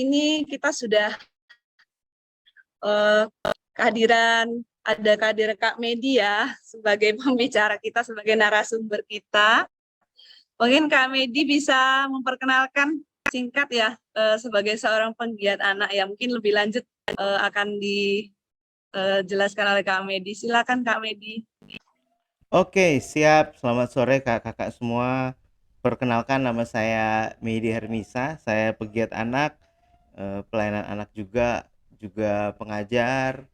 ini kita sudah eh, kehadiran Kak Medi ya sebagai pembicara kita, sebagai narasumber kita. Mungkin Kak Medi bisa memperkenalkan singkat ya sebagai seorang penggiat anak ya. Mungkin lebih lanjut akan dijelaskan oleh Kak Medi. Silakan Kak Medi. Oke, siap. Selamat sore kakak-kakak semua. Perkenalkan nama saya Mehdi Hermisa. Saya pegiat anak, pelayanan anak juga pengajar,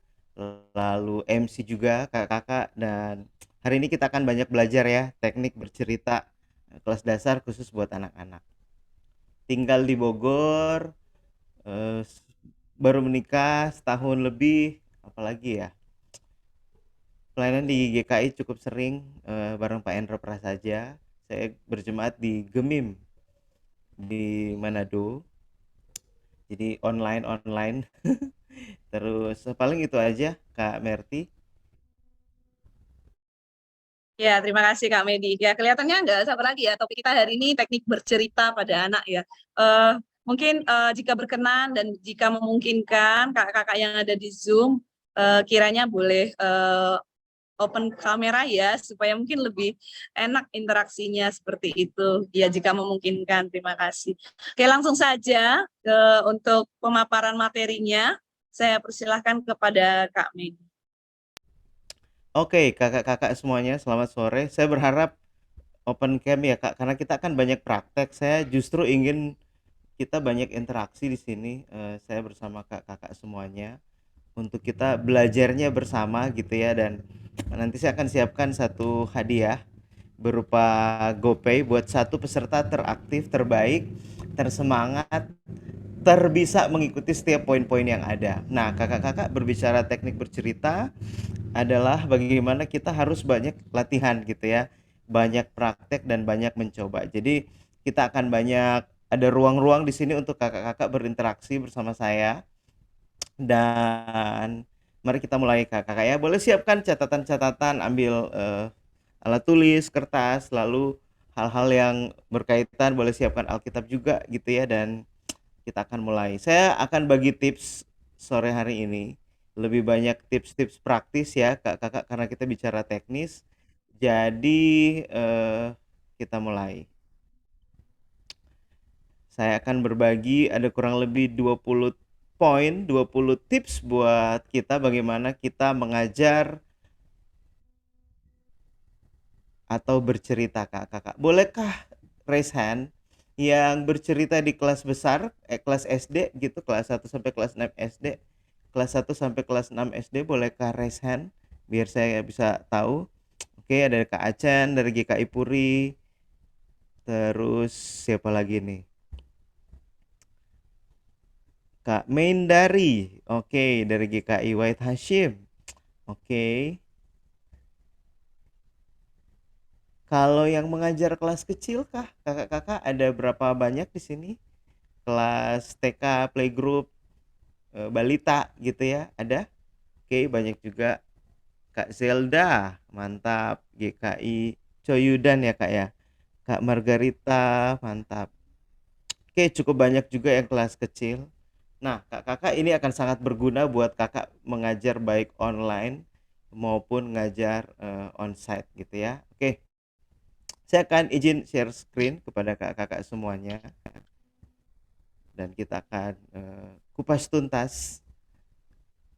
lalu MC juga kakak-kakak. Dan hari ini kita akan banyak belajar ya teknik bercerita kelas dasar khusus buat anak-anak. Tinggal di Bogor, eh, baru menikah setahun lebih, apalagi ya. Pelayanan di GKI cukup sering bareng Pak Endro Prasaja. Saya berjemaat di Gemim di Manado. Jadi online. Terus paling itu aja Kak Merti. Ya, terima kasih Kak Medi. Ya, kelihatannya nggak sabar lagi ya. Topik kita hari ini teknik bercerita pada anak ya. Eh, Mungkin jika berkenan dan jika memungkinkan kakak-kakak yang ada di Zoom, kiranya boleh open kamera ya, supaya mungkin lebih enak interaksinya seperti itu. Ya, jika memungkinkan. Terima kasih. Oke, langsung saja untuk pemaparan materinya. Saya persilahkan kepada Kak Medi. Oke, kakak-kakak semuanya selamat sore. Saya berharap open cam ya Kak, karena kita akan banyak praktek. Saya justru ingin kita banyak interaksi di sini. Saya bersama kakak-kakak semuanya untuk kita belajarnya bersama gitu ya, dan nanti saya akan siapkan satu hadiah berupa GoPay buat satu peserta teraktif, terbaik, tersemangat, terbisa mengikuti setiap poin-poin yang ada. Nah, kakak-kakak berbicara teknik bercerita adalah bagaimana kita harus banyak latihan gitu ya, banyak praktek dan banyak mencoba. Jadi kita akan banyak ada ruang-ruang di sini untuk kakak-kakak berinteraksi bersama saya. Dan mari kita mulai kakak-kakak ya. Boleh siapkan catatan-catatan, ambil alat tulis, kertas, lalu hal-hal yang berkaitan boleh siapkan Alkitab juga gitu ya, dan kita akan mulai. Saya akan bagi tips sore hari ini. Lebih banyak tips-tips praktis ya, Kakak, karena kita bicara teknis. Jadi kita mulai. Saya akan berbagi ada kurang lebih 20 poin, 20 tips buat kita bagaimana kita mengajar atau bercerita kakak-kakak. Bolehkah raise hand yang bercerita di kelas besar, kelas SD gitu, kelas 1 sampai kelas 6 SD. Kelas 1 sampai kelas 6 SD bolehkah raise hand biar saya bisa tahu. Oke, ada Kak Acan dari GKI Puri. Terus siapa lagi nih? Kak Maindari. Oke, dari GKI White Hashim. Oke. Kalau yang mengajar kelas kecil kah? Kakak-kakak ada berapa banyak di sini? Kelas TK, playgroup, balita gitu ya? Ada? Oke, banyak juga. Kak Zelda, mantap. GKI Coyudan ya Kak ya. Kak Margarita, mantap. Oke, cukup banyak juga yang kelas kecil. Nah, kakak-kakak ini akan sangat berguna buat kakak mengajar baik online maupun ngajar onsite gitu ya. Oke, saya akan izin share screen kepada kakak-kakak semuanya dan kita akan kupas tuntas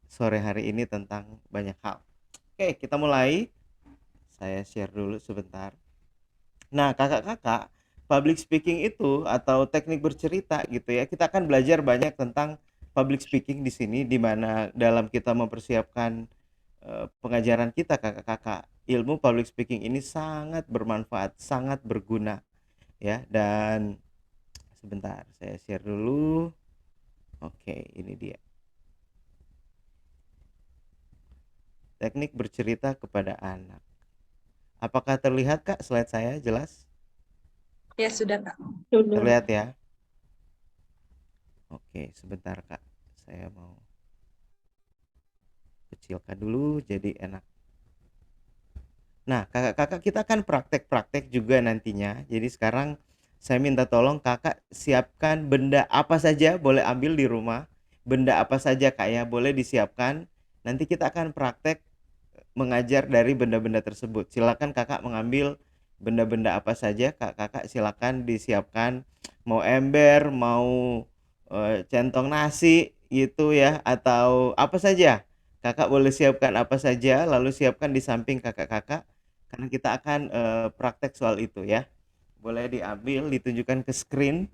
sore hari ini tentang banyak hal. Oke, kita mulai. Saya share dulu sebentar. Nah, kakak-kakak, public speaking itu atau teknik bercerita gitu ya. Kita akan belajar banyak tentang public speaking di sini, di mana dalam kita mempersiapkan pengajaran kita kakak-kakak. Ilmu public speaking ini sangat bermanfaat, sangat berguna ya. Dan sebentar, saya share dulu. Oke, ini dia. Teknik bercerita kepada anak. Apakah terlihat Kak slide saya jelas? Ya, sudah Kak. Dulu. Terlihat ya? Oke, sebentar Kak. Saya mau kecilkan dulu jadi enak. Nah, kakak-kakak kita kan praktek-praktek juga nantinya. Jadi sekarang saya minta tolong kakak siapkan benda apa saja boleh ambil di rumah. Benda apa saja kak ya boleh disiapkan. Nanti kita akan praktek mengajar dari benda-benda tersebut. Silakan kakak mengambil benda-benda apa saja kakak silakan disiapkan. Mau ember, mau centong nasi gitu ya, atau apa saja. Kakak boleh siapkan apa saja, lalu siapkan di samping kakak-kakak karena kita akan praktek soal itu ya. Boleh diambil, ditunjukkan ke screen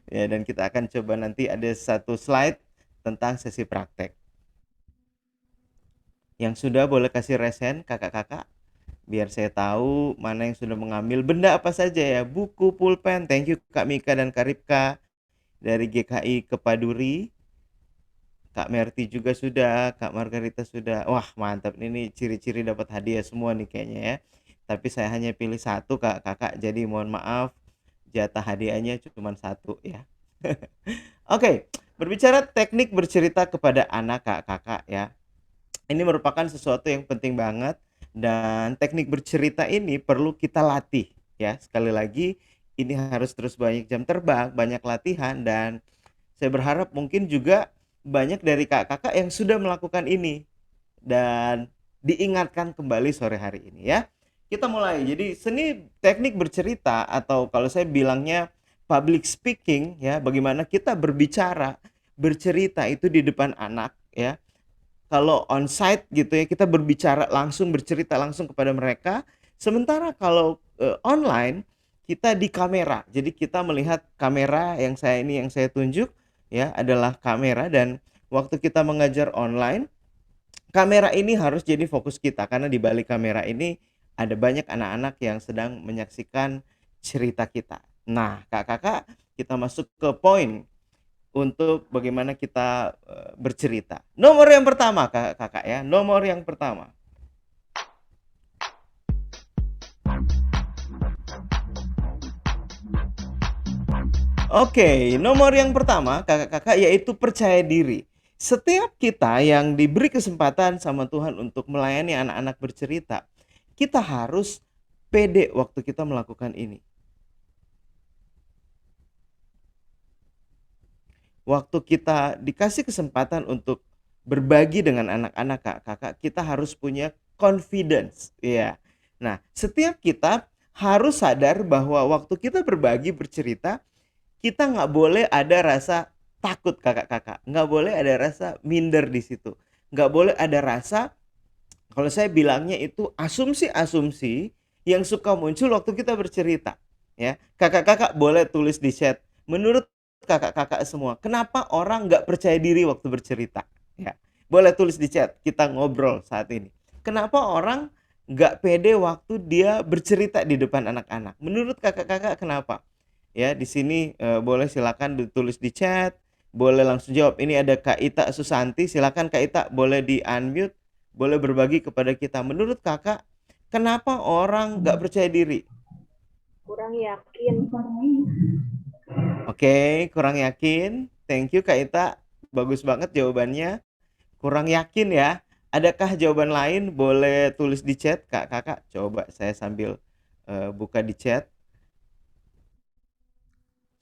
ya, dan kita akan coba nanti ada satu slide tentang sesi praktek. Yang sudah boleh kasih resen kakak-kakak biar saya tahu mana yang sudah mengambil benda apa saja ya. Buku, pulpen. Thank you Kak Mika dan Kak Ripka dari GKI Kepaduri. Kak Merti juga sudah, Kak Margarita sudah. Wah, mantap. Ini ciri-ciri dapat hadiah semua nih kayaknya ya. Tapi saya hanya pilih satu kakak, jadi mohon maaf jatah hadiahnya cuma satu ya. Oke, berbicara teknik bercerita kepada anak kakak ya. Ini merupakan sesuatu yang penting banget dan teknik bercerita ini perlu kita latih ya. Sekali lagi ini harus terus banyak jam terbang, banyak latihan, dan saya berharap mungkin juga banyak dari kakak-kakak yang sudah melakukan ini dan diingatkan kembali sore hari ini ya. Kita mulai. Jadi seni teknik bercerita atau kalau saya bilangnya public speaking ya, bagaimana kita berbicara, bercerita itu di depan anak ya. Kalau onsite gitu ya, kita berbicara langsung, bercerita langsung kepada mereka. Sementara kalau online kita di kamera. Jadi kita melihat kamera yang saya tunjuk ya adalah kamera, dan waktu kita mengajar online, kamera ini harus jadi fokus kita karena di balik kamera ini ada banyak anak-anak yang sedang menyaksikan cerita kita. Nah, kakak-kakak, kita masuk ke poin untuk bagaimana kita bercerita. Nomor yang pertama kakak ya, nomor yang pertama. Oke, nomor yang pertama kakak-kakak yaitu percaya diri. Setiap kita yang diberi kesempatan sama Tuhan untuk melayani anak-anak bercerita, kita harus pede waktu kita melakukan ini. Waktu kita dikasih kesempatan untuk berbagi dengan anak-anak kakak, kita harus punya confidence ya. Nah, setiap kita harus sadar bahwa waktu kita berbagi bercerita, kita nggak boleh ada rasa takut kakak-kakak, nggak boleh ada rasa minder di situ, nggak boleh ada rasa, kalau saya bilangnya itu asumsi-asumsi yang suka muncul waktu kita bercerita ya. Kakak-kakak boleh tulis di chat, menurut kakak-kakak semua kenapa orang nggak percaya diri waktu bercerita ya. Boleh tulis di chat, kita ngobrol saat ini, kenapa orang nggak pede waktu dia bercerita di depan anak-anak, menurut kakak-kakak kenapa ya. Di sini boleh silakan ditulis di chat, boleh langsung jawab. Ini ada Kak Ita Susanti, silakan Kak Ita boleh di unmute, boleh berbagi kepada kita. Menurut kakak, kenapa orang nggak percaya diri? Kurang yakin. Oke, kurang yakin. Thank you Kak Ita, bagus banget jawabannya. Kurang yakin ya. Adakah jawaban lain? Boleh tulis di chat kakak. Coba saya sambil buka di chat.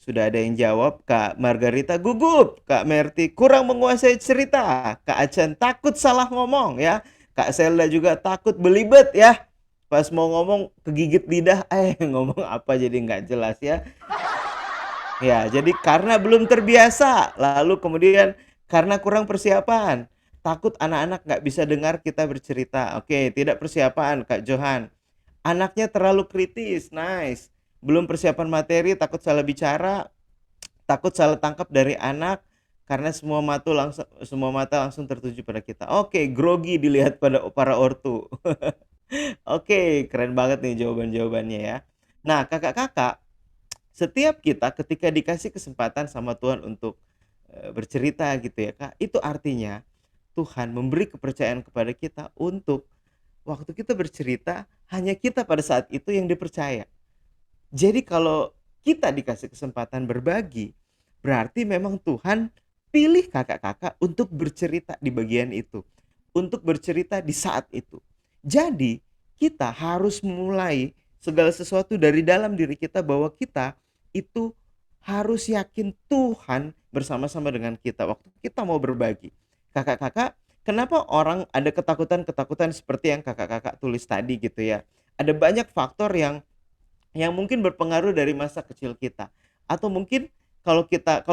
Sudah ada yang jawab. Kak Margarita gugup, Kak Merti kurang menguasai cerita, Kak Acan takut salah ngomong ya, Kak Selda juga takut belibet ya, pas mau ngomong kegigit lidah, ngomong apa jadi nggak jelas ya. Ya, jadi karena belum terbiasa, lalu kemudian karena kurang persiapan, takut anak-anak nggak bisa dengar kita bercerita. Oke, tidak persiapan Kak Johan. Anaknya terlalu kritis, nice. Belum persiapan materi, takut salah bicara, takut salah tangkap dari anak karena semua mata langsung tertuju pada kita. Oke, grogi dilihat pada para ortu. Oke, keren banget nih jawaban-jawabannya ya. Nah, kakak-kakak, setiap kita ketika dikasih kesempatan sama Tuhan untuk bercerita gitu ya Kak, itu artinya Tuhan memberi kepercayaan kepada kita untuk waktu kita bercerita, hanya kita pada saat itu yang dipercaya. Jadi kalau kita dikasih kesempatan berbagi, berarti memang Tuhan pilih kakak-kakak untuk bercerita di bagian itu, untuk bercerita di saat itu. Jadi kita harus mulai segala sesuatu dari dalam diri kita bahwa kita itu harus yakin Tuhan bersama-sama dengan kita waktu kita mau berbagi. Kakak-kakak, kenapa orang ada ketakutan-ketakutan seperti yang kakak-kakak tulis tadi gitu ya? Ada banyak faktor yang mungkin berpengaruh dari masa kecil kita. Atau mungkin kalau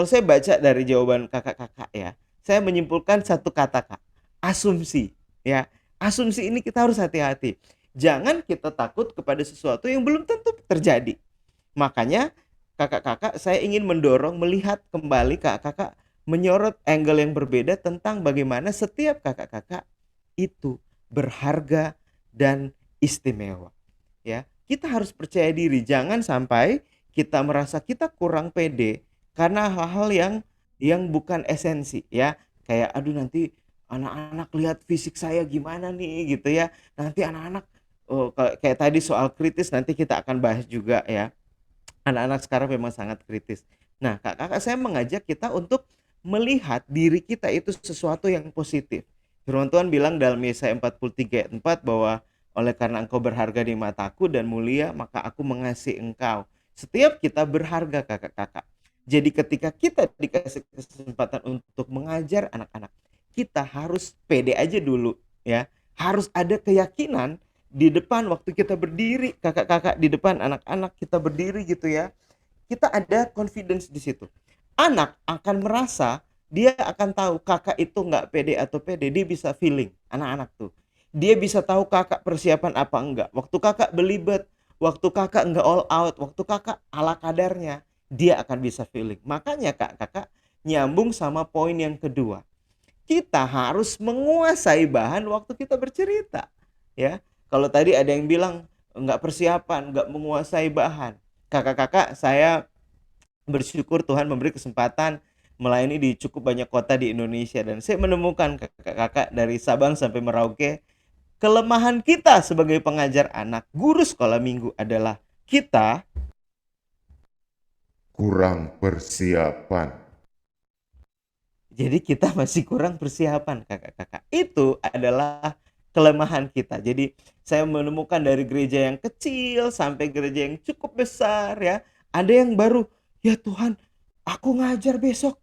saya baca dari jawaban kakak-kakak ya, saya menyimpulkan satu kata Kak, asumsi ya. Asumsi ini kita harus hati-hati. Jangan kita takut kepada sesuatu yang belum tentu terjadi. Makanya kakak-kakak saya ingin mendorong melihat kembali kakak-kakak menyorot angle yang berbeda tentang bagaimana setiap kakak-kakak itu berharga dan istimewa. Ya, kita harus percaya diri, jangan sampai kita merasa kita kurang pede karena hal-hal yang bukan esensi ya. Kayak aduh nanti anak-anak lihat fisik saya gimana nih gitu ya. Nanti anak-anak kayak tadi soal kritis nanti kita akan bahas juga ya. Anak-anak sekarang memang sangat kritis. Nah, kakak saya mengajak kita untuk melihat diri kita itu sesuatu yang positif. Firman Tuhan bilang dalam Yesaya 43 ayat 4 bahwa oleh karena engkau berharga di mataku dan mulia, maka aku mengasihi engkau. Setiap kita berharga kakak-kakak. Jadi ketika kita dikasih kesempatan untuk mengajar anak-anak, kita harus pede aja dulu ya. Harus ada keyakinan di depan waktu kita berdiri, kakak-kakak di depan anak-anak kita berdiri gitu ya. Kita ada confidence di situ. Anak akan merasa dia akan tahu kakak itu nggak pede atau pede, dia bisa feeling anak-anak tuh. Dia bisa tahu kakak persiapan apa enggak. Waktu kakak belibet, waktu kakak enggak all out, waktu kakak ala kadarnya, dia akan bisa feeling. Makanya kakak nyambung sama poin yang kedua. Kita harus menguasai bahan waktu kita bercerita. Ya, kalau tadi ada yang bilang nggak persiapan, nggak menguasai bahan. Kakak-kakak, saya bersyukur Tuhan memberi kesempatan melayani di cukup banyak kota di Indonesia dan saya menemukan kakak-kakak dari Sabang sampai Merauke. Kelemahan kita sebagai pengajar anak, guru sekolah minggu adalah kita kurang persiapan. Jadi kita masih kurang persiapan kakak-kakak. Itu adalah kelemahan kita. Jadi saya menemukan dari gereja yang kecil sampai gereja yang cukup besar ya. Ada yang baru, ya Tuhan, aku ngajar besok.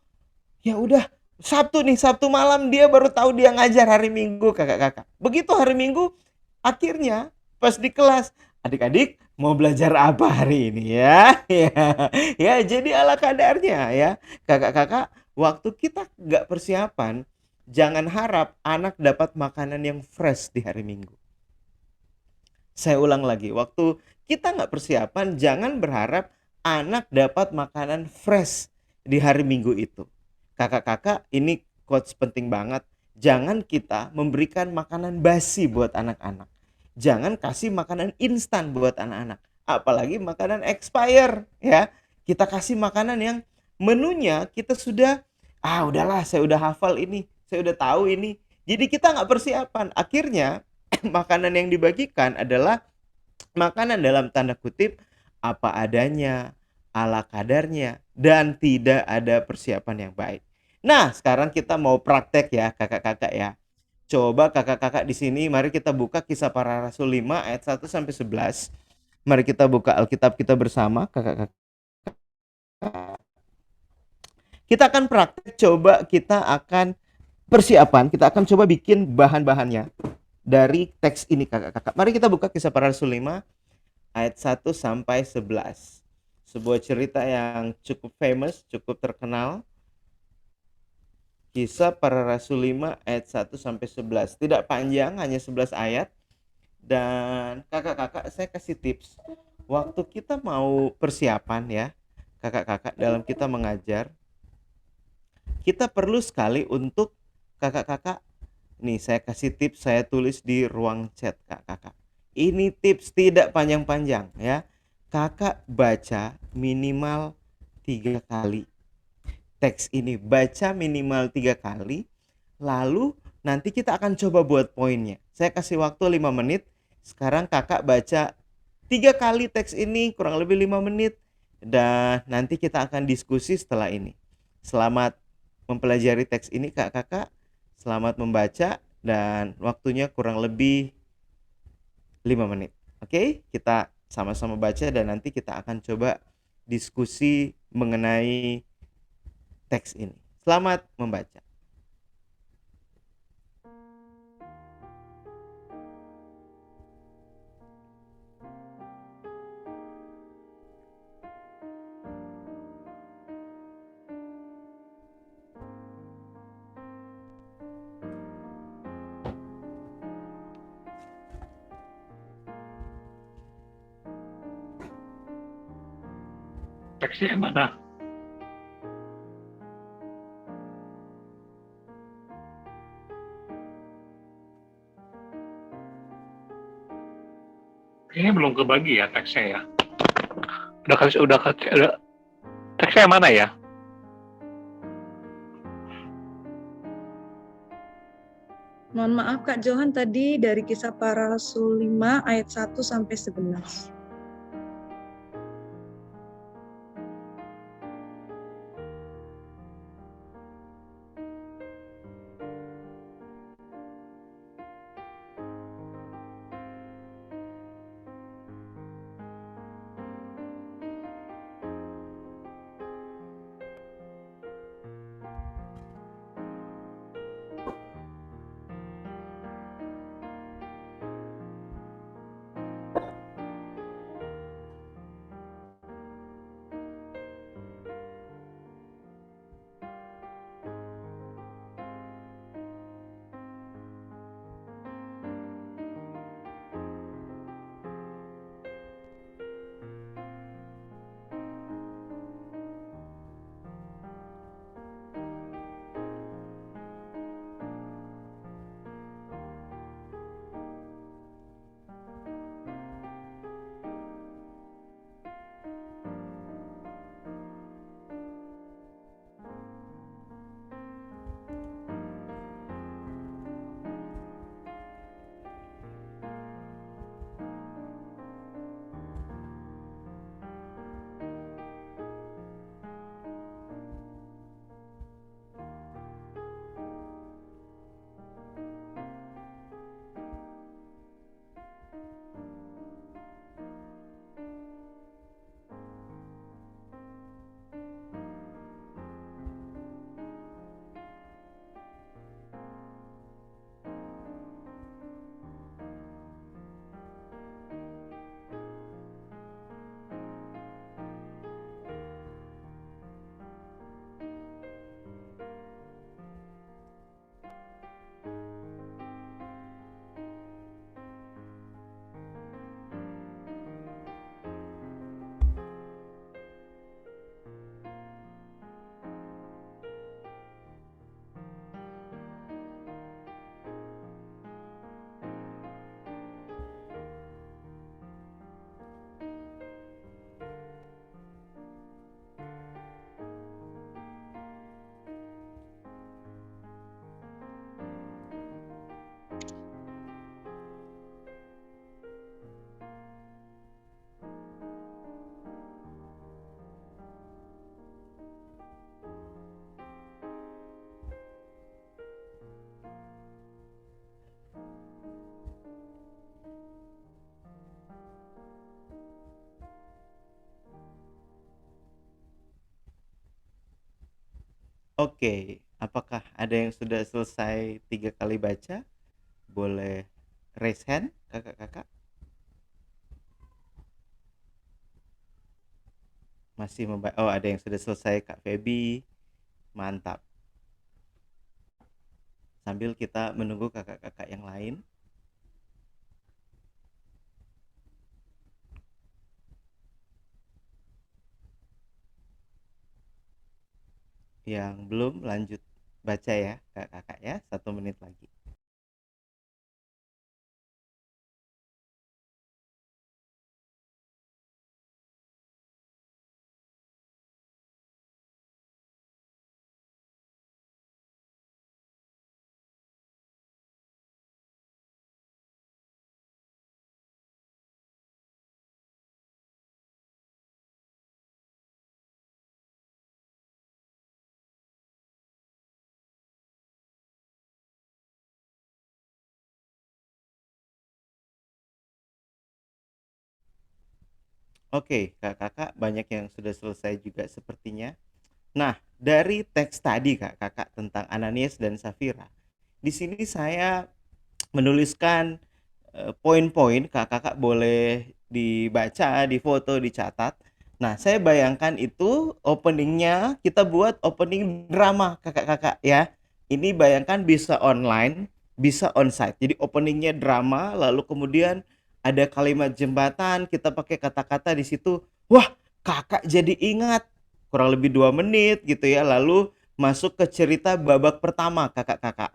Ya udah, Sabtu nih, Sabtu malam dia baru tahu dia ngajar hari Minggu kakak-kakak. Begitu hari Minggu, akhirnya pas di kelas, adik-adik mau belajar apa hari ini ya? Ya, jadi ala kadarnya ya. Kakak-kakak, waktu kita nggak persiapan, jangan harap anak dapat makanan yang fresh di hari Minggu. Saya ulang lagi, waktu kita nggak persiapan, jangan berharap anak dapat makanan fresh di hari Minggu itu. Kakak-kakak, ini quotes penting banget. Jangan kita memberikan makanan basi buat anak-anak. Jangan kasih makanan instan buat anak-anak. Apalagi makanan expire ya. Kita kasih makanan yang menunya kita sudah, udahlah saya udah hafal ini, saya udah tahu ini. Jadi kita nggak persiapan. Akhirnya makanan yang dibagikan adalah makanan dalam tanda kutip apa adanya, ala kadarnya, dan tidak ada persiapan yang baik. Nah, sekarang kita mau praktek ya kakak-kakak ya. Coba kakak-kakak di sini, mari kita buka Kisah Para Rasul 5 ayat 1 sampai 11. Mari kita buka Alkitab kita bersama kakak-kakak. Kita akan praktek, coba kita akan persiapan, kita akan coba bikin bahan-bahannya dari teks ini kakak-kakak. Mari kita buka Kisah Para Rasul 5 ayat 1 sampai 11. Sebuah cerita yang cukup famous, cukup terkenal. Kisah Para Rasul 5 ayat 1 sampai 11. Tidak panjang, hanya 11 ayat. Dan kakak-kakak saya kasih tips. Waktu kita mau persiapan ya, kakak-kakak dalam kita mengajar, kita perlu sekali untuk kakak-kakak. Nih saya kasih tips, saya tulis di ruang chat kakak-kakak. Ini tips tidak panjang-panjang ya. Kakak baca minimal 3 kali teks ini, baca minimal 3 kali, lalu nanti kita akan coba buat poinnya. Saya kasih waktu 5 menit. Sekarang kakak baca 3 kali teks ini kurang lebih 5 menit, dan nanti kita akan diskusi setelah ini. Selamat mempelajari teks ini kakak-kakak, selamat membaca, dan waktunya kurang lebih 5 menit. Oke, kita sama-sama baca dan nanti kita akan coba diskusi mengenai teks ini. Selamat membaca. Teksnya yang mana? Kayaknya belum kebagi ya teksnya ya. Udah teksnya yang mana ya? Mohon maaf Kak Johan, tadi dari Kisah Para Rasul 5 ayat 1 sampai 11. Oke, apakah ada yang sudah selesai 3 kali baca? Boleh raise hand, kakak-kakak. Masih membaca. Oh, ada yang sudah selesai, Kak Feby. Mantap. Sambil kita menunggu kakak-kakak yang lain. Yang belum lanjut baca ya, kakak-kakak ya. 1 menit lagi. Oke, Kakak banyak yang sudah selesai juga sepertinya. Nah, dari teks tadi Kakak tentang Ananias dan Safira. Di sini saya menuliskan poin-poin, Kakak boleh dibaca, difoto, dicatat. Nah, saya bayangkan itu openingnya kita buat opening drama Kakak ya. Ini bayangkan bisa online, bisa onsite. Jadi openingnya drama, lalu kemudian ada kalimat jembatan, kita pakai kata-kata di situ. Wah, Kakak jadi ingat kurang lebih 2 menit gitu ya. Lalu masuk ke cerita babak pertama Kakak.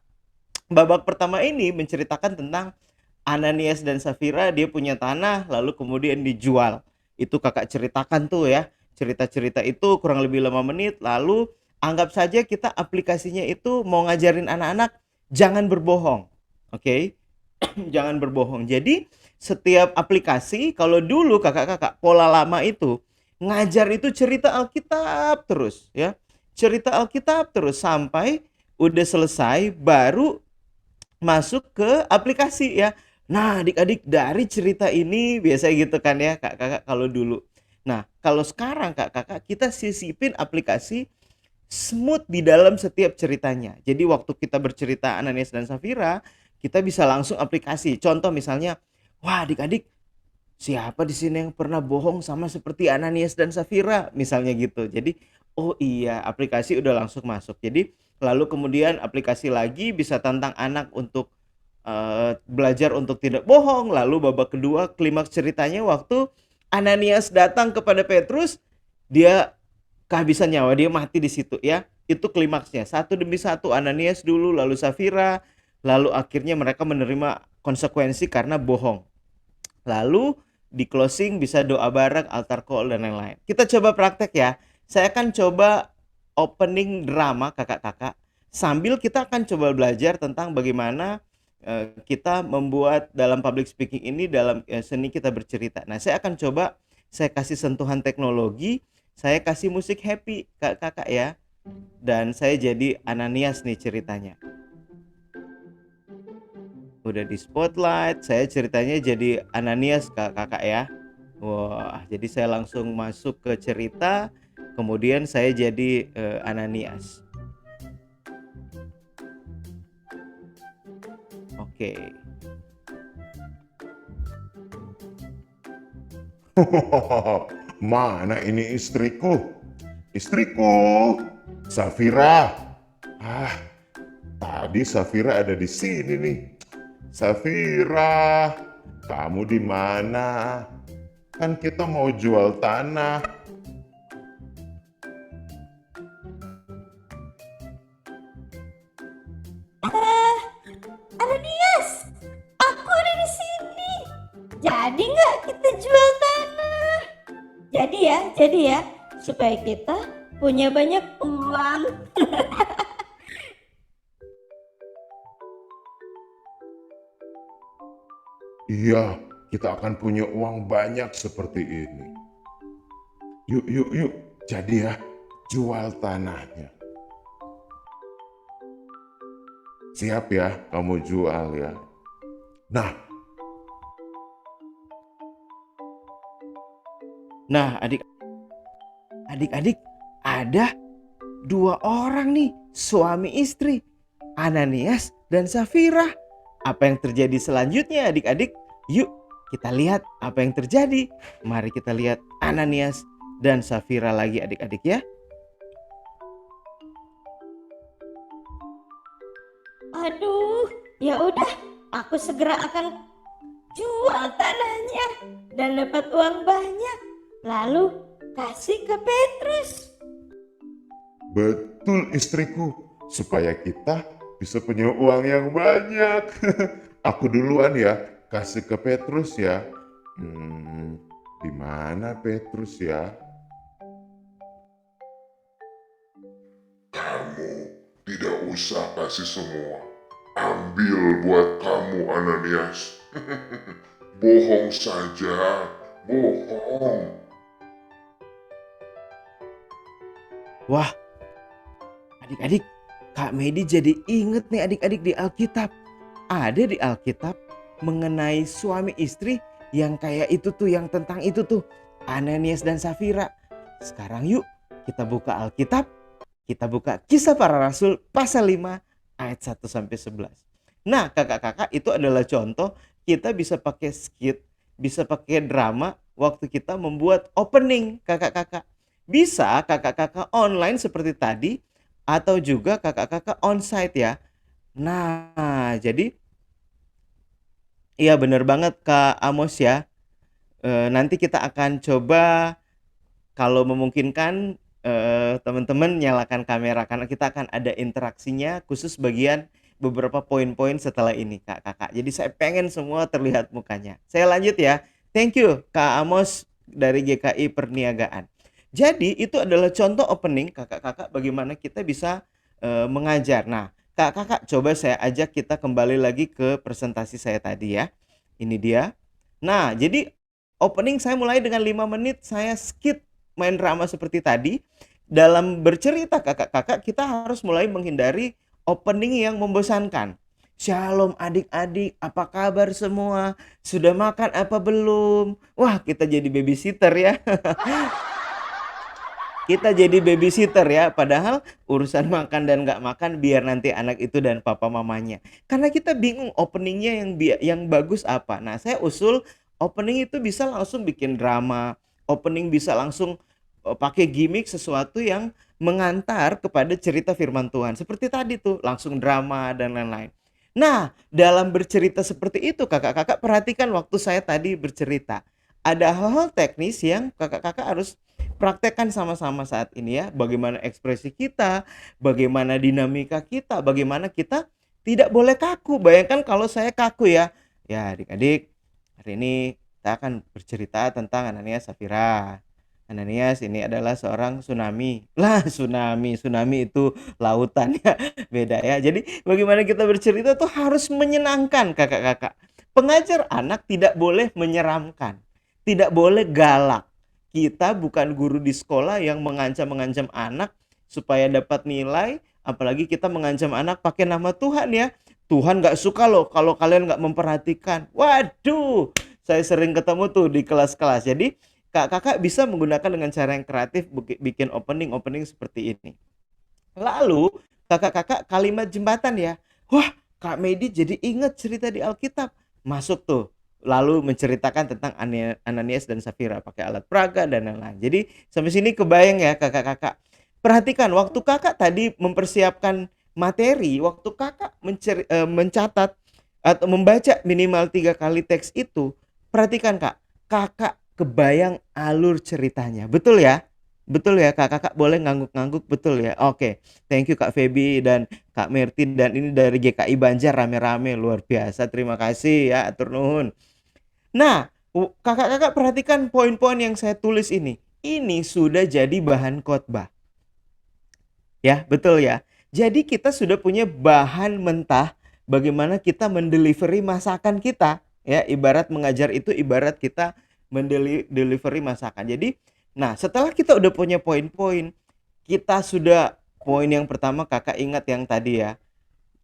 Babak pertama ini menceritakan tentang Ananias dan Safira, dia punya tanah lalu kemudian dijual. Itu Kakak ceritakan tuh ya. Cerita-cerita itu kurang lebih 5 menit. Lalu anggap saja kita aplikasinya itu mau ngajarin anak-anak jangan berbohong. Oke. Jangan berbohong. Jadi setiap aplikasi, kalau dulu Kakak-kakak pola lama itu ngajar itu cerita Alkitab terus ya. Cerita Alkitab terus sampai udah selesai baru masuk ke aplikasi ya. Nah, adik-adik dari cerita ini biasa gitu kan ya, Kakak kalau dulu. Nah, kalau sekarang Kakak kita sisipin aplikasi smooth di dalam setiap ceritanya. Jadi waktu kita bercerita Ananias dan Safira, kita bisa langsung aplikasi. Contoh misalnya, wah adik-adik, siapa di sini yang pernah bohong sama seperti Ananias dan Safira? Misalnya gitu. Jadi, oh iya, aplikasi udah langsung masuk. Jadi, lalu kemudian aplikasi lagi bisa tantang anak untuk belajar untuk tidak bohong. Lalu babak kedua, klimaks ceritanya waktu Ananias datang kepada Petrus, dia kehabisan nyawa, dia mati di situ ya. Itu klimaksnya. Satu demi satu, Ananias dulu, lalu Safira, lalu akhirnya mereka menerima konsekuensi karena bohong. Lalu di closing bisa doa bareng, altar call dan lain-lain. Kita coba praktek ya. Saya akan coba opening drama kakak-kakak. Sambil kita akan coba belajar tentang bagaimana kita membuat dalam public speaking ini dalam seni kita bercerita. Nah, saya akan coba saya kasih sentuhan teknologi, saya kasih musik happy kakak ya. Dan saya jadi Ananias nih ceritanya. Udah di spotlight, saya ceritanya jadi Ananias kakak ya. Wah, jadi saya langsung masuk ke cerita, kemudian saya jadi Ananias. Oke. Mana ini istriku? Istriku, Safira. Tadi Safira ada di sini nih. Safira, kamu di mana? Kan kita mau jual tanah. Ananias, aku ada di sini. Jadi nggak kita jual tanah? Jadi ya, supaya kita punya banyak uang. Iya, kita akan punya uang banyak seperti ini. Yuk. Jadi ya, jual tanahnya. Siap ya, kamu jual ya. Nah, adik-adik ada 2 orang nih, suami istri, Ananias dan Safira. Apa yang terjadi selanjutnya adik-adik? Yuk kita lihat apa yang terjadi. Mari kita lihat Ananias dan Safira lagi adik-adik ya. Aduh, ya udah, aku segera akan jual tanahnya dan dapat uang banyak. Lalu kasih ke Petrus. Betul istriku, supaya kita bisa punya uang yang banyak. Aku duluan ya, kasih ke Petrus ya. Di mana Petrus ya? Kamu tidak usah kasih semua. Ambil buat kamu, Ananias. Bohong saja, bohong. Wah, adik-adik, Kak Medi jadi inget nih adik-adik di Alkitab. Ada di Alkitab mengenai suami istri yang kayak itu tuh, yang tentang itu tuh. Ananias dan Safira. Sekarang yuk kita buka Alkitab, kita buka Kisah Para Rasul pasal 5 ayat 1-11. Nah, kakak-kakak, itu adalah contoh kita bisa pakai skit, bisa pakai drama waktu kita membuat opening, kakak-kakak. Bisa kakak-kakak online seperti tadi atau juga kakak-kakak onsite ya. Nah, jadi iya bener banget Kak Amos ya. Nanti kita akan coba kalau memungkinkan teman-teman nyalakan kamera karena kita akan ada interaksinya khusus bagian beberapa poin-poin setelah ini kakak. Jadi saya pengen semua terlihat mukanya. Saya lanjut ya. Thank you Kak Amos dari GKI Perniagaan. Jadi itu adalah contoh opening kakak-kakak bagaimana kita bisa mengajar. Nah kakak-kakak coba saya ajak kita kembali lagi ke presentasi saya tadi ya. Ini dia. Nah jadi opening saya mulai dengan 5 menit saya skip main drama seperti tadi. Dalam bercerita kakak-kakak kita harus mulai menghindari opening yang membosankan. Shalom adik-adik, apa kabar semua? Sudah makan apa belum? Wah, kita jadi babysitter ya. Kita jadi babysitter ya, padahal urusan makan dan nggak makan biar nanti anak itu dan papa mamanya. Karena kita bingung openingnya yang bagus apa. Nah, saya usul opening itu bisa langsung bikin drama, opening bisa langsung pakai gimmick sesuatu yang mengantar kepada cerita firman Tuhan. Seperti tadi tuh, langsung drama dan lain-lain. Nah, dalam bercerita seperti itu kakak-kakak perhatikan waktu saya tadi bercerita. Ada hal-hal teknis yang kakak-kakak harus praktekkan sama-sama saat ini ya. Bagaimana ekspresi kita, bagaimana dinamika kita, bagaimana kita tidak boleh kaku. Bayangkan kalau saya kaku ya. Ya adik-adik, hari ini kita akan bercerita tentang Ananias Safira. Ananias ini adalah seorang tsunami. Lah tsunami itu lautan ya. Beda ya. Jadi bagaimana kita bercerita tuh harus menyenangkan kakak-kakak. Pengajar anak tidak boleh menyeramkan. Tidak boleh galak. Kita bukan guru di sekolah yang mengancam-mengancam anak supaya dapat nilai. Apalagi kita mengancam anak pakai nama Tuhan ya. Tuhan gak suka loh kalau kalian gak memperhatikan. Waduh, saya sering ketemu tuh di kelas-kelas. Jadi kakak-kakak bisa menggunakan dengan cara yang kreatif bikin opening seperti ini. Lalu kakak-kakak kalimat jembatan ya. Wah, Kak Medi jadi ingat cerita di Alkitab. Masuk tuh. Lalu menceritakan tentang Ananias dan Safira pakai alat peraga dan lain-lain. Jadi sampai sini kebayang ya kakak-kakak. Perhatikan waktu kakak tadi mempersiapkan materi, waktu kakak mencatat atau membaca minimal 3 kali teks itu, perhatikan kak, kakak kebayang alur ceritanya. Betul ya? Betul ya kakak boleh ngangguk-ngangguk betul ya? Oke, thank you Kak Feby dan Kak Mertin dan ini dari GKI Banjar rame-rame luar biasa. Terima kasih ya, atur nuhun. Nah, kakak-kakak perhatikan poin-poin yang saya tulis ini. Ini sudah jadi bahan khotbah. Ya, betul ya. Jadi kita sudah punya bahan mentah bagaimana kita mendelivery masakan kita. Ya, ibarat mengajar itu ibarat kita mendelivery masakan. Jadi, nah setelah kita udah punya poin-poin, kita sudah poin yang pertama kakak ingat yang tadi ya.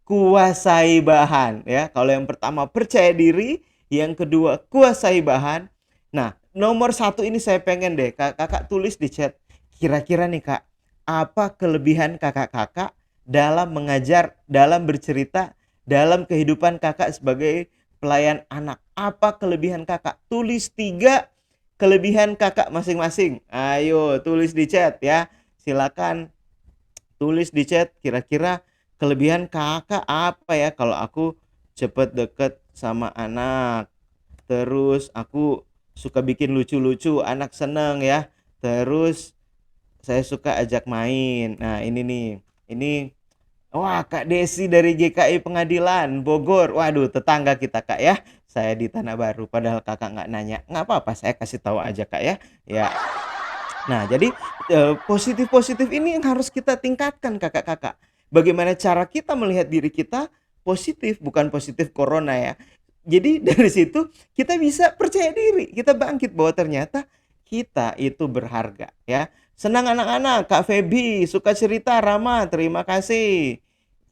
Kuasai bahan ya. Kalau yang pertama percaya diri, yang kedua kuasai bahan. Nah, nomor 1 ini saya pengen deh kakak tulis di chat. Kira-kira nih kak, apa kelebihan kakak-kakak dalam mengajar, dalam bercerita, dalam kehidupan kakak sebagai pelayan anak? Apa kelebihan kakak? Tulis 3 kelebihan kakak masing-masing. Ayo tulis di chat ya. Silakan tulis di chat kira-kira kelebihan kakak apa ya. Kalau aku cepet deket sama anak, terus aku suka bikin lucu-lucu, anak seneng ya, terus saya suka ajak main. Nah ini nih, ini wah Kak Desi dari GKI Pengadilan Bogor. Waduh tetangga kita kak ya. Saya di Tanah Baru padahal kakak nggak nanya. Nggak apa-apa saya kasih tahu aja kak ya. Ya. Nah jadi positif-positif ini yang harus kita tingkatkan kakak-kakak. Bagaimana cara kita melihat diri kita positif, bukan positif corona ya. Jadi dari situ kita bisa percaya diri, kita bangkit bahwa ternyata kita itu berharga ya. Senang anak-anak, Kak Feby suka cerita ramah, terima kasih.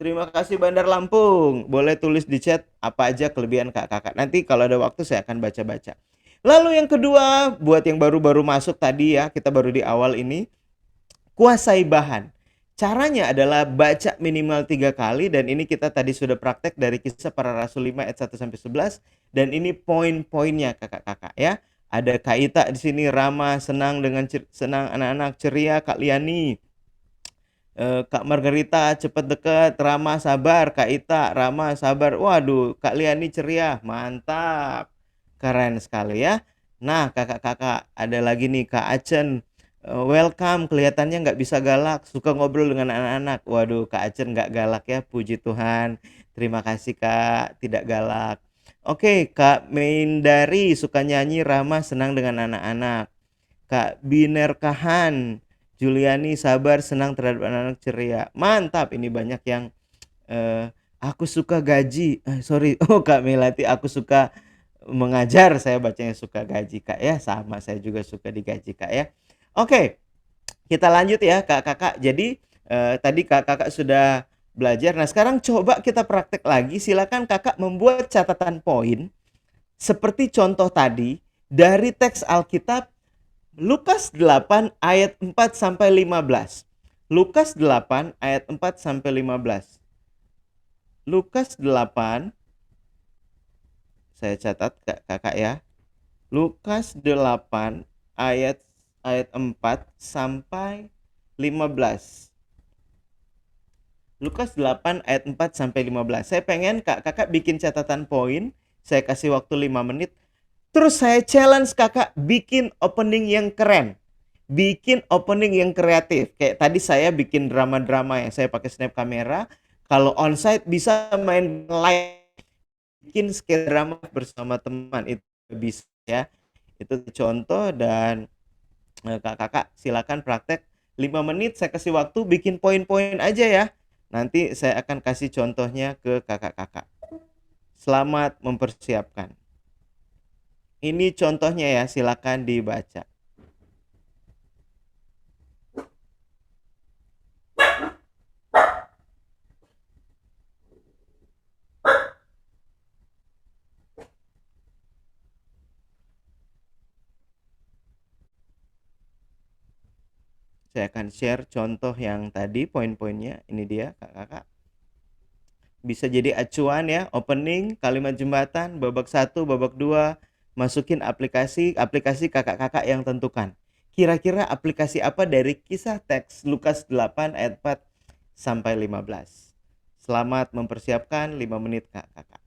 Terima kasih Bandar Lampung. Boleh tulis di chat apa aja kelebihan kakak-kakak. Nanti kalau ada waktu saya akan baca-baca. Lalu yang kedua, buat yang baru-baru masuk tadi ya, kita baru di awal ini, kuasai bahan. Caranya adalah baca minimal 3 kali, dan ini kita tadi sudah praktek dari Kisah Para Rasul 5 ayat 1-11, dan ini poin-poinnya kakak-kakak ya. Ada Kak Ita di sini, Rama, senang senang anak-anak, ceria Kak Liani. Kak Margarita, cepet deket, Rama sabar, Kak Ita, Rama sabar. Waduh, Kak Liani ceria, mantap. Keren sekali ya. Nah, kakak-kakak, ada lagi nih Kak Acen. Welcome, kelihatannya nggak bisa galak, suka ngobrol dengan anak-anak. Waduh, Kak Acen nggak galak ya, puji Tuhan. Terima kasih Kak, tidak galak. Oke, Kak Meindari, suka nyanyi, Rama senang dengan anak-anak. Kak Binerkahan, Juliani sabar, senang terhadap anak-anak, ceria. Mantap, ini banyak yang aku suka gaji. Sorry, oh Kak Melati, aku suka mengajar, saya bacanya suka gaji Kak ya. Sama, saya juga suka digaji Kak ya. Oke, kita lanjut ya Kak-kakak. Jadi tadi Kak-kakak sudah belajar. Nah, sekarang coba kita praktek lagi. Silakan Kakak membuat catatan poin seperti contoh tadi dari teks Alkitab Lukas 8 ayat 4 sampai 15. Lukas 8 ayat 4 sampai 15. Lukas 8, saya catat Kakak ya. Lukas 8 ayat 4 sampai 15. Lukas 8 ayat 4 sampai 15. Saya pengen kakak bikin catatan poin. Saya kasih waktu 5 menit. Terus saya challenge kakak bikin opening yang keren. Bikin opening yang kreatif. Kayak tadi saya bikin drama-drama yang saya pakai snap kamera. Kalau onsite bisa main live. Bikin sketch drama bersama teman. Itu bisa ya. Itu contoh, dan kakak silakan praktek 5 menit. Saya kasih waktu bikin poin-poin aja ya. Nanti saya akan kasih contohnya ke kakak-kakak. Selamat mempersiapkan. Ini contohnya ya, silakan dibaca. Saya akan share contoh yang tadi, poin-poinnya. Ini dia kakak-kakak. Bisa jadi acuan ya, opening, kalimat jembatan, babak 1, babak 2. Masukin aplikasi kakak-kakak yang tentukan. Kira-kira aplikasi apa dari kisah teks Lukas 8 ayat 4 sampai 15. Selamat mempersiapkan 5 menit kakak-kakak.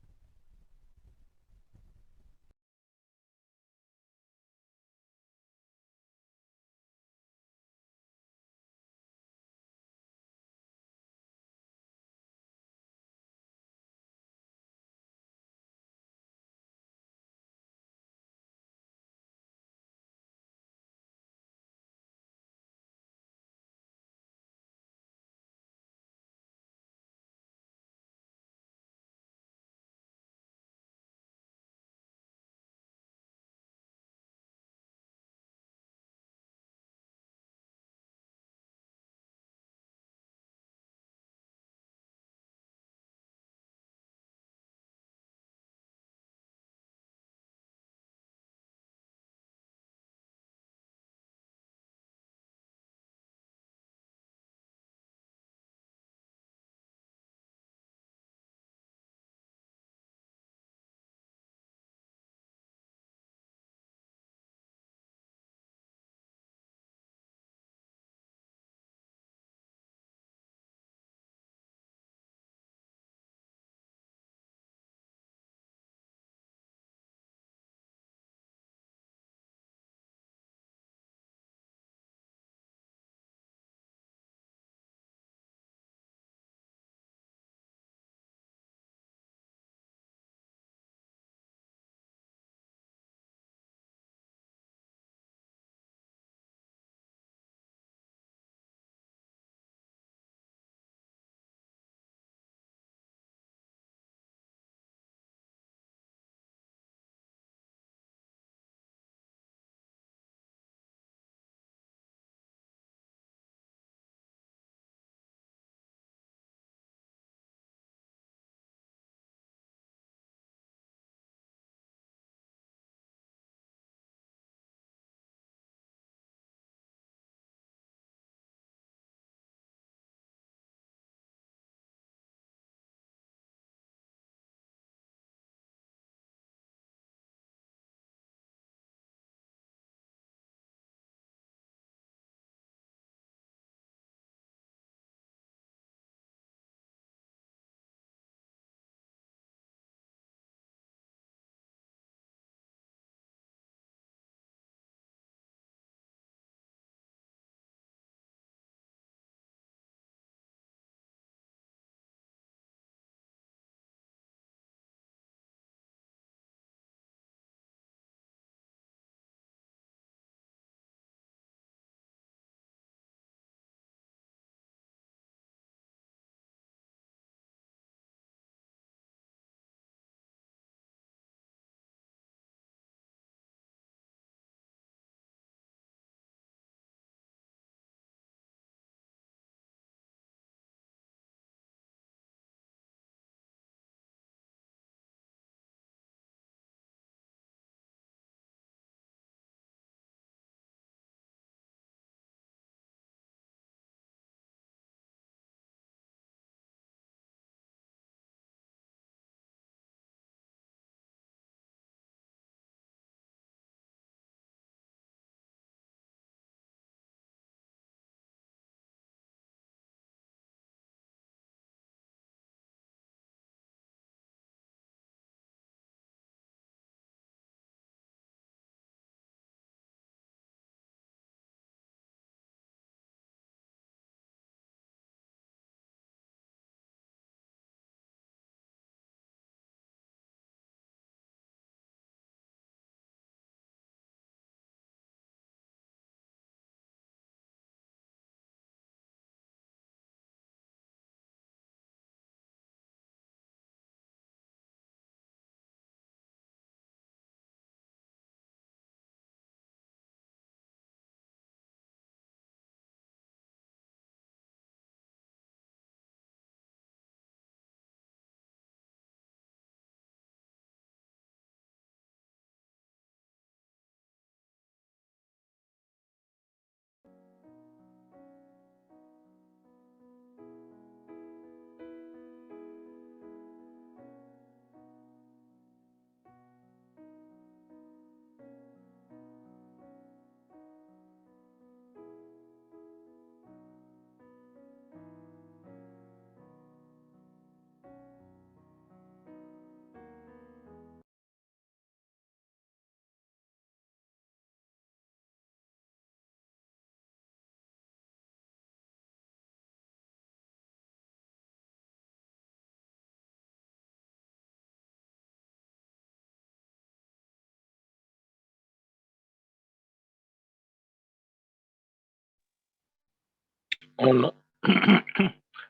Oh,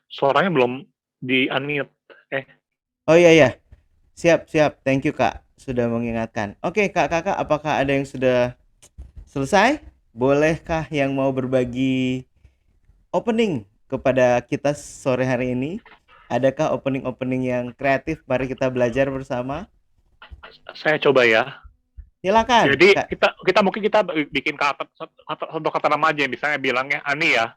suaranya belum di-unmute. Oh iya. Siap. Thank you Kak sudah mengingatkan. Oke Kakak, apakah ada yang sudah selesai? Bolehkah yang mau berbagi opening kepada kita sore hari ini? Adakah opening-opening yang kreatif? Mari kita belajar bersama. Saya coba ya. Silakan Jadi Kak. kita mungkin bikin satu kata nama aja, misalnya bilangnya Ani ya.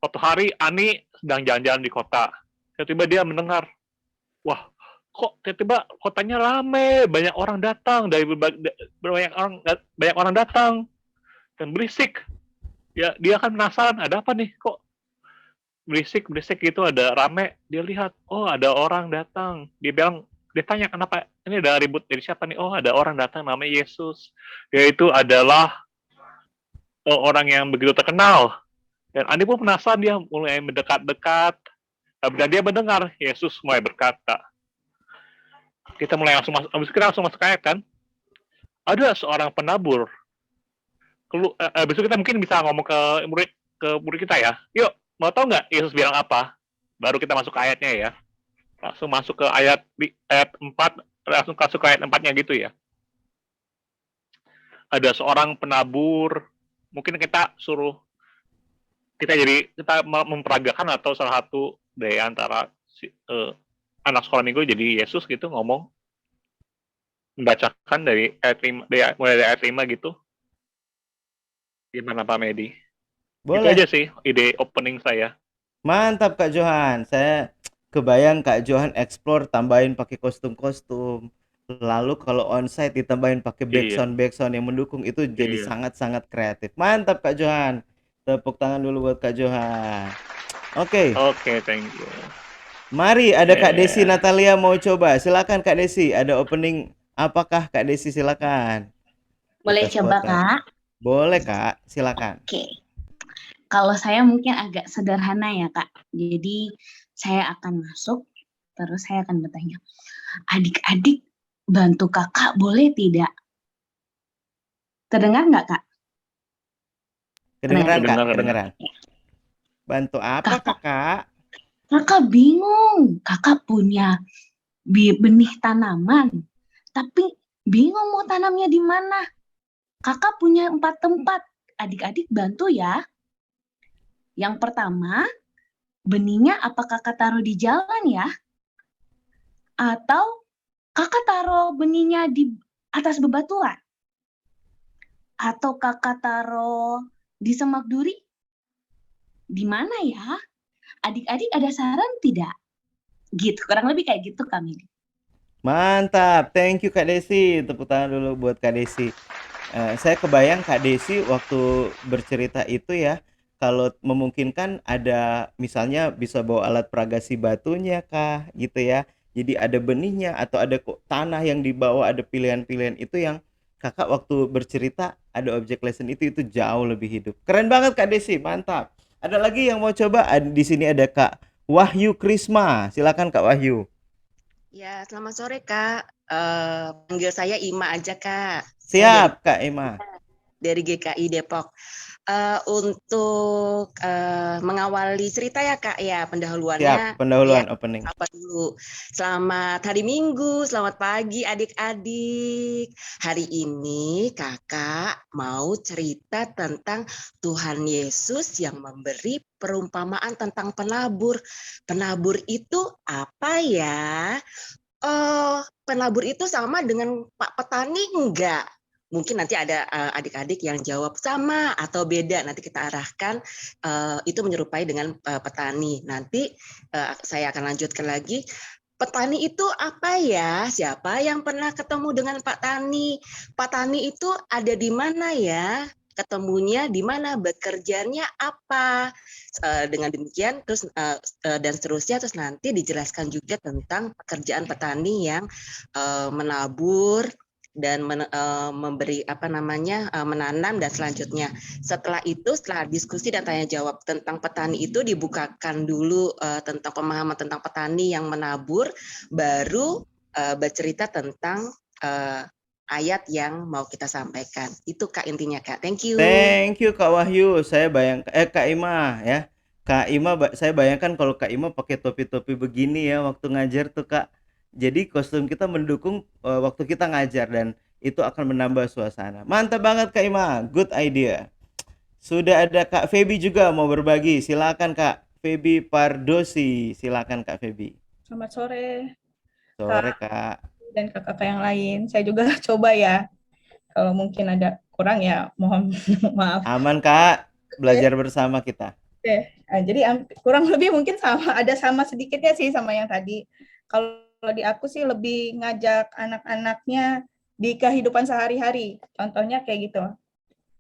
Suatu hari Ani sedang jalan-jalan di kota. Tiba-tiba dia mendengar, wah, kok tiba-tiba kotanya rame, banyak orang datang banyak orang datang dan berisik. Ya, dia kan penasaran, ada apa nih? Kok berisik gitu, ada rame. Dia lihat, oh ada orang datang. Dia tanya kenapa ini ada ribut dari siapa nih? Oh ada orang datang namanya Yesus. Dia itu adalah orang yang begitu terkenal. Dan Andi pun penasaran, dia mulai mendekat-dekat. Dan dia mendengar Yesus mulai berkata. Kita langsung masuk ayat kan. Ada seorang penabur. Besok kita mungkin bisa ngomong ke murid kita ya. Yuk, mau tahu nggak Yesus bilang apa? Baru kita masuk ke ayatnya ya. Langsung masuk ke ayat 4, langsung masuk ke ayat 4-nya gitu ya. Ada seorang penabur, mungkin kita memperagakan atau salah satu dari antara anak sekolah minggu jadi Yesus gitu ngomong, membacakan dari mulai dari ayat 5 gitu. Gimana Pak Medi? Boleh. Itu aja sih ide opening saya. Mantap Kak Johan. Saya kebayang Kak Johan explore tambahin pakai kostum-kostum. Lalu kalau onsite ditambahin pakai backsound yang mendukung, itu jadi sangat-sangat kreatif. Mantap Kak Johan. Tepuk tangan dulu buat Kak Johan. Oke, Thank you. Mari ada Kak Desi Natalia mau coba. Silakan Kak Desi, ada opening apakah Kak Desi, silakan. Boleh Kita coba spotlight. Kak? Boleh Kak, silakan. Oke. Kalau saya mungkin agak sederhana ya Kak. Jadi saya akan masuk, terus saya akan bertanya, adik-adik bantu kakak boleh tidak? Terdengar nggak Kak? Kedengeran Kak, Kedengeran. kedengeran. Bantu apa Kakak? Kakak bingung, kakak punya benih tanaman, tapi bingung mau tanamnya di mana. Kakak punya 4 tempat, adik-adik bantu ya. Yang pertama, benihnya apa kakak taruh di jalan ya? Atau kakak taruh benihnya di atas bebatuan? Atau kakak taruh di semak duri? Di mana ya? Adik-adik ada saran tidak? Gitu, kurang lebih kayak gitu kami. Mantap, thank you Kak Desi. Tepuk tangan dulu buat Kak Desi. Saya kebayang Kak Desi waktu bercerita itu ya, kalau memungkinkan ada misalnya bisa bawa alat peraga si batunya kah gitu ya. Jadi ada benihnya atau ada tanah yang dibawa, ada pilihan-pilihan itu yang Kakak waktu bercerita ada object lesson itu jauh lebih hidup. Keren banget Kak Desi, mantap. Ada lagi yang mau coba? Di sini ada Kak Wahyu Krisma. Silakan Kak Wahyu. Ya, selamat sore Kak. Panggil saya Ima aja Kak. Siap Kak Ima. Dari GKI Depok. Untuk mengawali cerita ya Kak ya, pendahuluannya. Siap, pendahuluan opening. Apa dulu? Selamat hari Minggu, selamat pagi adik-adik. Hari ini Kakak mau cerita tentang Tuhan Yesus yang memberi perumpamaan tentang penabur. Penabur itu apa ya? Penabur itu sama dengan Pak Petani enggak? Mungkin nanti ada adik-adik yang jawab sama atau beda. Nanti kita arahkan itu menyerupai dengan petani. Nanti saya akan lanjutkan lagi. Petani itu apa ya? Siapa yang pernah ketemu dengan Pak Tani? Pak Tani itu ada di mana ya? Ketemunya di mana? Bekerjanya apa? Dengan demikian terus dan seterusnya, terus nanti dijelaskan juga tentang pekerjaan petani yang menabur dan memberi menanam dan selanjutnya. Setelah itu, setelah diskusi dan tanya jawab tentang petani itu dibukakan dulu tentang pemahaman tentang petani yang menabur, baru bercerita tentang ayat yang mau kita sampaikan. Itu Kak intinya Kak. Thank you. Thank you Kak Wahyu. Saya Kak Ima ya. Kak Ima, saya bayangkan kalau Kak Ima pakai topi-topi begini ya waktu ngajar tuh Kak. Jadi kostum kita mendukung waktu kita ngajar dan itu akan menambah suasana. Mantap banget Kak Ima, good idea. Sudah ada Kak Feby juga mau berbagi. Silakan Kak Feby Pardosi. Silakan Kak Feby. Selamat sore, Sore Kak Kak. dan kakak yang lain. Saya juga coba ya. Kalau mungkin ada kurang ya, mohon maaf. Aman Kak, belajar bersama kita. Oke, jadi kurang lebih mungkin sama sedikitnya sih sama yang tadi. Kalau di aku sih lebih ngajak anak-anaknya di kehidupan sehari-hari. Contohnya kayak gitu.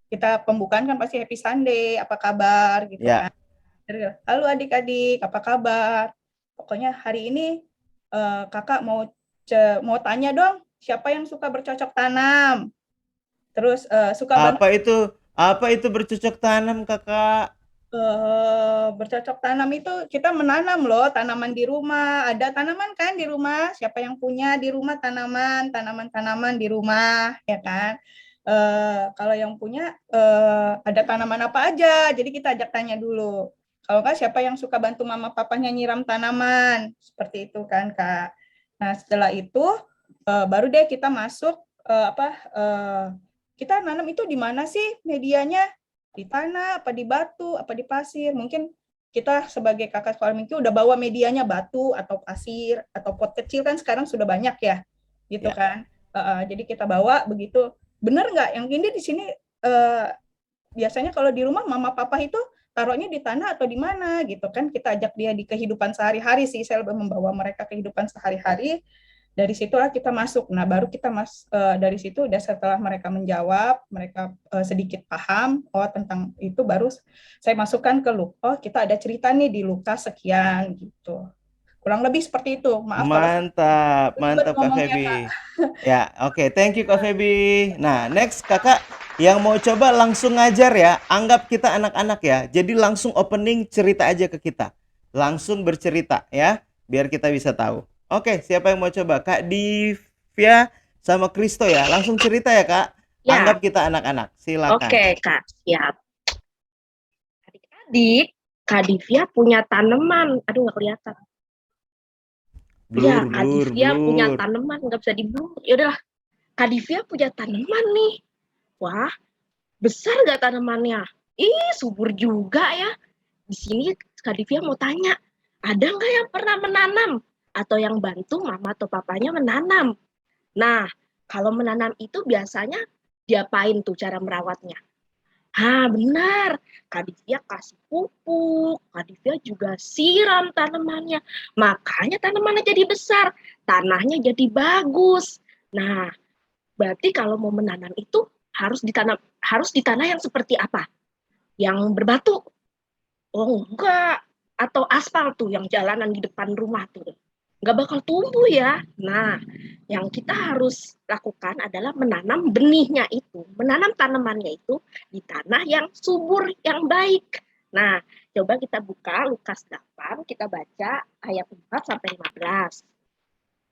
Kita pembukaan kan pasti happy Sunday, apa kabar gitu Ya. kan. Halo adik-adik, apa kabar? Pokoknya hari ini kakak mau tanya dong, siapa yang suka bercocok tanam? Terus suka bantu Apa itu bercocok tanam Kakak? bercocok tanam itu kita menanam loh tanaman di rumah. Ada tanaman kan di rumah? Siapa yang punya di rumah tanaman di rumah, ya kan? Kalau yang punya ada tanaman apa aja? Jadi kita ajak tanya dulu. Kalau enggak siapa yang suka bantu mama papanya nyiram tanaman? Seperti itu kan, Kak. Nah, setelah itu baru deh kita masuk kita nanam itu di mana sih medianya? Di tanah, apa di batu, apa di pasir. Mungkin kita sebagai kakak sekolah minggu udah bawa medianya batu atau pasir atau pot kecil kan sekarang sudah banyak ya, gitu kan. Jadi kita bawa begitu. Bener nggak? Yang ini di sini biasanya kalau di rumah mama papa itu taruhnya di tanah atau di mana gitu kan. Kita ajak dia di kehidupan sehari-hari sih. Saya lebih membawa mereka kehidupan sehari-hari. Dari situlah kita masuk. Nah, baru kita dari situ udah setelah mereka menjawab, mereka sedikit paham tentang itu, baru saya masukkan ke Lukas. Kita ada cerita nih di Lukas sekian gitu. Kurang lebih seperti itu. Maaf Mantap Kak Feby. Ya, oke, thank you Kak Feby. Nah, next Kakak yang mau coba langsung ngajar ya. Anggap kita anak-anak ya. Jadi langsung opening cerita aja ke kita. Langsung bercerita ya, biar kita bisa tahu. Oke, siapa yang mau coba? Kak Divya sama Kristo ya. Langsung cerita ya, Kak. Ya. Anggap kita anak-anak. Silakan. Oke, Kak. Siap. Adik-adik, Kak Divya punya tanaman. Aduh, nggak kelihatan. Kak Divya punya tanaman. Nggak bisa di-blur. Yaudahlah. Kak Divya punya tanaman nih. Wah, besar nggak tanamannya? Ih, subur juga ya. Di sini Kak Divya mau tanya, ada nggak yang pernah menanam? Atau yang bantu mama atau papanya menanam. Nah, kalau menanam itu biasanya diapain tuh cara merawatnya? Benar. Kak Divya kasih pupuk, Kak Divya juga siram tanamannya. Makanya tanamannya jadi besar, tanahnya jadi bagus. Nah, berarti kalau mau menanam itu harus di tanah yang seperti apa? Yang berbatu? Oh, enggak. Atau aspal tuh yang jalanan di depan rumah tuh. Nggak bakal tumbuh ya. Nah, yang kita harus lakukan adalah menanam benihnya itu, menanam tanamannya itu di tanah yang subur, yang baik. Nah, coba kita buka Lukas 8, kita baca ayat 4-15.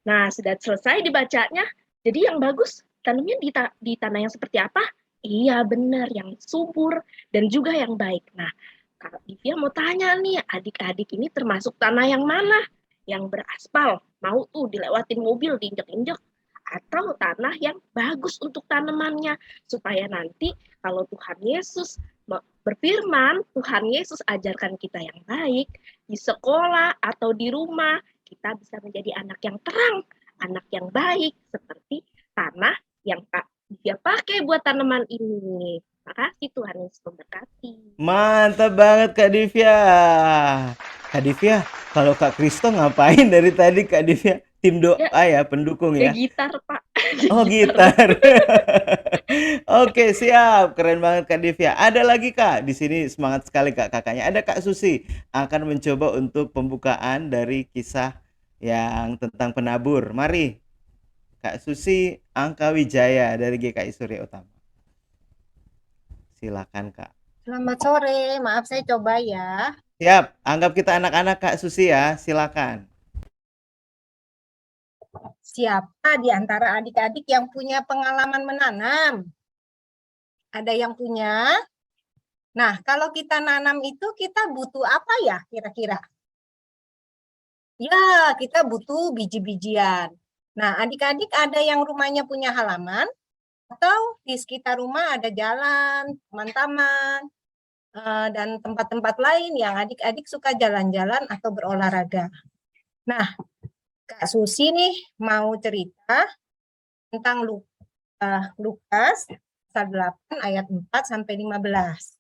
Nah, sudah selesai dibacanya, jadi yang bagus tanamnya di tanah yang seperti apa? Iya, benar, yang subur dan juga yang baik. Nah, Kak Divya mau tanya nih, adik-adik ini termasuk tanah yang mana? Yang beraspal, mau tuh dilewatin mobil, diinjek-injek, atau tanah yang bagus untuk tanamannya, supaya nanti kalau Tuhan Yesus berfirman, Tuhan Yesus ajarkan kita yang baik, di sekolah atau di rumah, kita bisa menjadi anak yang terang, anak yang baik, seperti tanah yang Kak Divya pakai buat tanaman ini. Makasih, Tuhan Yesus memberkati. Mantap banget Kak Divya. Kak Divya, kalau Kak Kristo ngapain dari tadi Kak Divya? Tim doa ya, pendukung ya? Gitar, Pak. Oh, gitar. Oke, siap. Keren banget Kak Divya. Ada lagi Kak? Di sini semangat sekali Kak kakaknya. Ada Kak Susi akan mencoba untuk pembukaan dari kisah yang tentang penabur. Mari. Kak Susi Angka Wijaya dari GKI Surya Utama. Silakan Kak. Selamat sore, maaf saya coba ya. Siap, anggap kita anak-anak Kak Susi ya, silakan. Siapa di antara adik-adik yang punya pengalaman menanam? Ada yang punya? Nah, kalau kita nanam itu kita butuh apa ya kira-kira? Ya, kita butuh biji-bijian. Nah, adik-adik ada yang rumahnya punya halaman atau di sekitar rumah ada jalan, taman-taman, dan tempat-tempat lain yang adik-adik suka jalan-jalan atau berolahraga. Nah, Kak Susi nih mau cerita tentang Lukas pasal 8 ayat 4 sampai 15.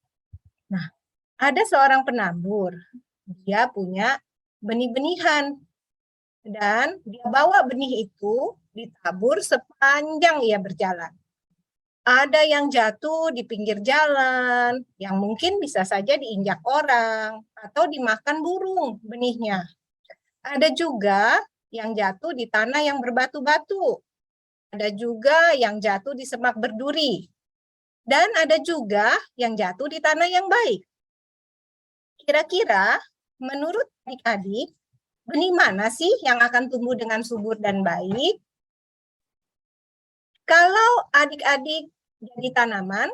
Nah, ada seorang penabur. Dia punya benih-benihan dan dia bawa benih itu ditabur sepanjang ia berjalan. Ada yang jatuh di pinggir jalan, yang mungkin bisa saja diinjak orang atau dimakan burung benihnya. Ada juga yang jatuh di tanah yang berbatu-batu. Ada juga yang jatuh di semak berduri. Dan ada juga yang jatuh di tanah yang baik. Kira-kira menurut adik-adik, benih mana sih yang akan tumbuh dengan subur dan baik? Kalau adik-adik jadi tanaman,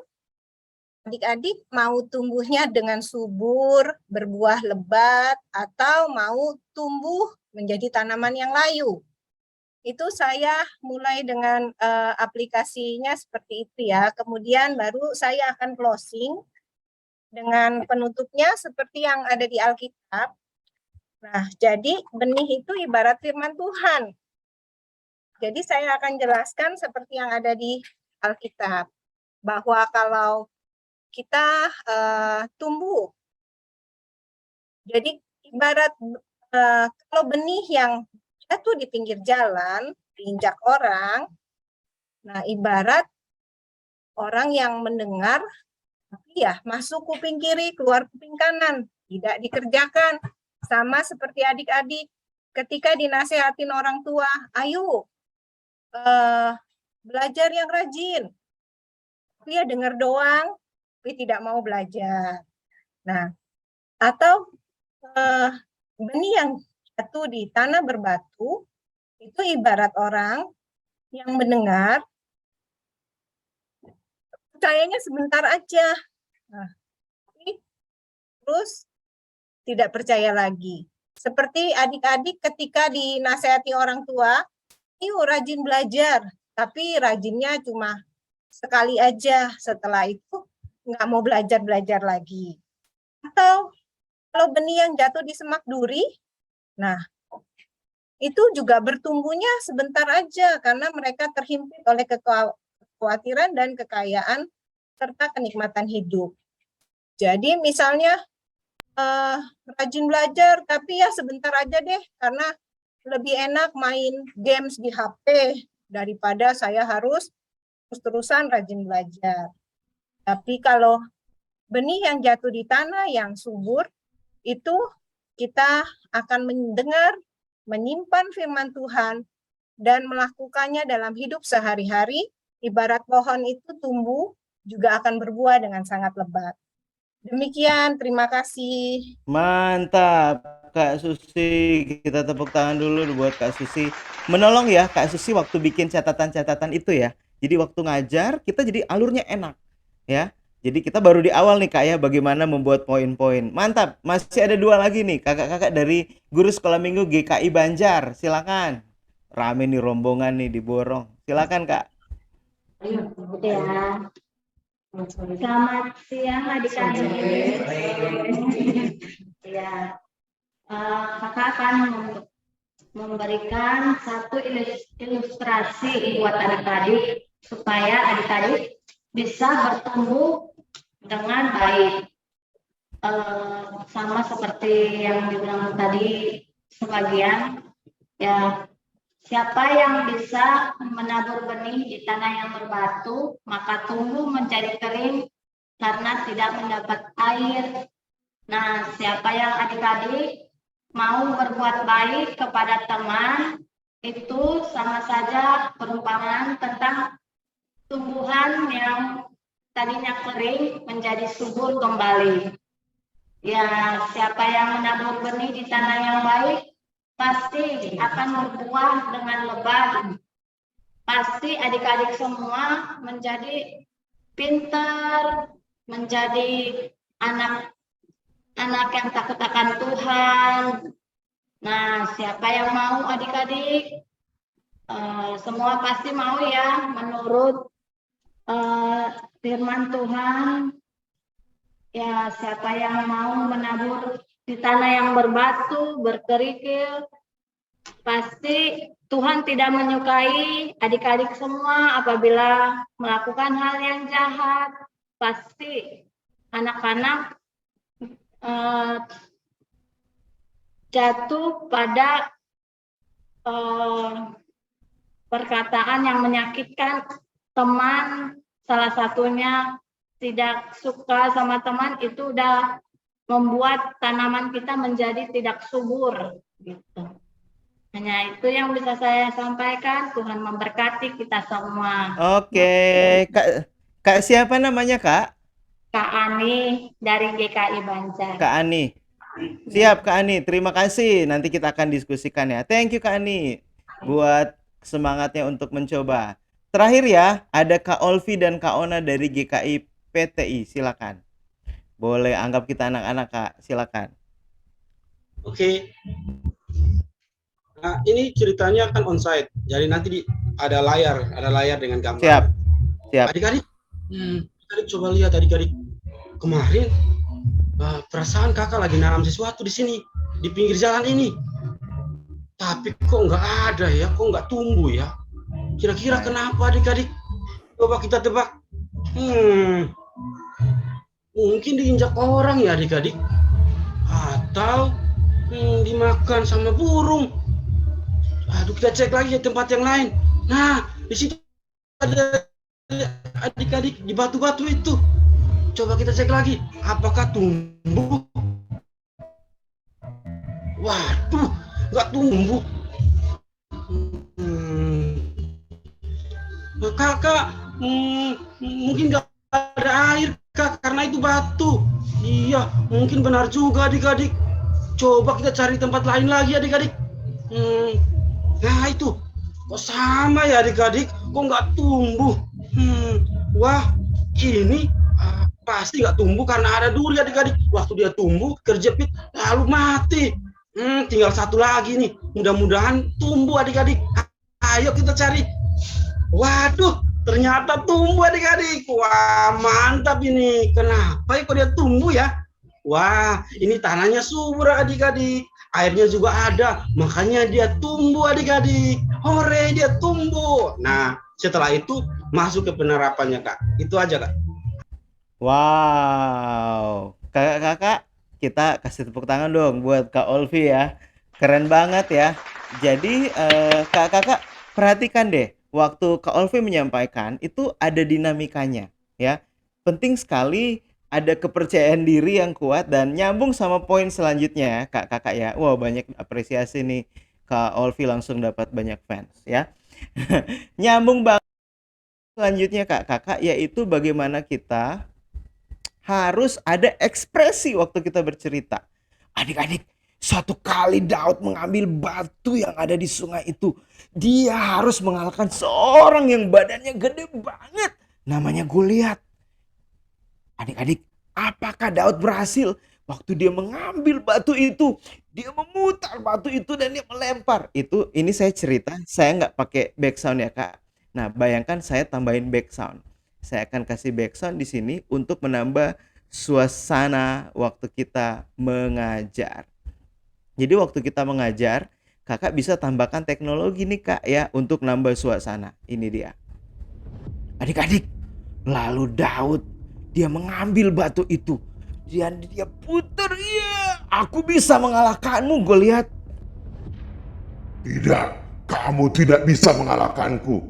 adik-adik mau tumbuhnya dengan subur, berbuah lebat, atau mau tumbuh menjadi tanaman yang layu? Itu saya mulai dengan aplikasinya seperti itu ya. Kemudian baru saya akan closing dengan penutupnya seperti yang ada di Alkitab. Nah, jadi benih itu ibarat firman Tuhan. Jadi saya akan jelaskan seperti yang ada di Alkitab. Bahwa kalau kita tumbuh, jadi ibarat kalau benih yang jatuh di pinggir jalan, diinjak orang, nah ibarat orang yang mendengar, tapi ya masuk kuping kiri, keluar kuping kanan, tidak dikerjakan. Sama seperti adik-adik, ketika dinasehatin orang tua, ayo belajar yang rajin. Dia dengar doang, tapi tidak mau belajar. Nah, atau benih yang jatuh di tanah berbatu, itu ibarat orang yang mendengar, percayanya sebentar aja. Nah, terus tidak percaya lagi. Seperti adik-adik ketika dinasehati orang tua, yuk rajin belajar, tapi rajinnya cuma sekali aja, setelah itu nggak mau belajar lagi. Atau kalau benih yang jatuh di semak duri, nah itu juga bertumbuhnya sebentar aja karena mereka terhimpit oleh kekhawatiran dan kekayaan serta kenikmatan hidup. Jadi misalnya rajin belajar, tapi ya sebentar aja deh karena lebih enak main games di HP daripada saya harus terus-terusan rajin belajar. Tapi kalau benih yang jatuh di tanah yang subur, itu kita akan mendengar, menyimpan firman Tuhan, dan melakukannya dalam hidup sehari-hari. Ibarat pohon itu tumbuh, juga akan berbuah dengan sangat lebat. Demikian, terima kasih. Mantap, Kak Susi. Kita tepuk tangan dulu buat Kak Susi. Menolong ya, Kak Susi waktu bikin catatan-catatan itu ya. Jadi waktu ngajar, kita jadi alurnya enak. Ya, jadi kita baru di awal nih Kak ya, bagaimana membuat poin-poin. Mantap, masih ada 2 lagi nih, kakak-kakak dari Guru Sekolah Minggu GKI Banjar. Silakan. Rame nih rombongan nih diborong. Silakan Kak. Ya. Selamat siang adik-adik. Ya, kakak akan memberikan satu ilustrasi buat adik-adik supaya adik-adik bisa bertumbuh dengan baik. Sama seperti yang dibilang tadi sebagian, ya. Siapa yang bisa menabur benih di tanah yang berbatu, maka tumbuh menjadi kering karena tidak mendapat air. Nah, siapa yang adik-adik mau berbuat baik kepada teman, itu sama saja perumpamaan tentang tumbuhan yang tadinya kering menjadi subur kembali. Ya, siapa yang menabur benih di tanah yang baik, pasti akan berbuah dengan lebat. Pasti adik-adik semua menjadi pintar, menjadi anak yang takut akan Tuhan. Nah, siapa yang mau adik-adik? Semua pasti mau ya, menurut firman Tuhan. Ya, siapa yang mau menabur di tanah yang berbatu, berkerikil, pasti Tuhan tidak menyukai adik-adik semua apabila melakukan hal yang jahat. Pasti anak-anak jatuh pada perkataan yang menyakitkan teman, salah satunya tidak suka sama teman, itu udah membuat tanaman kita menjadi tidak subur gitu. Hanya itu yang bisa saya sampaikan. Tuhan memberkati kita semua. Oke, Kak siapa namanya, Kak? Kak Ani dari GKI Banjar. Kak Ani. Siap, Kak Ani. Terima kasih. Nanti kita akan diskusikan ya. Thank you, Kak Ani, buat semangatnya untuk mencoba. Terakhir ya, ada Kak Olvi dan Kak Ona dari GKI PTI. Silakan. Boleh anggap kita anak-anak, Kak. Silakan. Oke. Nah, ini ceritanya kan onsite. Jadi nanti ada layar dengan gambar. Siap. Siap. Adik-adik, adik coba lihat adik-adik. Kemarin perasaan kakak lagi nanam sesuatu di sini, di pinggir jalan ini. Tapi kok nggak ada ya, kok nggak tumbuh ya. Kira-kira kenapa adik-adik? Coba kita tebak. Mungkin diinjak orang ya adik-adik. Atau dimakan sama burung. Aduh, kita cek lagi ya tempat yang lain. Nah, di situ ada adik-adik di batu-batu itu. Coba kita cek lagi, apakah tumbuh? Waduh, nggak tumbuh. Kakak, mungkin nggak ada air, Kak, karena itu batu. Iya, mungkin benar juga adik-adik. Coba kita cari tempat lain lagi adik-adik. Nah itu, kok sama ya adik-adik? Kok nggak tumbuh? Wah, ini pasti nggak tumbuh karena ada duri adik-adik. Waktu dia tumbuh, kerjepit, lalu mati. Tinggal satu lagi nih. Mudah-mudahan tumbuh adik-adik. Ayo kita cari. Waduh, ternyata tumbuh adik-adik. Wah, mantap ini. Kenapa ya kok dia tumbuh ya? Wah, ini tanahnya subur adik-adik. Airnya juga ada, makanya dia tumbuh adik-adik. Hore, dia tumbuh. Nah, setelah itu masuk ke penerapannya, Kak. Itu aja, Kak. Wow, kakak-kakak, kita kasih tepuk tangan dong buat Kak Olvi ya. Keren banget ya. Jadi kakak-kakak perhatikan deh, waktu Kak Olvi menyampaikan itu ada dinamikanya ya. Penting sekali ada kepercayaan diri yang kuat dan nyambung sama poin selanjutnya ya, kakak-kakak ya. Wow, banyak apresiasi nih. Kak Olvi langsung dapat banyak fans ya. Nyambung banget selanjutnya kakak-kakak, yaitu bagaimana kita harus ada ekspresi waktu kita bercerita. Adik-adik, suatu kali Daud mengambil batu yang ada di sungai itu. Dia harus mengalahkan seorang yang badannya gede banget, namanya Goliat. Adik-adik, apakah Daud berhasil? Waktu dia mengambil batu itu, dia memutar batu itu dan dia melempar. Ini saya cerita, saya nggak pakai background ya Kak. Nah, bayangkan saya tambahin background. Saya akan kasih background di sini untuk menambah suasana waktu kita mengajar. Jadi waktu kita mengajar, kakak bisa tambahkan teknologi nih Kak ya untuk nambah suasana. Ini dia. Adik-adik, lalu Daud dia mengambil batu itu dan dia putar. Iya, aku bisa mengalahkanmu, Goliat. Tidak, kamu tidak bisa mengalahkanku.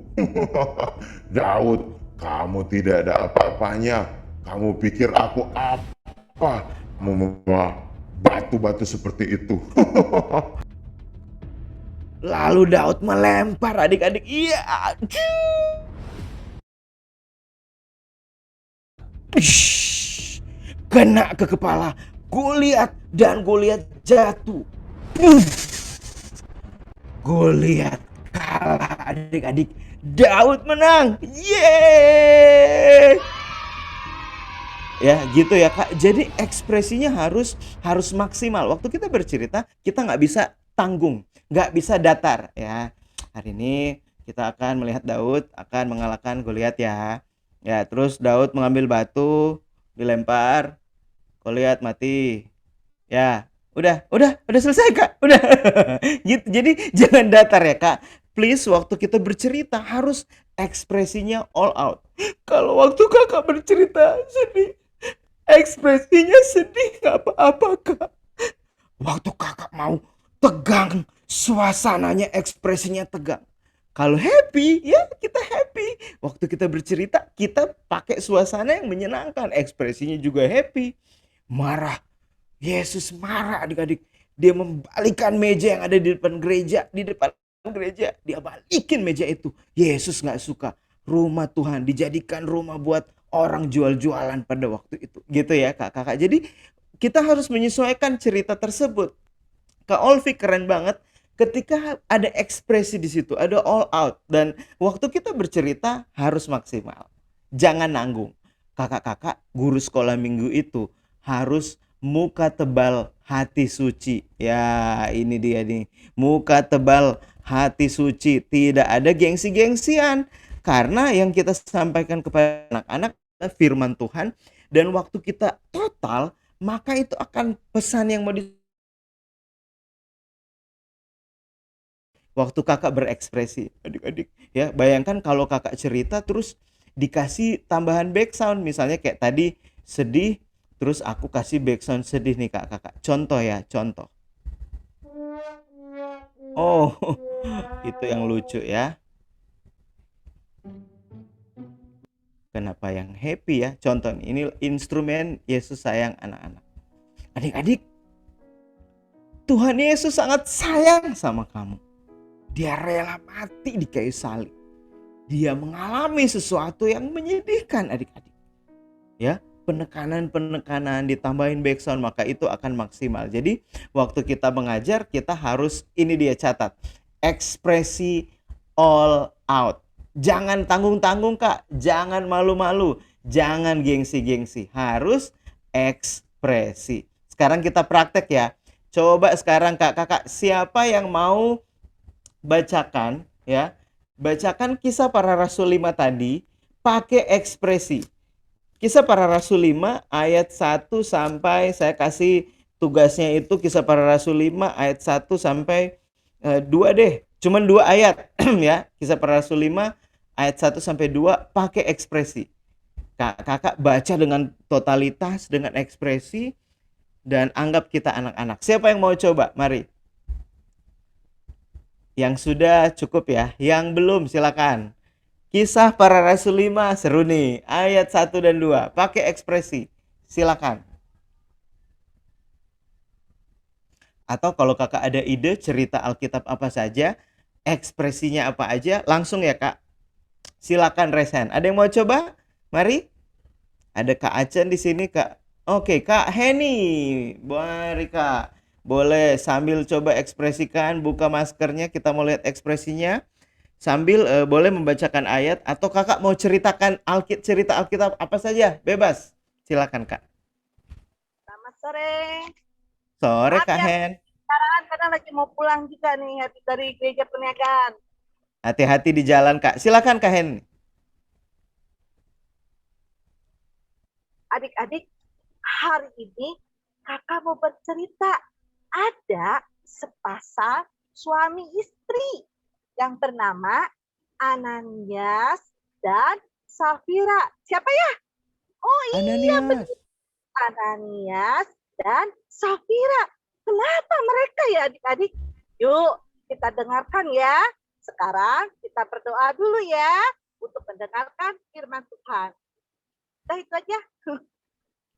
Daud, kamu tidak ada apa-apanya. Kamu pikir aku apa? Membawa batu-batu seperti itu. Lalu Daud melempar adik-adik. Iya. Kena ke kepala Goliat dan Goliat jatuh. Goliat kalah adik-adik. Daud menang. Yeay. Ya gitu ya Kak. Jadi ekspresinya harus maksimal. Waktu kita bercerita, kita nggak bisa tanggung, nggak bisa datar ya. Hari ini kita akan melihat Daud akan mengalahkan Goliat ya. Ya, terus Daud mengambil batu, dilempar, Goliat mati. Ya, udah selesai Kak. Udah. Gitu. Jadi jangan datar ya Kak. Please waktu kita bercerita harus ekspresinya all out. Kalau waktu Kakak bercerita sedih, ekspresinya sedih nggak apa-apa Kak. Waktu Kakak mau tegang, suasananya ekspresinya tegang. Kalau happy, ya kita happy. Waktu kita bercerita, kita pakai suasana yang menyenangkan. Ekspresinya juga happy. Marah, Yesus marah adik-adik. Dia membalikan meja yang ada di depan gereja. Di depan gereja, dia balikin meja itu. Yesus gak suka. Rumah Tuhan dijadikan rumah buat orang jual-jualan pada waktu itu. Gitu ya kakak. Jadi kita harus menyesuaikan cerita tersebut. Kak Olvi keren banget ketika ada ekspresi di situ, ada all out. Dan waktu kita bercerita harus maksimal. Jangan nanggung. Kakak-kakak guru sekolah minggu itu harus muka tebal hati suci. Ya ini dia nih. Muka tebal hati suci. Tidak ada gengsi-gengsian. Karena yang kita sampaikan kepada anak-anak adalah firman Tuhan. Dan waktu kita total, maka itu akan pesan yang mau waktu kakak berekspresi, adik-adik ya, bayangkan kalau kakak cerita terus dikasih tambahan background, misalnya kayak tadi sedih, terus aku kasih background sedih nih kakak. Contoh ya, contoh. Oh, itu yang lucu ya. Kenapa yang happy ya? Contoh nih, ini instrumen Yesus sayang anak-anak. Adik-adik, Tuhan Yesus sangat sayang sama kamu. Dia rela mati di kayu salib. Dia mengalami sesuatu yang menyedihkan adik-adik. Ya, penekanan-penekanan ditambahin background, maka itu akan maksimal. Jadi waktu kita mengajar, kita harus, ini dia catat, ekspresi all out. Jangan tanggung-tanggung Kak, jangan malu-malu, jangan gengsi-gengsi, harus ekspresi. Sekarang kita praktek ya. Coba sekarang kakak, siapa yang mau bacakan ya, bacakan Kisah Para Rasul 5 tadi pakai ekspresi. Kisah Para Rasul 5 ayat 1 sampai, saya kasih tugasnya itu Kisah Para Rasul 5 ayat 1 sampai 2 deh. Cuman 2 ayat ya. Kisah Para Rasul 5 ayat 1 sampai 2 pakai ekspresi. Kakak baca dengan totalitas, dengan ekspresi, dan anggap kita anak-anak. Siapa yang mau coba? Mari. Yang sudah cukup ya. Yang belum silakan. Kisah Para Rasul 5 seru nih. Ayat 1 dan 2. Pakai ekspresi. Silakan. Atau kalau kakak ada ide cerita Alkitab apa saja, ekspresinya apa aja, langsung ya kak. Silakan raise hand. Ada yang mau coba? Mari. Ada Kak Acen di sini kak. Oke, Kak Heni. Mari kak. Boleh sambil coba ekspresikan, buka maskernya, kita mau lihat ekspresinya. Sambil boleh membacakan ayat, atau kakak mau ceritakan cerita Alkitab apa saja, bebas. Silakan kak. Selamat sore. Sore Maaf Kak ya, Hen. sekarang karena lagi mau pulang juga nih habis dari gereja perniagaan. Hati-hati di jalan kak. Silakan Kak Hen. Adik-adik, hari ini kakak mau bercerita. Ada sepasang suami istri yang bernama Ananias dan Safira. Siapa ya? Oh iya, benar. Ananias dan Safira. Kenapa mereka ya adik-adik? Yuk kita dengarkan ya. Sekarang kita berdoa dulu ya untuk mendengarkan firman Tuhan. Udah itu aja.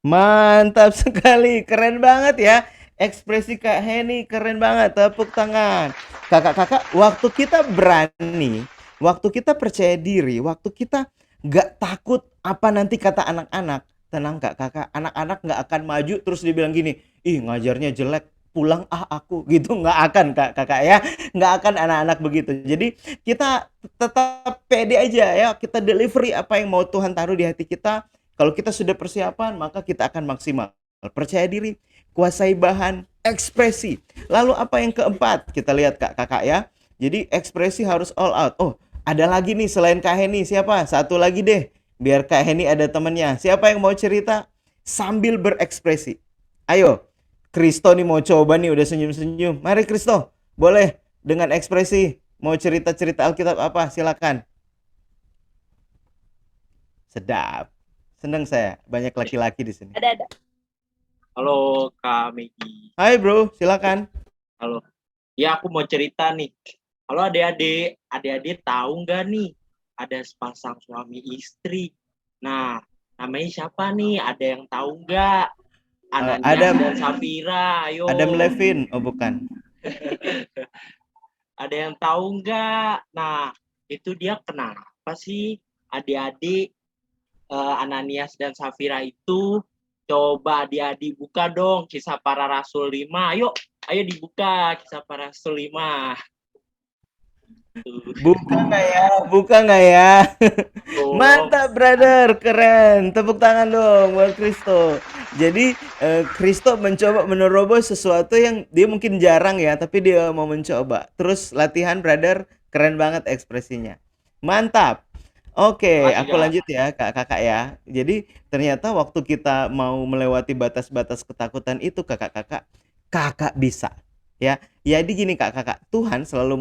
Mantap sekali, keren banget ya. Ekspresi Kak Heni keren banget, tepuk tangan. Kakak-kakak, waktu kita berani, waktu kita percaya diri, waktu kita gak takut apa nanti kata anak-anak, tenang Kak, kakak, anak-anak gak akan maju terus dibilang gini, ih ngajarnya jelek, pulang aku, gitu. Nggak akan kakak ya, nggak akan anak-anak begitu. Jadi kita tetap pede aja ya, kita delivery apa yang mau Tuhan taruh di hati kita. Kalau kita sudah persiapan, maka kita akan maksimal. Percaya diri, kuasai bahan, ekspresi. Lalu apa yang keempat? Kita lihat kakak ya. Jadi ekspresi harus all out. Oh, ada lagi nih selain Kak Heni. Siapa? Satu lagi deh. Biar Kak Heni ada temennya. Siapa yang mau cerita? Sambil berekspresi. Ayo, Kristo nih mau coba nih, udah senyum-senyum. Mari Kristo, boleh dengan ekspresi. Mau cerita-cerita Alkitab apa? Silakan. Sedap. Senang saya, banyak laki-laki di sini. Ada. Halo Kak Megi. Hai bro, silakan. Halo. Ya aku mau cerita nih. Halo adik-adik tahu nggak nih ada sepasang suami istri. Nah, namanya siapa nih? Ada yang tahu nggak? Ananias Adam dan Safira. Ayo. Adam Levine, oh bukan. Ada yang tahu nggak? Nah, itu dia kenapa sih adik-adik Ananias dan Safira itu? Coba adik-adik buka dong Kisah Para Rasul 5. Ayo dibuka Kisah Para Rasul 5. Buka nggak ya? Buka nggak ya? Mantap brother, keren. Tepuk tangan dong buat Kristo. Jadi Kristo mencoba menerobos sesuatu yang dia mungkin jarang ya, tapi dia mau mencoba. Terus latihan brother, keren banget ekspresinya. Mantap. Oke, aku lanjut ya kakak ya. Jadi ternyata waktu kita mau melewati batas-batas ketakutan itu kakak bisa ya. Jadi gini kakak, Tuhan selalu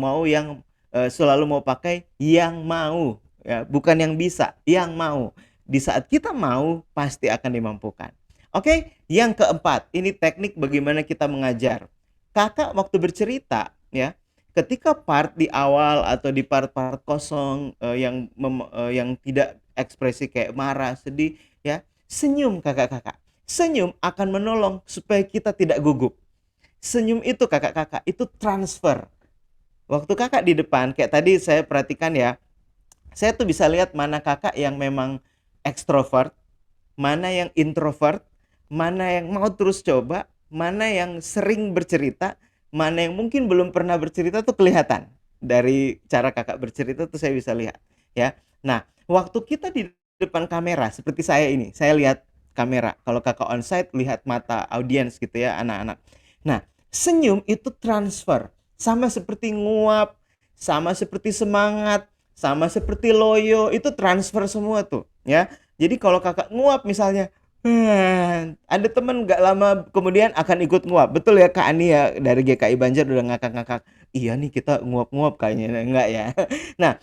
mau pakai yang mau ya, bukan yang bisa, yang mau. Di saat kita mau pasti akan dimampukan. Oke, yang keempat, ini teknik bagaimana kita mengajar. Kakak waktu bercerita ya, ketika part di awal atau di part-part kosong yang tidak ekspresi kayak marah, sedih ya, senyum kakak-kakak. Senyum akan menolong supaya kita tidak gugup. Senyum itu kakak-kakak, itu transfer. Waktu kakak di depan, kayak tadi saya perhatikan ya, saya tuh bisa lihat mana kakak yang memang ekstrovert, mana yang introvert, mana yang mau terus coba, mana yang sering bercerita, mana yang mungkin belum pernah bercerita tuh kelihatan. Dari cara kakak bercerita tuh saya bisa lihat ya. Nah, waktu kita di depan kamera seperti saya ini, saya lihat kamera. Kalau kakak onsite lihat mata audiens gitu ya, anak-anak. Nah, senyum itu transfer. Sama seperti nguap, sama seperti semangat, sama seperti loyo, itu transfer semua tuh ya. Jadi kalau kakak nguap misalnya, ada temen gak lama kemudian akan ikut nguap. Betul ya Kak Ani ya, dari GKI Banjar udah ngakak-ngakak. Iya nih kita nguap-nguap kayaknya. Enggak ya. Nah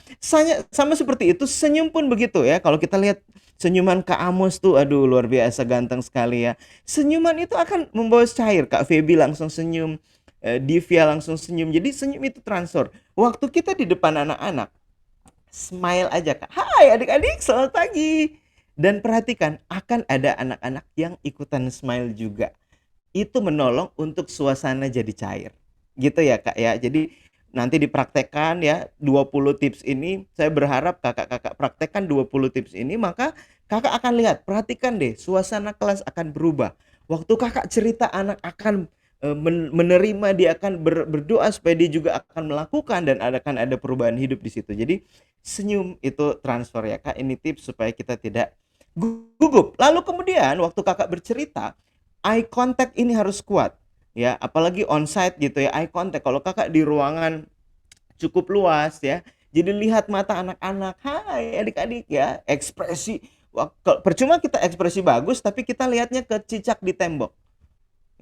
sama seperti itu, senyum pun begitu ya. Kalau kita lihat senyuman Kak Amos tuh, aduh luar biasa ganteng sekali ya. Senyuman itu akan membawa cair. Kak Feby langsung senyum, Divya langsung senyum. Jadi senyum itu transfer. Waktu kita di depan anak-anak, smile aja Kak. Hai adik-adik, selamat pagi. Dan perhatikan, akan ada anak-anak yang ikutan smile juga. Itu menolong untuk suasana jadi cair. Gitu ya Kak ya. Jadi nanti dipraktekkan ya 20 tips ini. Saya berharap kakak-kakak praktekkan 20 tips ini. Maka kakak akan lihat, perhatikan deh, suasana kelas akan berubah. Waktu kakak cerita, anak akan menerima, dia akan berdoa supaya dia juga akan melakukan, dan akan ada perubahan hidup di situ. Jadi senyum itu transfer ya Kak. Ini tips supaya kita tidak gugup. Lalu kemudian waktu kakak bercerita, eye contact ini harus kuat ya, apalagi onsite gitu ya. Eye contact kalau kakak di ruangan cukup luas ya, jadi lihat mata anak-anak. Hai adik-adik ya, ekspresi. Percuma kita ekspresi bagus tapi kita lihatnya ke cicak di tembok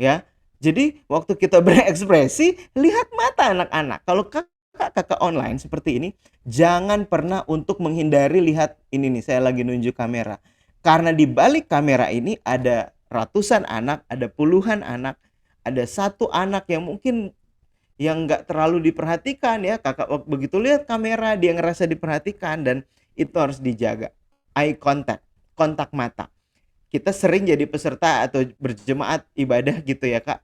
ya. Jadi waktu kita berekspresi, lihat mata anak-anak. Kalau kakak online seperti ini, jangan pernah untuk menghindari lihat ini nih, saya lagi nunjuk kamera. Karena di balik kamera ini ada ratusan anak, ada puluhan anak, ada satu anak yang mungkin yang nggak terlalu diperhatikan ya. Kakak begitu lihat kamera, dia ngerasa diperhatikan, dan itu harus dijaga. Eye contact, kontak mata. Kita sering jadi peserta atau berjemaat ibadah gitu ya Kak.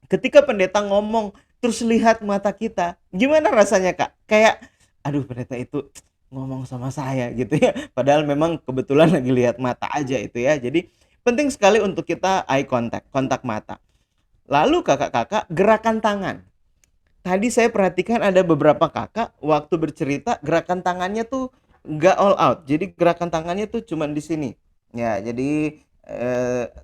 Ketika pendeta ngomong, terus lihat mata kita, gimana rasanya Kak? Kayak, aduh pendeta itu ngomong sama saya gitu ya. Padahal memang kebetulan lagi lihat mata aja itu ya. Jadi penting sekali untuk kita eye contact, kontak mata. Lalu kakak-kakak, gerakan tangan. Tadi saya perhatikan ada beberapa kakak waktu bercerita gerakan tangannya tuh nggak all out. Jadi gerakan tangannya tuh cuman di sini. Ya, jadi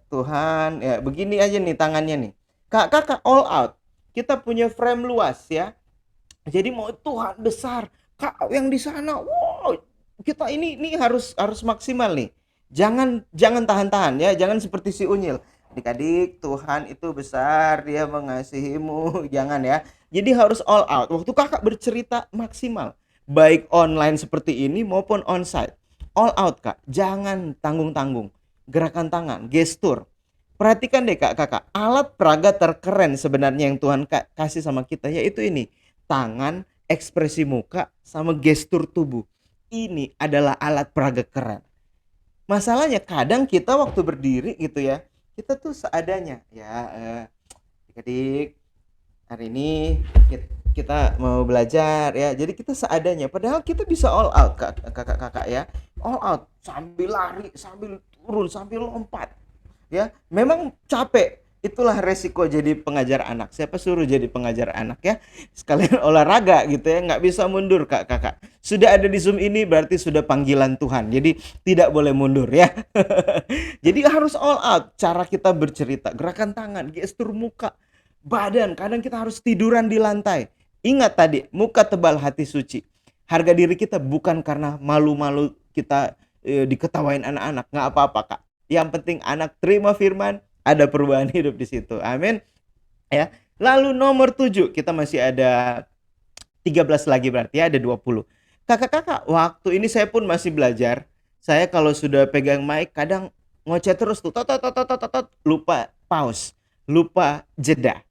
Tuhan ya begini aja nih tangannya nih. Kakak all out. Kita punya frame luas ya. Jadi mau Tuhan besar, Kak yang di sana, wow, kita ini harus maksimal nih. Jangan tahan-tahan ya, jangan seperti si Unyil. Adik-adik, Tuhan itu besar, Dia mengasihimu, jangan ya. Jadi harus all out. Waktu kakak bercerita maksimal, baik online seperti ini maupun onsite. All out kak, jangan tanggung-tanggung. Gerakan tangan, gestur. Perhatikan deh kakak, alat peraga terkeren sebenarnya yang Tuhan kasih sama kita yaitu ini. Tangan, ekspresi muka, sama gestur tubuh. Ini adalah alat peraga keren. Masalahnya kadang kita waktu berdiri gitu ya, kita tuh seadanya. Ya, adik-adik, hari ini kita mau belajar ya. Jadi kita seadanya. Padahal kita bisa all out kakak-kakak ya. All out sambil lari, sambil turun, sambil lompat. Ya, memang capek. Itulah resiko jadi pengajar anak. Siapa suruh jadi pengajar anak ya? Sekalian olahraga gitu ya, nggak bisa mundur kakak. Sudah ada di Zoom ini berarti sudah panggilan Tuhan. Jadi tidak boleh mundur ya. Jadi harus all out. Cara kita bercerita, gerakan tangan, gestur muka, badan. Kadang kita harus tiduran di lantai. Ingat tadi, muka tebal hati suci. Harga diri kita bukan karena malu-malu kita diketawain anak-anak. Nggak apa-apa kak. Yang penting anak terima firman, ada perubahan hidup di situ. Amin. Ya. Lalu nomor 7, kita masih ada 13 lagi berarti ya, ada 20. Kakak-kakak, waktu ini saya pun masih belajar. Saya kalau sudah pegang mic kadang ngoceh terus tuh, lupa pause, lupa jeda.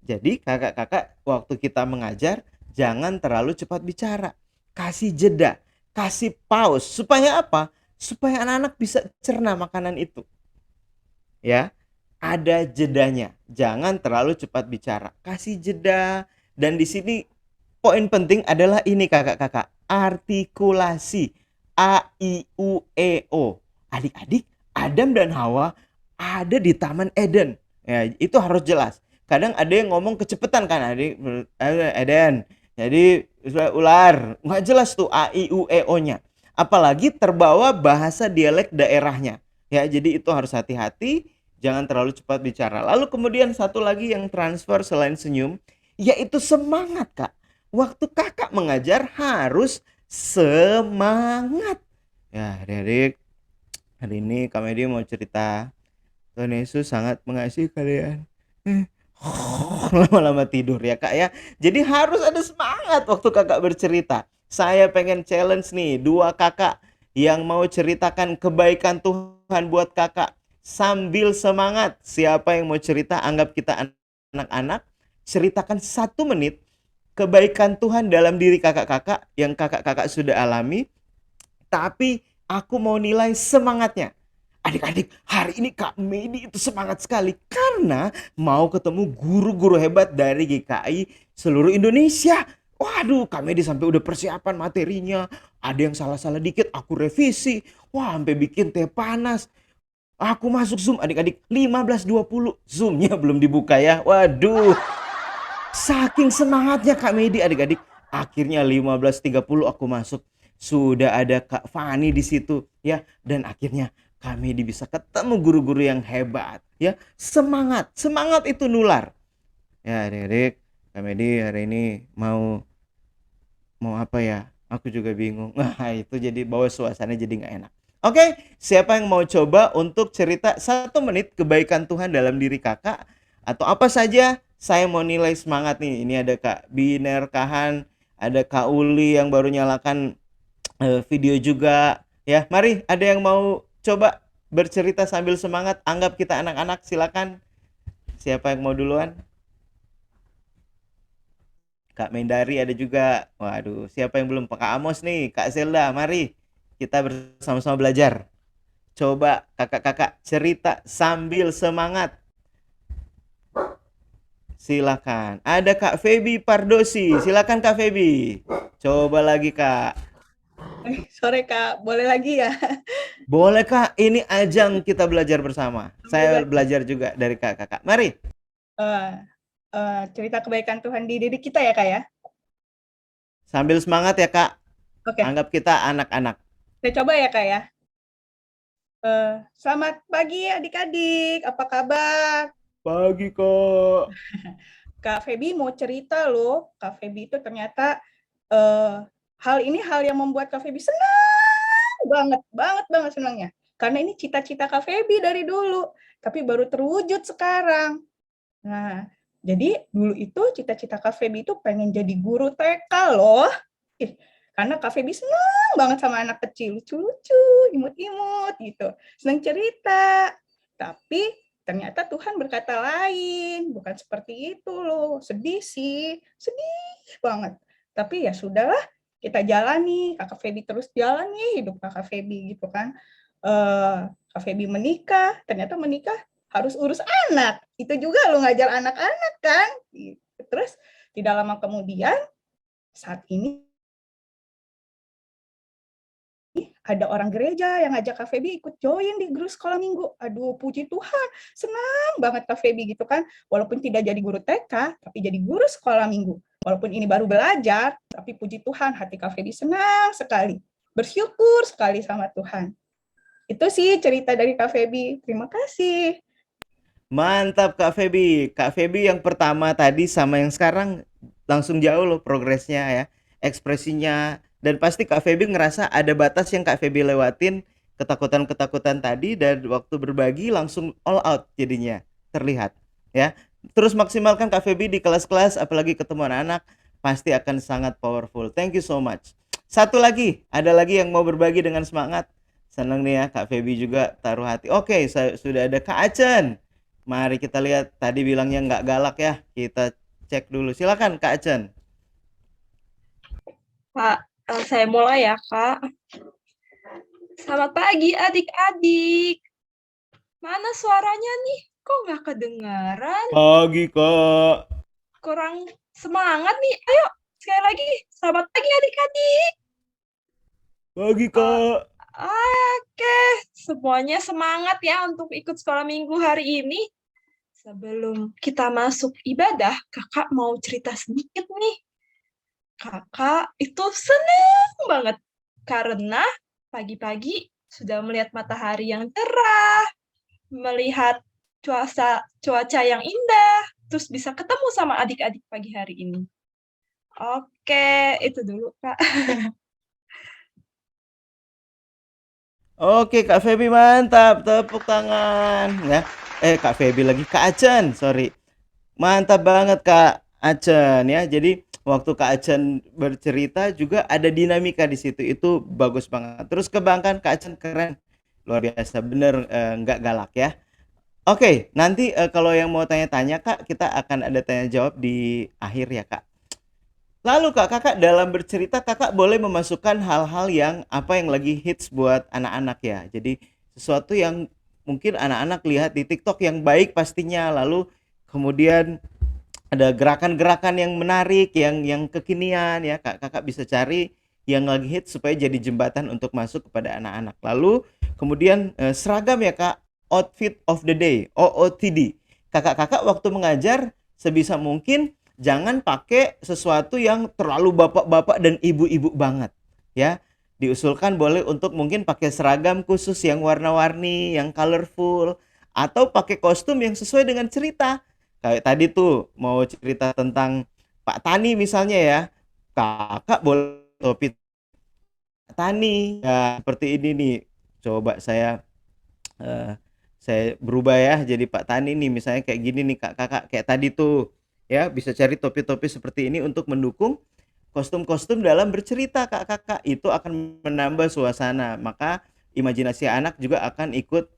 Jadi kakak-kakak waktu kita mengajar jangan terlalu cepat bicara. Kasih jeda, kasih pause. Supaya apa? Supaya anak-anak bisa cerna makanan itu. Ya, ada jedanya. Jangan terlalu cepat bicara. Kasih jeda. Dan di sini poin penting adalah ini kakak-kakak. Artikulasi. A, I, U, E, O. Adik-adik, Adam dan Hawa ada di Taman Eden. Ya, itu harus jelas. Kadang ada yang ngomong kecepatan kan adik. Eden. Jadi ular. Nggak jelas tuh A, I, U, E, O-nya. Apalagi terbawa bahasa dialek daerahnya. Ya, jadi itu harus hati-hati, jangan terlalu cepat bicara. Lalu kemudian satu lagi yang transfer selain senyum, yaitu semangat kak. Waktu kakak mengajar harus semangat. Ya adik-adik, hari ini Kak Medi mau cerita. Tuhan Yesus sangat mengasihi kalian. Lama-lama tidur ya kak ya. Jadi harus ada semangat waktu kakak bercerita. Saya pengen challenge nih 2 kakak yang mau ceritakan kebaikan Tuhan buat kakak sambil semangat. Siapa yang mau cerita, anggap kita anak-anak, ceritakan 1 menit kebaikan Tuhan dalam diri kakak-kakak yang kakak-kakak sudah alami. Tapi aku mau nilai semangatnya. Adik-adik, hari ini Kak Medi itu semangat sekali karena mau ketemu guru-guru hebat dari GKI seluruh Indonesia. Waduh, Kak Medi sampai udah persiapan materinya. Ada yang salah-salah dikit, aku revisi. Wah, sampai bikin teh panas. Aku masuk Zoom adik-adik 15.20. Zoom-nya belum dibuka ya. Waduh. Saking semangatnya Kak Medi adik-adik. Akhirnya 15.30 aku masuk. Sudah ada Kak Fani di situ ya, dan akhirnya Kak Medi bisa ketemu guru-guru yang hebat ya. Semangat itu nular. Ya adik-adik, Kak Medi hari ini mau apa ya? Aku juga bingung. Nah itu jadi bawa suasana jadi nggak enak. Oke, siapa yang mau coba untuk cerita 1 menit kebaikan Tuhan dalam diri kakak atau apa saja? Saya mau nilai semangat nih. Ini ada Kak Biner Kahan, ada Kak Uli yang baru nyalakan video juga ya. Mari, ada yang mau coba bercerita sambil semangat? Anggap kita anak-anak, silakan. Siapa yang mau duluan? Kak Mendari ada juga. Waduh, siapa yang belum? Kak Amos nih, Kak Zelda, mari kita bersama-sama belajar. Coba kakak-kakak cerita sambil semangat. Silakan. Ada Kak Feby Pardosi. Silakan Kak Feby. Coba lagi Kak. Sore Kak, boleh lagi ya? Boleh Kak, ini ajang kita belajar bersama. Saya belajar juga dari kakak-kakak. Mari. Cerita kebaikan Tuhan di diri kita ya Kak ya? Sambil semangat ya Kak. Oke. Anggap kita anak-anak. Saya coba ya Kak ya? Selamat pagi adik-adik, apa kabar? Pagi, Kak. Kak Feby mau cerita loh, Kak Feby itu ternyata hal yang membuat Kak Feby senang banget senangnya. Karena ini cita-cita Kak Feby dari dulu, tapi baru terwujud sekarang. Nah, jadi dulu itu cita-cita Kak Feby itu pengen jadi guru TK loh. Karena Kak Feby senang banget sama anak kecil, lucu-lucu, imut-imut gitu. Senang cerita. Tapi ternyata Tuhan berkata lain, bukan seperti itu loh. Sedih sih, sedih banget. Tapi ya sudahlah, kita jalani. Kakak Feby terus jalani hidup Kakak Feby gitu kan. Kak Feby menikah, ternyata menikah harus urus anak. Itu juga lo ngajar anak-anak kan. Terus tidak lama kemudian, saat ini ada orang gereja yang ngajak Kak Feby ikut join di guru sekolah minggu. Aduh, puji Tuhan, senang banget Kak Feby gitu kan. Walaupun tidak jadi guru TK, tapi jadi guru sekolah minggu. Walaupun ini baru belajar, tapi puji Tuhan, hati Kak Feby senang sekali. Bersyukur sekali sama Tuhan. Itu sih cerita dari Kak Feby. Terima kasih. Mantap Kak Feby. Kak Feby yang pertama tadi sama yang sekarang langsung jauh loh progresnya ya. Ekspresinya. Dan pasti Kak Feby ngerasa ada batas yang Kak Feby lewatin, ketakutan-ketakutan tadi, dan waktu berbagi langsung all out jadinya terlihat ya. Terus maksimalkan Kak Feby di kelas-kelas, apalagi ketemu anak-anak, pasti akan sangat powerful. Thank you so much. Satu lagi, ada lagi yang mau berbagi dengan semangat. Senang nih ya, Kak Feby juga taruh hati. Oke, sudah ada Kak Acen. Mari kita lihat, tadi bilangnya nggak galak ya. Kita cek dulu. Silakan Kak Acen. Pak, saya mulai ya, Kak. Selamat pagi, adik-adik. Mana suaranya nih? Kok nggak kedengaran? Pagi, Kak. Kurang semangat nih. Ayo, sekali lagi. Selamat pagi, adik-adik. Pagi, Kak. Oke, semuanya semangat ya untuk ikut sekolah minggu hari ini. Sebelum kita masuk ibadah, Kakak mau cerita sedikit nih. Kakak itu senang banget karena pagi-pagi sudah melihat matahari yang cerah, melihat cuaca yang indah, terus bisa ketemu sama adik-adik pagi hari ini. Oke, itu dulu, Kak. Oke, Kak Feby mantap. Tepuk tangan ya. Kak Feby lagi, Kak Acen, sorry. Mantap banget Kak Acen ya. Jadi waktu Kak Acen bercerita juga ada dinamika di situ. Itu bagus banget. Terus kebanggaan Kak Acen keren. Luar biasa, bener nggak galak ya. Oke, nanti kalau yang mau tanya-tanya Kak, kita akan ada tanya jawab di akhir ya Kak. Lalu Kakak dalam bercerita Kakak boleh memasukkan hal-hal yang lagi hits buat anak-anak ya. Jadi sesuatu yang mungkin anak-anak lihat di TikTok yang baik pastinya, lalu kemudian ada gerakan-gerakan yang menarik, yang kekinian ya. Kakak bisa cari yang lagi hits supaya jadi jembatan untuk masuk kepada anak-anak. Lalu kemudian seragam ya Kak, outfit of the day, OOTD. Kakak-kakak waktu mengajar sebisa mungkin jangan pakai sesuatu yang terlalu bapak-bapak dan ibu-ibu banget ya. Diusulkan boleh untuk mungkin pakai seragam khusus yang warna-warni, yang colorful, atau pakai kostum yang sesuai dengan cerita. Kayak tadi tuh mau cerita tentang Pak Tani misalnya ya. Kakak boleh topi Tani ya, seperti ini nih. Coba saya berubah ya jadi Pak Tani nih, misalnya kayak gini nih kakak kayak tadi tuh. Ya, bisa cari topi-topi seperti ini untuk mendukung kostum-kostum dalam bercerita kakak-kakak. Itu akan menambah suasana. Maka imajinasi anak juga akan ikut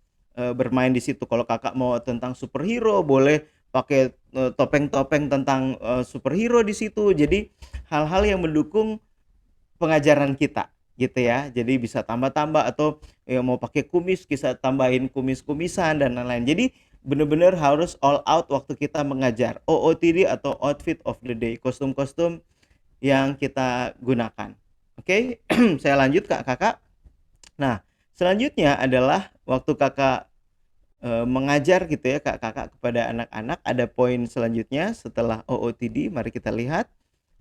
bermain di situ. Kalau kakak mau tentang superhero, boleh pakai topeng-topeng tentang superhero di situ. Jadi hal-hal yang mendukung pengajaran kita gitu ya. Jadi bisa tambah-tambah, atau mau pakai kumis, bisa tambahin kumis-kumisan dan lain-lain. Jadi benar-benar harus all out waktu kita mengajar. OOTD atau outfit of the day, kostum-kostum yang kita gunakan. Oke, saya lanjut kakak. Nah, selanjutnya adalah waktu kakak mengajar gitu ya kakak kepada anak-anak, ada poin selanjutnya setelah OOTD. Mari kita lihat,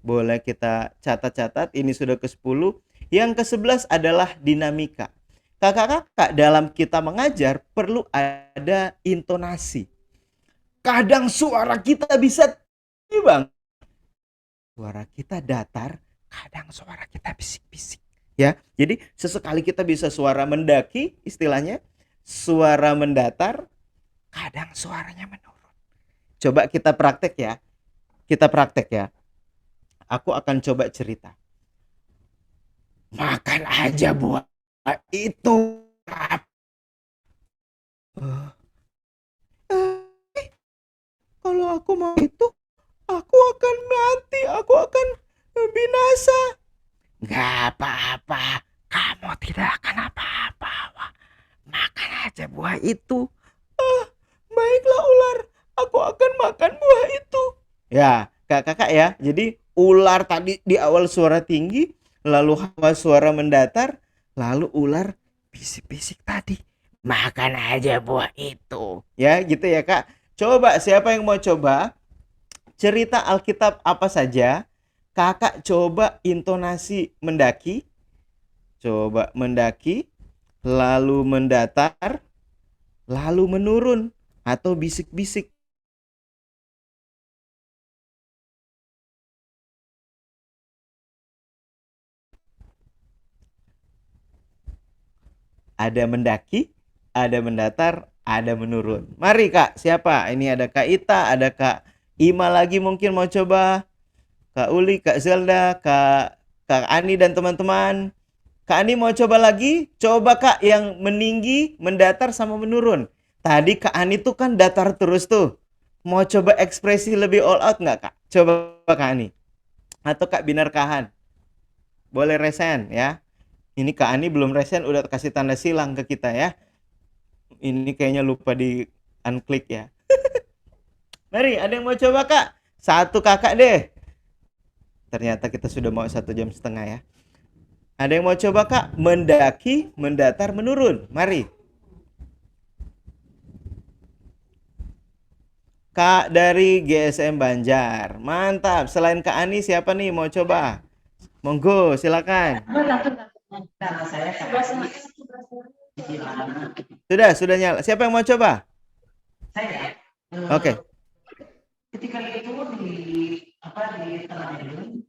boleh kita catat-catat. Ini sudah ke-10. Yang ke-11 adalah dinamika. Kakak-kakak dalam kita mengajar perlu ada intonasi. Kadang suara kita bisa tinggi bang, suara kita datar, kadang suara kita bisik-bisik. Ya, jadi sesekali kita bisa suara mendaki, istilahnya suara mendatar, kadang suaranya menurun. Coba kita praktek ya. Aku akan coba cerita. Makan aja buah itu. Kalau aku mau itu, aku akan mati, aku akan binasa. Gak apa-apa, kamu tidak akan apa-apa. Makan aja buah itu. Baiklah ular, aku akan makan buah itu. Ya, kakak ya. Jadi ular tadi di awal suara tinggi, lalu hawa suara mendatar, lalu ular bisik-bisik tadi. Makan aja buah itu. Ya, gitu ya kak. Coba siapa yang mau coba? Cerita Alkitab apa saja? Kakak coba intonasi mendaki. Coba mendaki, lalu mendatar, lalu menurun atau bisik-bisik. Ada mendaki, ada mendatar, ada menurun. Mari kak, siapa? Ini ada Kak Ita, ada Kak Ima lagi mungkin mau coba. Kak Uli, Kak Zelda, Kak Ani dan teman-teman. Kak Ani mau coba lagi? Coba kak yang meninggi, mendatar sama menurun. Tadi Kak Ani tuh kan datar terus tuh. Mau coba ekspresi lebih all out nggak kak? Coba Kak Ani. Atau Kak Binar Kahan. Boleh resen ya. Ini Kak Ani belum resen udah kasih tanda silang ke kita ya. Ini kayaknya lupa di unklik ya. Mari, ada yang mau coba kak? Satu kakak deh. Ternyata kita sudah mau 1,5 jam ya. Ada yang mau coba kak? Mendaki, mendatar, menurun. Mari. Kak dari GSM Banjar. Mantap. Selain Kak Ani siapa nih mau coba? Monggo, silakan. Sudah nyala. Siapa yang mau coba? Saya. Oke. Ketika itu di tengah jalan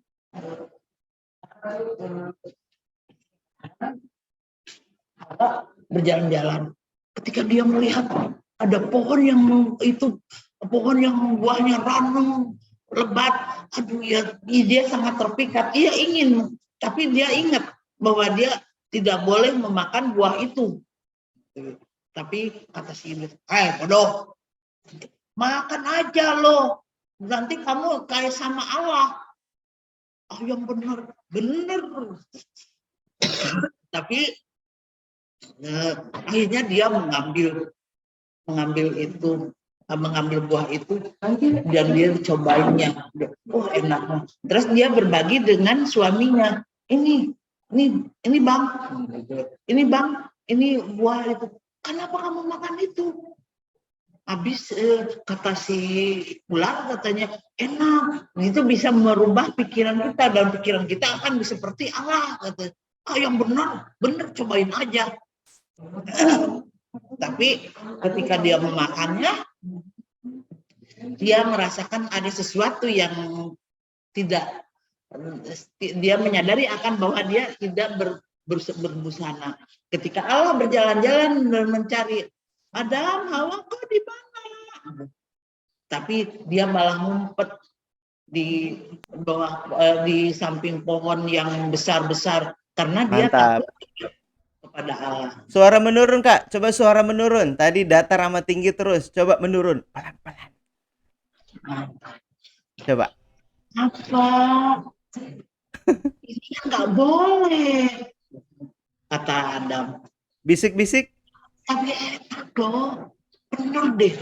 berjalan-jalan. Ketika dia melihat ada pohon yang buahnya ranum, lebat, aduh ya, dia sangat terpikat. Ia ingin, tapi dia ingat bahwa dia tidak boleh memakan buah itu. Tapi kata si iblis, bodoh, makan aja loh, nanti kamu kayak sama Allah. Yang bener. Tapi akhirnya dia mengambil buah itu dan dia cobainnya. Oh enak. Terus dia berbagi dengan suaminya. Ini bang, ini buah itu. Kenapa kamu makan itu? Habis kata si ular katanya enak, itu bisa merubah pikiran kita dan pikiran kita akan seperti Allah. Kata, yang benar cobain aja. Tapi ketika dia memakannya, dia merasakan ada sesuatu yang tidak, dia menyadari akan bahwa dia tidak berbusana. Ketika Allah berjalan-jalan dan mencari Adam, Hawa, kok di mana? Tapi dia malah ngumpet di bawah, di samping pohon yang besar-besar karena dia takut kepada Allah. Suara menurun kak, coba suara menurun. Tadi datar sama tinggi terus, coba menurun pelan-pelan. Coba. Apa? Ini nggak boleh, kata Adam. Bisik-bisik. Tapi enak dong, bener deh,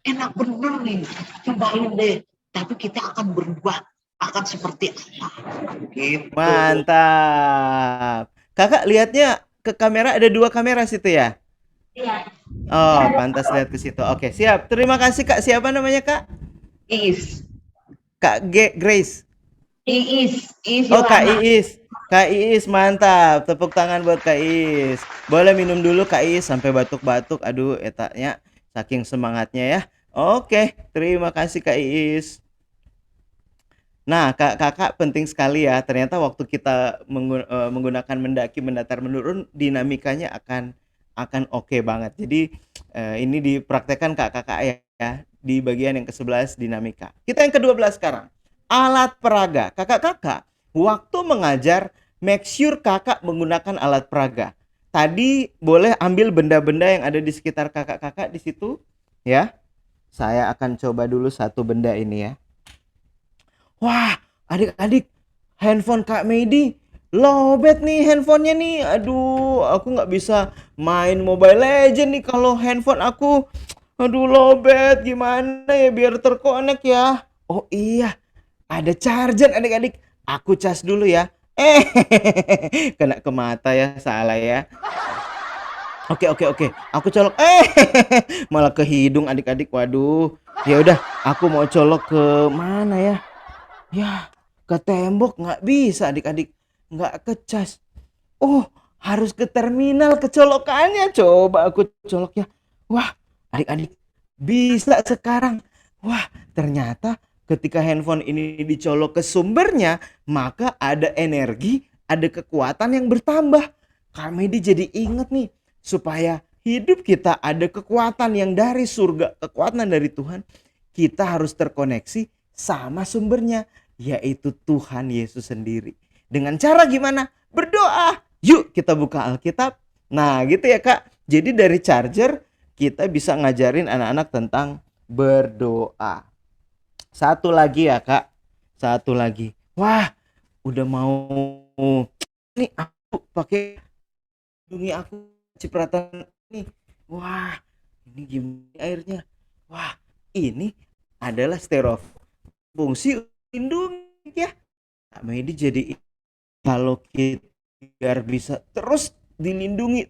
enak bener nih, cobain deh. Tapi kita akan berubah, akan seperti Allah. Gitu. Mantap. Kakak lihatnya ke kamera, ada 2 kamera situ ya? Iya. Oh, pantas lihat ke situ. Oke, siap. Terima kasih kak. Siapa namanya kak? Is. Kak Grace. Iis Oh, Kak Yohana. Iis. Kak Iis, mantap. Tepuk tangan buat Kak Iis. Boleh minum dulu Kak Iis sampai batuk-batuk. Aduh, etaknya saking semangatnya ya. Oke, terima kasih Kak Iis. Nah, Kakak penting sekali ya. Ternyata waktu kita menggunakan mendaki, mendatar, menurun, dinamikanya akan oke banget. Jadi ini dipraktekkan Kakak ya di bagian yang ke-11 dinamika. Kita yang ke-12 sekarang. Alat peraga. Kakak-kakak, waktu mengajar make sure Kakak menggunakan alat peraga. Tadi boleh ambil benda-benda yang ada di sekitar Kakak-kakak di situ ya. Saya akan coba dulu satu benda ini ya. Wah, adik-adik, handphone Kak Medi lowbat nih handphonenya nih. Aduh, aku nggak bisa main Mobile Legend nih kalau handphone aku. Aduh, lowbat. Gimana ya biar terkonek ya? Oh iya, ada charger adik-adik. Aku cas dulu ya. Kena ke mata ya, salah ya. Oke. Aku colok. Malah ke hidung adik-adik. Waduh. Ya udah, aku mau colok ke mana ya? Ya, ke tembok nggak bisa adik-adik, nggak kecas. Oh, harus ke terminal kecolokannya. Coba aku colok ya. Wah, adik-adik bisa sekarang. Wah, ternyata ketika handphone ini dicolok ke sumbernya, maka ada energi, ada kekuatan yang bertambah. Kami jadi inget nih, supaya hidup kita ada kekuatan yang dari surga, kekuatan dari Tuhan. Kita harus terkoneksi sama sumbernya, yaitu Tuhan Yesus sendiri. Dengan cara gimana? Berdoa. Yuk kita buka Alkitab. Nah gitu ya Kak. Jadi dari charger kita bisa ngajarin anak-anak tentang berdoa. Satu lagi ya Kak. Satu lagi. Wah, udah mau nih aku pakai lindungi aku cipratan nih. Wah, ini gimana airnya? Wah, ini adalah styrofoam. Fungsi lindungi ya. Kak Medi jadi kalau kita biar bisa terus terlindungi.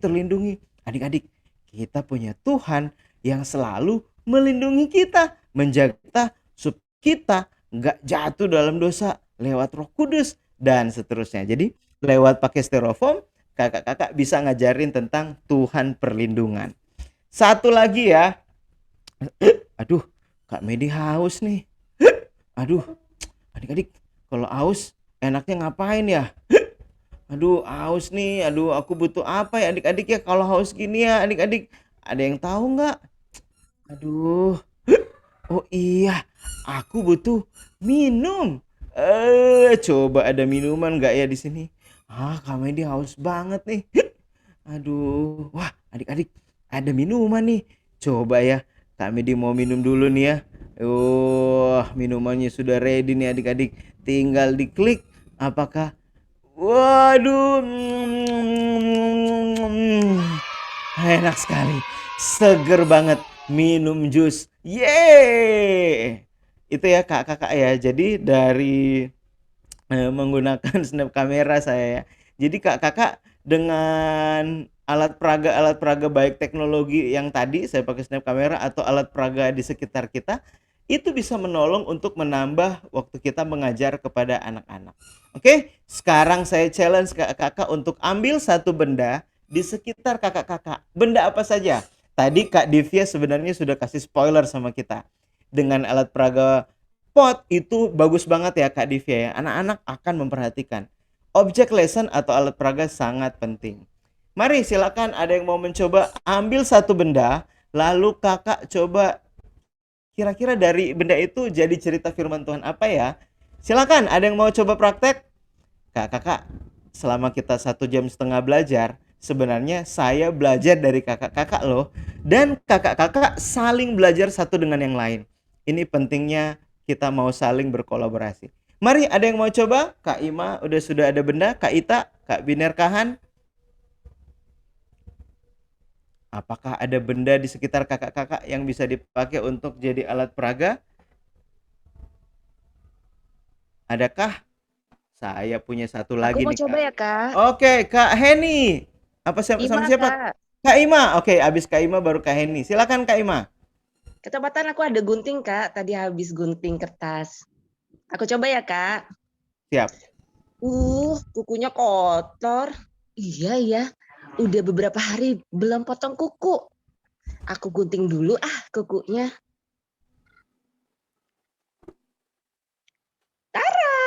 Adik-adik, kita punya Tuhan yang selalu melindungi kita, menjaga kita supaya kita nggak jatuh dalam dosa lewat Roh Kudus dan seterusnya. Jadi lewat pakai styrofoam, kakak-kakak bisa ngajarin tentang Tuhan perlindungan. Satu lagi ya. Aduh, Kak Medi haus nih. Aduh, adik-adik, kalau haus enaknya ngapain ya? Aduh, haus nih. Aduh, aku butuh apa ya adik-adik ya kalau haus gini ya adik-adik? Ada yang tahu nggak? Aduh. Oh iya, aku butuh minum. Coba ada minuman nggak ya di sini? Kak Medi haus banget nih. Aduh, wah adik-adik ada minuman nih. Coba ya, Kak Medi mau minum dulu nih ya. Minumannya sudah ready nih adik-adik. Tinggal diklik. Apakah? Waduh, enak sekali. Seger banget. Minum jus. Yeay. Itu ya kakak ya. Jadi dari menggunakan snap kamera saya ya. Jadi kakak dengan alat peraga baik teknologi yang tadi saya pakai snap kamera atau alat peraga di sekitar kita, itu bisa menolong untuk menambah waktu kita mengajar kepada anak-anak. Oke, sekarang saya challenge kakak untuk ambil satu benda di sekitar kakak-kakak. Benda apa saja? Tadi Kak Divya sebenarnya sudah kasih spoiler sama kita. Dengan alat peraga pot itu bagus banget ya Kak Divya ya. Anak-anak akan memperhatikan. Object lesson atau alat peraga sangat penting. Mari silakan ada yang mau mencoba ambil satu benda, lalu kakak coba kira-kira dari benda itu jadi cerita firman Tuhan apa ya? Silakan, ada yang mau coba praktek? Kakak, selama kita 1,5 jam belajar, sebenarnya saya belajar dari kakak-kakak loh. Dan kakak-kakak saling belajar satu dengan yang lain. Ini pentingnya kita mau saling berkolaborasi. Mari, ada yang mau coba? Kak Ima sudah ada benda, Kak Ita, Kak Biner Kahan. Apakah ada benda di sekitar kakak-kakak yang bisa dipakai untuk jadi alat peraga? Adakah? Saya punya satu lagi Aku mau nih, coba Kak. ya, Kak. Oke, Kak Heni. Sama Ima, siapa? Kak. Kak Ima. Oke, habis Kak Ima baru Kak Heni. Silakan Kak Ima. Ketepatan aku ada gunting, Kak. Tadi habis gunting kertas. Aku coba ya, Kak. Siap. Kukunya kotor. Iya ya, udah beberapa hari belum potong kuku. Aku gunting dulu kukunya. Tara,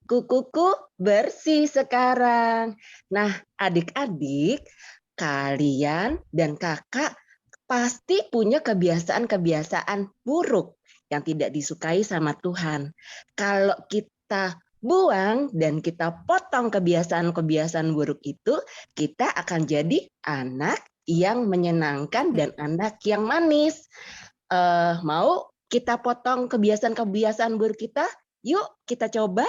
kukuku bersih sekarang. Nah, adik-adik, kalian dan kakak pasti punya kebiasaan-kebiasaan buruk yang tidak disukai sama Tuhan. Kalau kita buang dan kita potong kebiasaan-kebiasaan buruk itu, kita akan jadi anak yang menyenangkan dan anak yang manis. Mau kita potong kebiasaan-kebiasaan buruk kita? Yuk kita coba.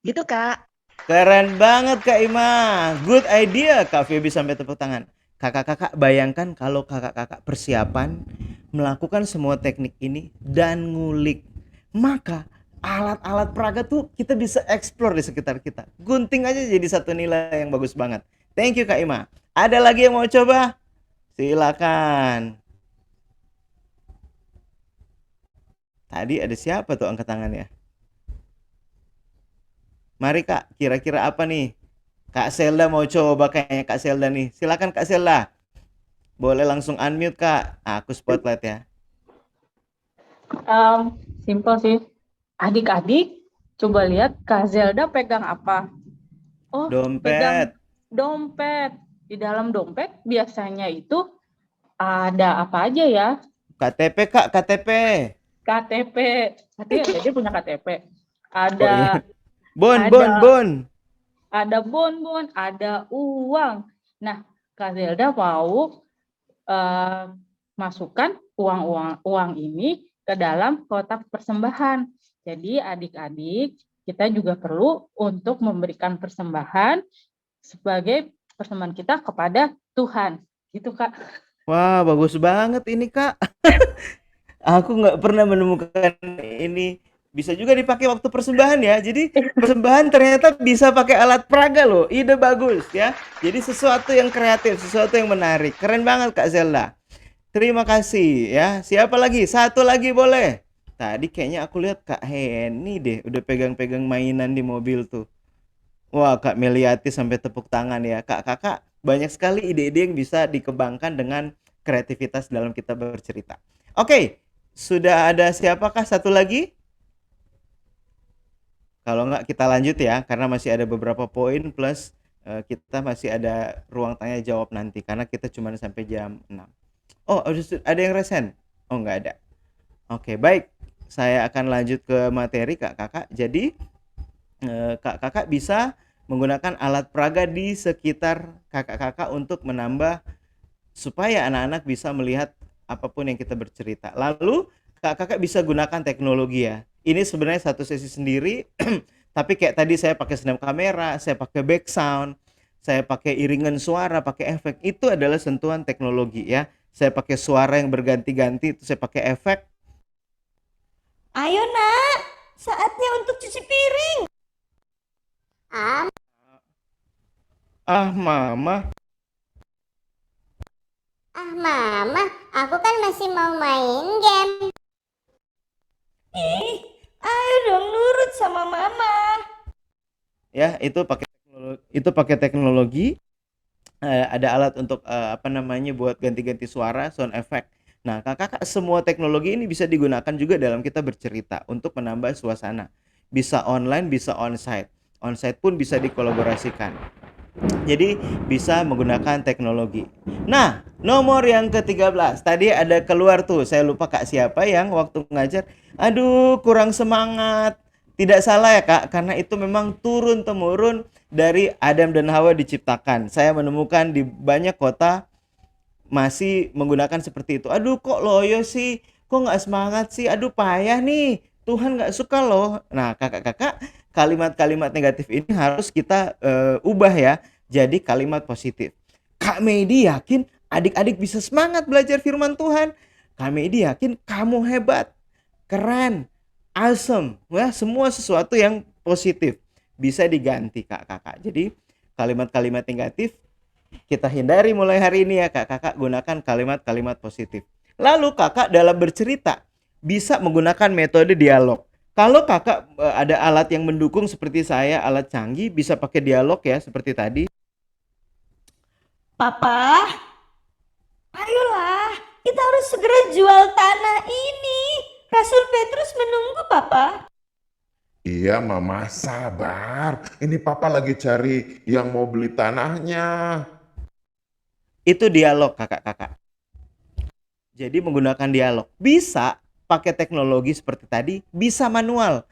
Gitu, Kak. Keren banget Kak Ima. Good idea Kak Feby, sampai tepuk tangan. Kakak-kakak bayangkan kalau kakak-kakak persiapan melakukan semua teknik ini dan ngulik. Maka alat-alat peraga tuh kita bisa explore di sekitar kita. Gunting aja jadi satu nilai yang bagus banget. Thank you Kak Ima. Ada lagi yang mau coba? Silakan. Tadi ada siapa tuh angkat tangannya? Mari Kak, kira-kira apa nih? Kak Selda mau coba kayaknya Kak Selda nih. Silakan Kak Selda. Boleh langsung unmute Kak. Aku spotlight ya. Simple sih. Adik-adik, coba lihat Kak Zelda pegang apa? Oh, pegang Dompet. dompet. Di dalam dompet biasanya itu ada apa aja ya? KTP Kak, KTP. KTP. Berarti dia punya KTP. Oh Ada iya. Bon. ada bon, ada uang. Nah, Kak Zelda mau masukkan uang ini ke dalam kotak persembahan. Jadi adik-adik, kita juga perlu untuk memberikan persembahan sebagai persembahan kita kepada Tuhan. Gitu, Kak. Wah, bagus banget ini Kak. Aku nggak pernah menemukan ini. Bisa juga dipakai waktu persembahan ya. Jadi persembahan ternyata bisa pakai alat peraga loh. Ide bagus ya. Jadi sesuatu yang kreatif, sesuatu yang menarik. Keren banget Kak Zelda. Terima kasih ya. Siapa lagi? Satu lagi boleh. Tadi kayaknya aku lihat Kak Heni deh udah pegang-pegang mainan di mobil tuh. Wah, Kak Meliati sampai tepuk tangan ya. Kakak banyak sekali ide-ide yang bisa dikembangkan dengan kreativitas dalam kita bercerita. Oke, sudah ada siapakah satu lagi? Kalau enggak kita lanjut ya, karena masih ada beberapa poin plus kita masih ada ruang tanya jawab nanti karena kita cuma sampai jam 6. Oh, ada yang resen? Oh, enggak ada. Oke, baik. Saya akan lanjut ke materi Kakak. Jadi Kakak bisa menggunakan alat peraga di sekitar kakak-kakak untuk menambah supaya anak-anak bisa melihat apapun yang kita bercerita. Lalu kakak bisa gunakan teknologi ya. Ini sebenarnya satu sesi sendiri, tapi kayak tadi saya pakai snap kamera, saya pakai back sound, saya pakai iringan suara, pakai efek. Itu adalah sentuhan teknologi ya. Saya pakai suara yang berganti-ganti, itu saya pakai efek. Ayo nak, saatnya untuk cuci piring. Mama. Mama, aku kan masih mau main game. Ayo dong nurut sama mama. Ya, itu pakai teknologi. Ada alat untuk buat ganti-ganti suara, sound effect. Nah, kakak semua teknologi ini bisa digunakan juga dalam kita bercerita untuk menambah suasana. Bisa online, bisa onsite. Onsite pun bisa dikolaborasikan. Jadi bisa menggunakan teknologi. Nah, nomor yang ke-13. Tadi ada keluar tuh, saya lupa Kak siapa yang waktu ngajar, aduh kurang semangat. Tidak salah ya Kak, karena itu memang turun-temurun dari Adam dan Hawa diciptakan. Saya menemukan di banyak kota masih menggunakan seperti itu. Aduh kok loyo sih, kok nggak semangat sih, aduh payah nih, Tuhan nggak suka loh. Nah kakak-kakak, kalimat-kalimat negatif ini harus kita ubah ya, jadi kalimat positif. Kak Medi yakin adik-adik bisa semangat belajar firman Tuhan. Kak Medi yakin kamu hebat, keren, awesome. Ya, semua sesuatu yang positif bisa diganti kakak-kakak. Jadi kalimat-kalimat negatif kita hindari mulai hari ini ya kakak-kakak, gunakan kalimat-kalimat positif. Lalu kakak dalam bercerita bisa menggunakan metode dialog. Kalau kakak ada alat yang mendukung seperti saya, alat canggih, bisa pakai dialog ya seperti tadi. Papa, ayolah, kita harus segera jual tanah ini. Rasul Petrus menunggu, Papa. Iya, Mama, sabar. Ini Papa lagi cari yang mau beli tanahnya. Itu dialog kakak-kakak. Jadi menggunakan dialog. Bisa pakai teknologi seperti tadi, bisa manual.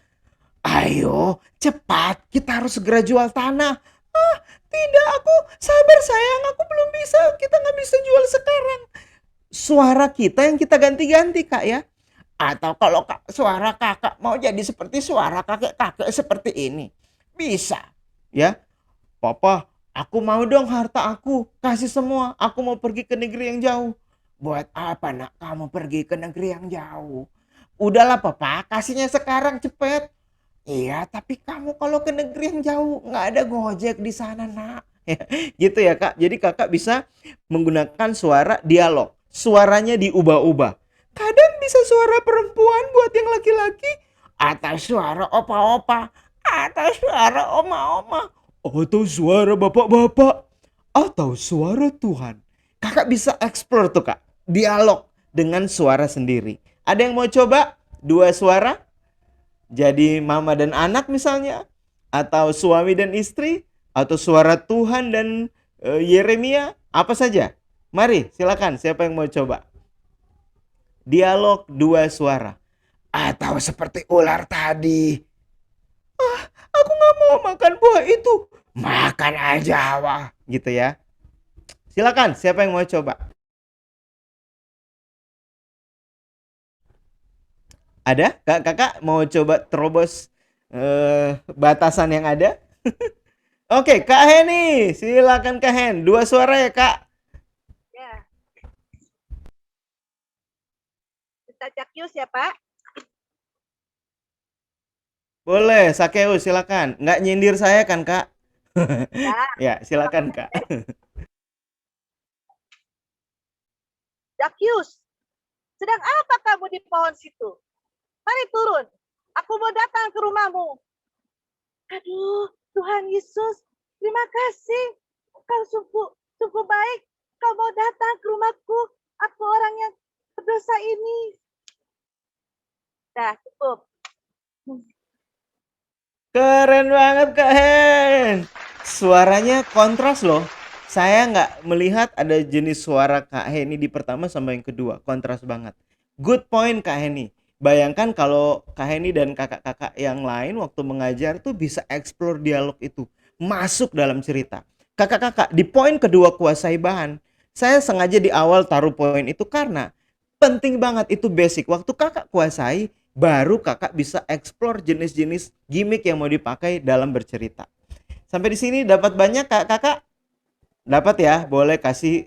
Ayo, cepat, kita harus segera jual tanah. Ah, tidak, aku sabar sayang, aku belum bisa. Kita nggak bisa jual sekarang. Suara kita yang kita ganti-ganti, Kak ya. Atau kalau suara kakak mau jadi seperti suara kakek-kakek seperti ini, bisa ya. Papa, aku mau dong harta aku, kasih semua. Aku mau pergi ke negeri yang jauh. Buat apa nak kamu pergi ke negeri yang jauh? Udahlah papa, kasihnya sekarang cepet. Iya, tapi kamu kalau ke negeri yang jauh nggak ada Gojek di sana nak. Gitu ya kak. Jadi kakak bisa menggunakan suara dialog. Suaranya diubah-ubah. Kadang bisa suara perempuan buat yang laki-laki, atau suara opa-opa, atau suara oma-oma, atau suara bapak-bapak, atau suara Tuhan. Kakak bisa explore tuh kak, dialog dengan suara sendiri. Ada yang mau coba dua suara? Jadi mama dan anak misalnya, atau suami dan istri, atau suara Tuhan dan Yeremia, apa saja. Mari silakan, siapa yang mau coba? Dialog dua suara. Atau seperti ular tadi. Ah, aku nggak mau makan buah itu. Makan aja, wah. Gitu ya. Silakan, siapa yang mau coba? Ada? Kakak mau coba terobos batasan yang ada? Oke, Kak Heni. Silakan Kak Hen. Dua suara ya, Kak. Ya. Kita Cakyus ya, Pak. Boleh, Sakeus silakan. Nggak nyindir saya kan, Kak? Ya, silakan, Kak. Cakyus, sedang apa kamu di pohon situ? Mari turun. Aku mau datang ke rumahmu. Aduh, Tuhan Yesus, terima kasih. Kau sungguh baik. Kau mau datang ke rumahku. Aku orang yang berdosa ini. Dah, cukup. Keren banget Kak Hen. Suaranya kontras loh. Saya nggak melihat ada jenis suara Kak Heni di pertama sama yang kedua. Kontras banget. Good point Kak Heni. Bayangkan kalau Kak Heni dan kakak-kakak yang lain waktu mengajar tuh bisa explore dialog itu. Masuk dalam cerita. Kakak-kakak, di poin kedua kuasai bahan. Saya sengaja di awal taruh poin itu karena penting banget, itu basic. Waktu kakak kuasai, baru kakak bisa explore jenis-jenis gimmick yang mau dipakai dalam bercerita. Sampai di sini dapat banyak kakak? Dapat ya? Boleh kasih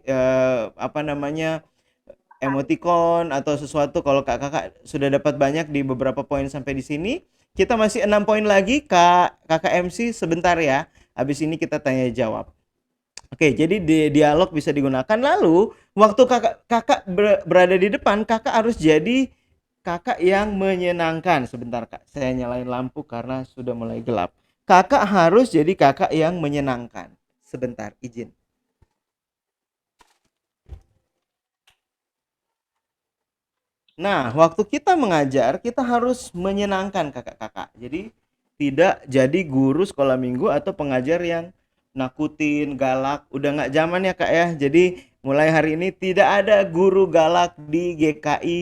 emoticon atau sesuatu kalau kakak sudah dapat banyak di beberapa poin sampai di sini. Kita masih 6 poin lagi, kakak MC sebentar ya. Habis ini kita tanya jawab. Oke, jadi dialog bisa digunakan. Lalu waktu kakak berada di depan, kakak harus jadi kakak yang menyenangkan. Sebentar Kak, saya nyalain lampu karena sudah mulai gelap. Kakak harus jadi kakak yang menyenangkan. Sebentar, izin. Nah, waktu kita mengajar, kita harus menyenangkan kakak-kakak. Jadi tidak jadi guru sekolah minggu atau pengajar yang nakutin, galak. Udah nggak zaman ya Kak ya. Jadi mulai hari ini tidak ada guru galak di GKI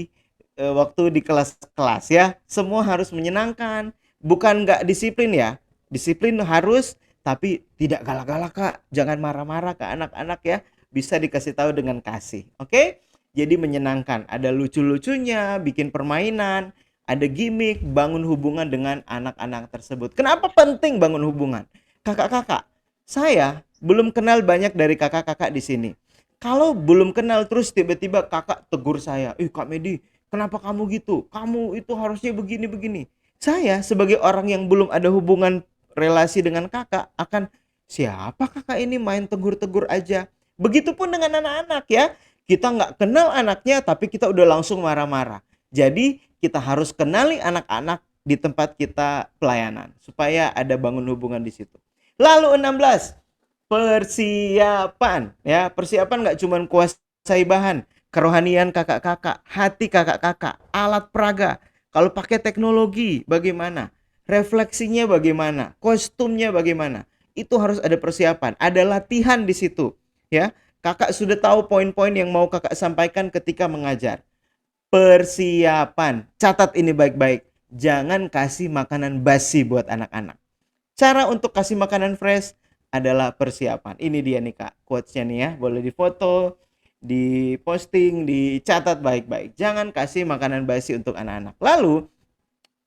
waktu di kelas-kelas ya. Semua harus menyenangkan. Bukan nggak disiplin ya. Disiplin harus, tapi tidak galak-galak Kak. Jangan marah-marah ke anak-anak ya. Bisa dikasih tahu dengan kasih. Oke? Jadi menyenangkan. Ada lucu-lucunya, bikin permainan, ada gimmick, bangun hubungan dengan anak-anak tersebut. Kenapa penting bangun hubungan? Kakak-kakak, saya belum kenal banyak dari kakak-kakak di sini. Kalau belum kenal terus tiba-tiba kakak tegur saya, Kak Medi, kenapa kamu gitu? Kamu itu harusnya begini-begini. Saya sebagai orang yang belum ada hubungan relasi dengan kakak akan, siapa kakak ini main tegur-tegur aja. Begitupun dengan anak-anak ya. Kita nggak kenal anaknya tapi kita udah langsung marah-marah. Jadi kita harus kenali anak-anak di tempat kita pelayanan supaya ada bangun hubungan di situ. Lalu 16, persiapan ya. Persiapan nggak cuma kuasai bahan, kerohanian kakak-kakak, hati kakak-kakak, alat peraga. Kalau pakai teknologi bagaimana? Refleksinya bagaimana? Kostumnya bagaimana? Itu harus ada persiapan, ada latihan di situ ya. Kakak sudah tahu poin-poin yang mau kakak sampaikan ketika mengajar. Persiapan. Catat ini baik-baik. Jangan kasih makanan basi buat anak-anak. Cara untuk kasih makanan fresh adalah persiapan. Ini dia nih Kak, quotes-nya nih ya. Boleh difoto, diposting, dicatat baik-baik. Jangan kasih makanan basi untuk anak-anak. Lalu,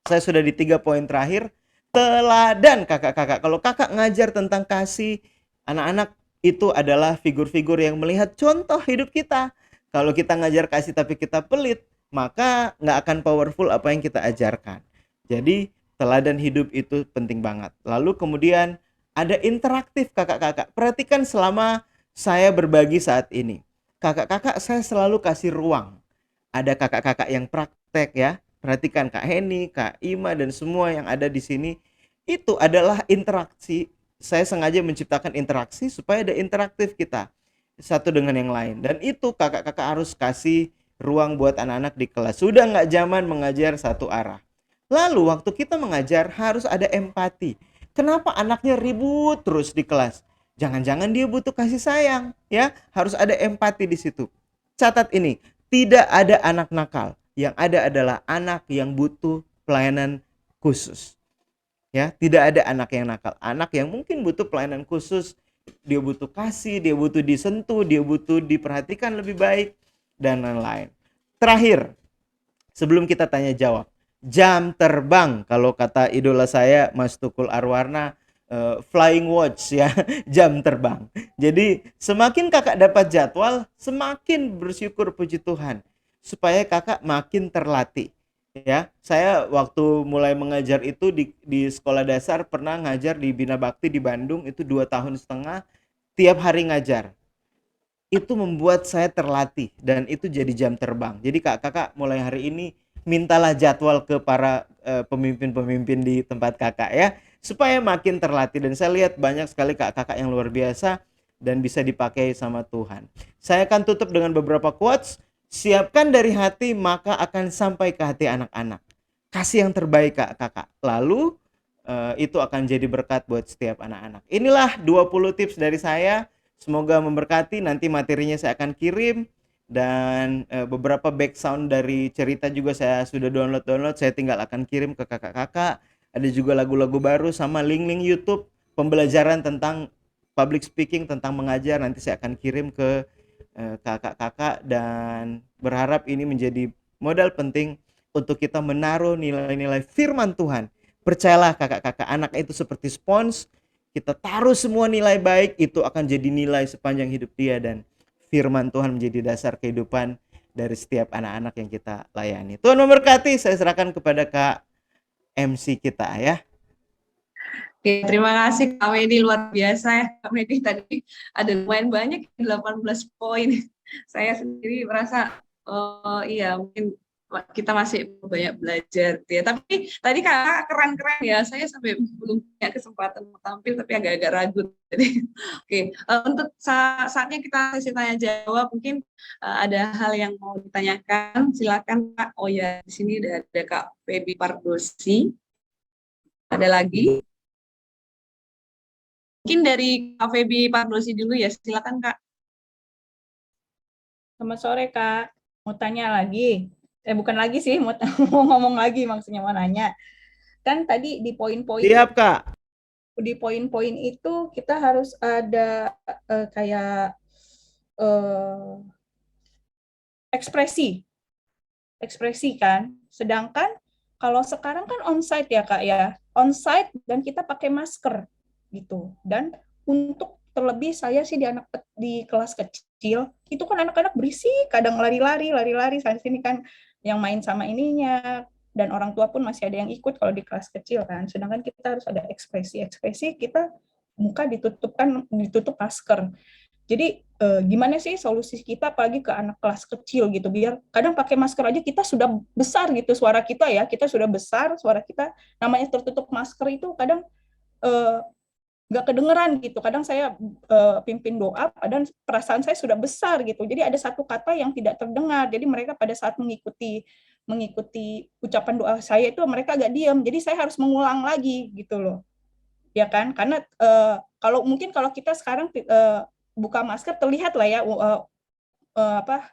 saya sudah di 3 poin terakhir. Teladan kakak-kakak. Kalau kakak ngajar tentang kasih, anak-anak itu adalah figur-figur yang melihat contoh hidup kita. Kalau kita ngajar kasih tapi kita pelit, maka nggak akan powerful apa yang kita ajarkan. Jadi teladan hidup itu penting banget. Lalu kemudian ada interaktif kakak-kakak. Perhatikan selama saya berbagi saat ini. Kakak-kakak saya selalu kasih ruang. Ada kakak-kakak yang praktek ya. Perhatikan Kak Heni, Kak Ima dan semua yang ada di sini. Itu adalah interaksi. Saya sengaja menciptakan interaksi supaya ada interaktif kita satu dengan yang lain. Dan itu kakak-kakak harus kasih ruang buat anak-anak di kelas. Sudah nggak zaman mengajar satu arah. Lalu waktu kita mengajar harus ada empati. Kenapa anaknya ribut terus di kelas? Jangan-jangan dia butuh kasih sayang, ya. Harus ada empati di situ. Catat ini, tidak ada anak nakal. Yang ada adalah anak yang butuh pelayanan khusus. Ya, tidak ada anak yang nakal. Anak yang mungkin butuh pelayanan khusus, dia butuh kasih, dia butuh disentuh, dia butuh diperhatikan lebih baik dan lain-lain. Terakhir, sebelum kita tanya jawab, jam terbang. Kalau kata idola saya Mas Tukul Arwarna, flying watch ya, jam terbang. Jadi semakin kakak dapat jadwal, semakin bersyukur puji Tuhan supaya kakak makin terlatih. Ya, saya waktu mulai mengajar itu di sekolah dasar pernah ngajar di Bina Bakti di Bandung itu 2,5 tahun, tiap hari ngajar. Itu membuat saya terlatih dan itu jadi jam terbang. Jadi kakak mulai hari ini mintalah jadwal ke para pemimpin-pemimpin di tempat kakak ya, supaya makin terlatih. Dan saya lihat banyak sekali kakak yang luar biasa dan bisa dipakai sama Tuhan. Saya akan tutup dengan beberapa quotes. Siapkan dari hati maka akan sampai ke hati anak-anak. Kasih yang terbaik kakak. Lalu itu akan jadi berkat buat setiap anak-anak. Inilah 20 tips dari saya. Semoga memberkati. Nanti materinya saya akan kirim. Dan beberapa background dari cerita juga saya sudah download. Saya tinggal akan kirim ke kakak-kakak. Ada juga lagu-lagu baru sama link-link YouTube pembelajaran tentang public speaking, tentang mengajar. Nanti saya akan kirim ke kakak-kakak. Dan berharap ini menjadi modal penting untuk kita menaruh nilai-nilai firman Tuhan. Percayalah kakak-kakak, anak itu seperti spons. Kita taruh semua nilai baik, itu akan jadi nilai sepanjang hidup dia. Dan firman Tuhan menjadi dasar kehidupan dari setiap anak-anak yang kita layani. Tuhan memberkati. Saya serahkan kepada Kak MC kita ya. Oke, terima kasih Kak Medi, luar biasa ya Kak Medi. Tadi ada lumayan banyak, 18 poin. Saya sendiri merasa iya mungkin kita masih banyak belajar ya. Tapi tadi Kak keren-keren ya. Saya sampai belum punya kesempatan tampil tapi agak-agak ragu. Jadi oke, untuk saatnya kita sesi tanya jawab. Mungkin ada hal yang mau ditanyakan. Silakan Kak. Oh ya, di sini ada Kak Feby Pardosi. Ada lagi? Mungkin dari Kak Feby Pardosi dulu ya. Silakan Kak. Selamat sore Kak. Mau tanya lagi. Bukan lagi sih, mau ngomong lagi, maksudnya mau nanya. Kan tadi di poin-poin. Siap, Kak. Di poin-poin itu kita harus ada kayak ekspresi kan. Sedangkan kalau sekarang kan onsite ya Kak ya, onsite dan kita pakai masker gitu. Dan untuk terlebih saya sih di kelas kecil itu kan anak-anak berisik, kadang lari-lari sana sini kan, yang main sama ininya, dan orang tua pun masih ada yang ikut kalau di kelas kecil kan. Sedangkan kita harus ada ekspresi kita muka ditutup masker. Jadi gimana sih solusi kita apalagi ke anak kelas kecil gitu, biar kadang pakai masker aja kita sudah besar gitu suara kita ya, kita sudah besar suara kita, namanya tertutup masker itu kadang nggak kedengeran gitu. Kadang saya pimpin doa, dan perasaan saya sudah besar gitu. Jadi ada satu kata yang tidak terdengar. Jadi mereka pada saat mengikuti ucapan doa saya itu mereka agak diam. Jadi saya harus mengulang lagi gitu loh, ya kan? Karena kalau kita sekarang buka masker terlihat lah ya apa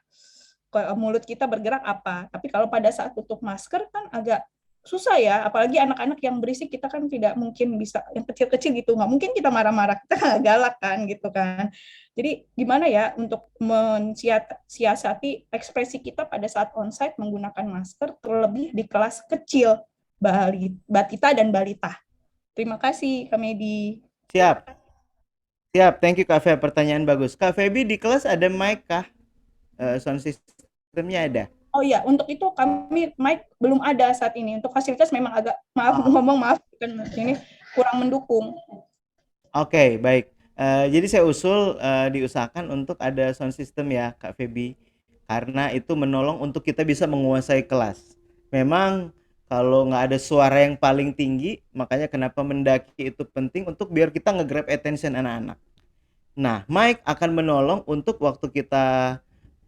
mulut kita bergerak apa. Tapi kalau pada saat tutup masker kan agak susah ya, apalagi anak-anak yang berisik kita kan tidak mungkin bisa, yang kecil-kecil gitu nggak mungkin kita marah-marah, kita nggak galak kan gitu kan. Jadi gimana ya untuk mensiasati ekspresi kita pada saat onsite menggunakan masker, terlebih di kelas kecil, batita dan balita. Terima kasih Kak Medi. Siap. Siap, thank you Kak Feb, pertanyaan bagus. Kak Febi di kelas ada mic kah? Sound systemnya ada? Oh iya, untuk itu kami mic belum ada saat ini. Untuk fasilitas memang agak, maaf kan ini kurang mendukung. Oke, baik. Jadi saya usul diusahakan untuk ada sound system ya Kak Febi, karena itu menolong untuk kita bisa menguasai kelas. Memang kalau nggak ada suara yang paling tinggi, makanya kenapa mendaki itu penting untuk biar kita nge-grab attention anak-anak. Nah, mic akan menolong untuk waktu kita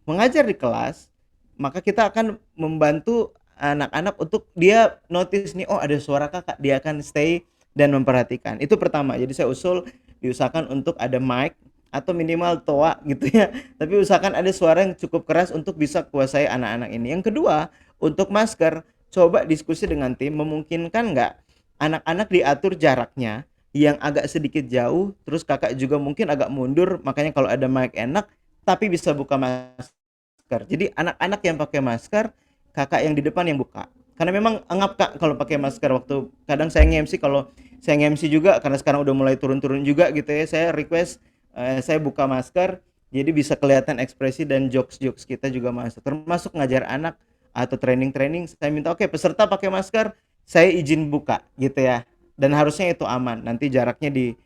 mengajar di kelas, maka kita akan membantu anak-anak untuk dia notice nih, oh ada suara kakak, dia akan stay dan memperhatikan. Itu pertama. Jadi saya usul diusahakan untuk ada mic atau minimal toa gitu ya. Tapi usahakan ada suara yang cukup keras untuk bisa kuasai anak-anak ini. Yang kedua, untuk masker, coba diskusi dengan tim, memungkinkan nggak anak-anak diatur jaraknya yang agak sedikit jauh, terus kakak juga mungkin agak mundur, makanya kalau ada mic enak, tapi bisa buka masker. Jadi anak-anak yang pakai masker, kakak yang di depan yang buka. Karena memang engap Kak kalau pakai masker. Waktu kadang saya nge-MC, kalau saya nge-MC juga karena sekarang udah mulai turun-turun juga gitu ya, saya request saya buka masker, jadi bisa kelihatan ekspresi dan jokes-jokes kita juga masuk. Termasuk ngajar anak atau training-training, saya minta oke, peserta pakai masker, saya izin buka gitu ya. Dan harusnya itu aman. Nanti jaraknya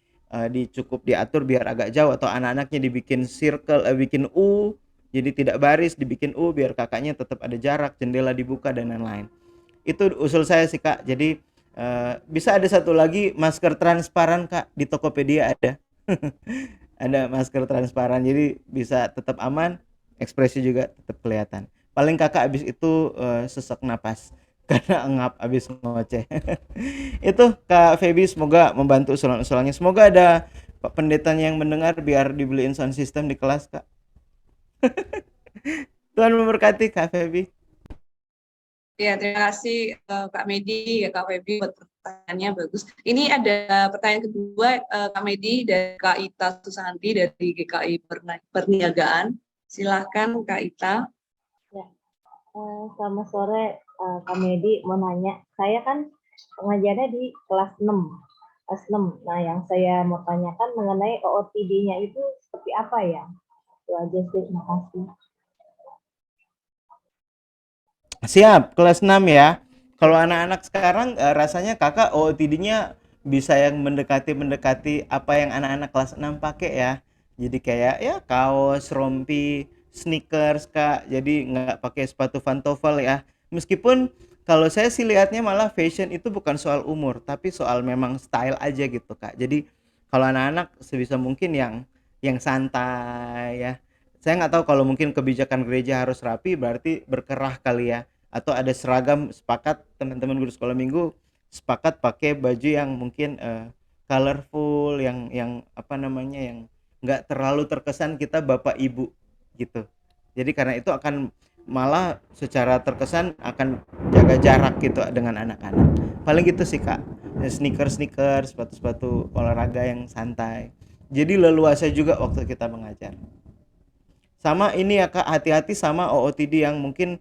cukup diatur biar agak jauh, atau anak-anaknya dibikin circle, bikin U, jadi tidak baris, dibikin U biar kakaknya tetap ada jarak, jendela dibuka dan lain-lain. Itu usul saya sih Kak. Jadi bisa ada satu lagi masker transparan Kak, di Tokopedia ada. Ada masker transparan, jadi bisa tetap aman, ekspresi juga tetap kelihatan. Paling kakak abis itu sesak napas karena engap abis ngoceh. Itu Kak Febi, semoga membantu usulan-usulannya. Semoga ada Pak Pendetanya yang mendengar biar dibeliin sound system di kelas Kak. Tuhan memberkati Kak Febi. Ya, terima kasih Kak Medi, ya Kak Febi buat pertanyaannya bagus. Ini ada pertanyaan kedua Kak Medi dari Kak Ita Susanti dari GKI Perniagaan. Silahkan Kak Ita. Ya, selamat sore Kak Medi, mau nanya. Saya kan pengajarnya di kelas 6. Kelas 6. Nah, yang saya mau tanyakan mengenai OOTD-nya itu seperti apa ya? Itu aja sih, terima kasih. Siap, kelas 6 ya. Kalau anak-anak sekarang rasanya kakak OOTD-nya bisa yang mendekati apa yang anak-anak kelas 6 pakai ya. Jadi kayak ya kaos, rompi, sneakers Kak. Jadi nggak pakai sepatu pantofel ya. Meskipun kalau saya sih lihatnya malah fashion itu bukan soal umur, tapi soal memang style aja gitu Kak. Jadi kalau anak-anak sebisa mungkin yang santai ya. Saya nggak tahu kalau mungkin kebijakan gereja harus rapi, berarti berkerah kali ya. Atau ada seragam, sepakat teman-teman guru sekolah minggu sepakat pakai baju yang mungkin colorful, yang apa namanya, yang nggak terlalu terkesan kita bapak ibu gitu. Jadi karena itu akan malah secara terkesan akan jaga jarak gitu dengan anak-anak. Paling gitu sih Kak. Sneakers, sepatu-sepatu olahraga yang santai. Jadi leluasa juga waktu kita mengajar. Sama ini ya Kak, hati-hati sama OOTD yang mungkin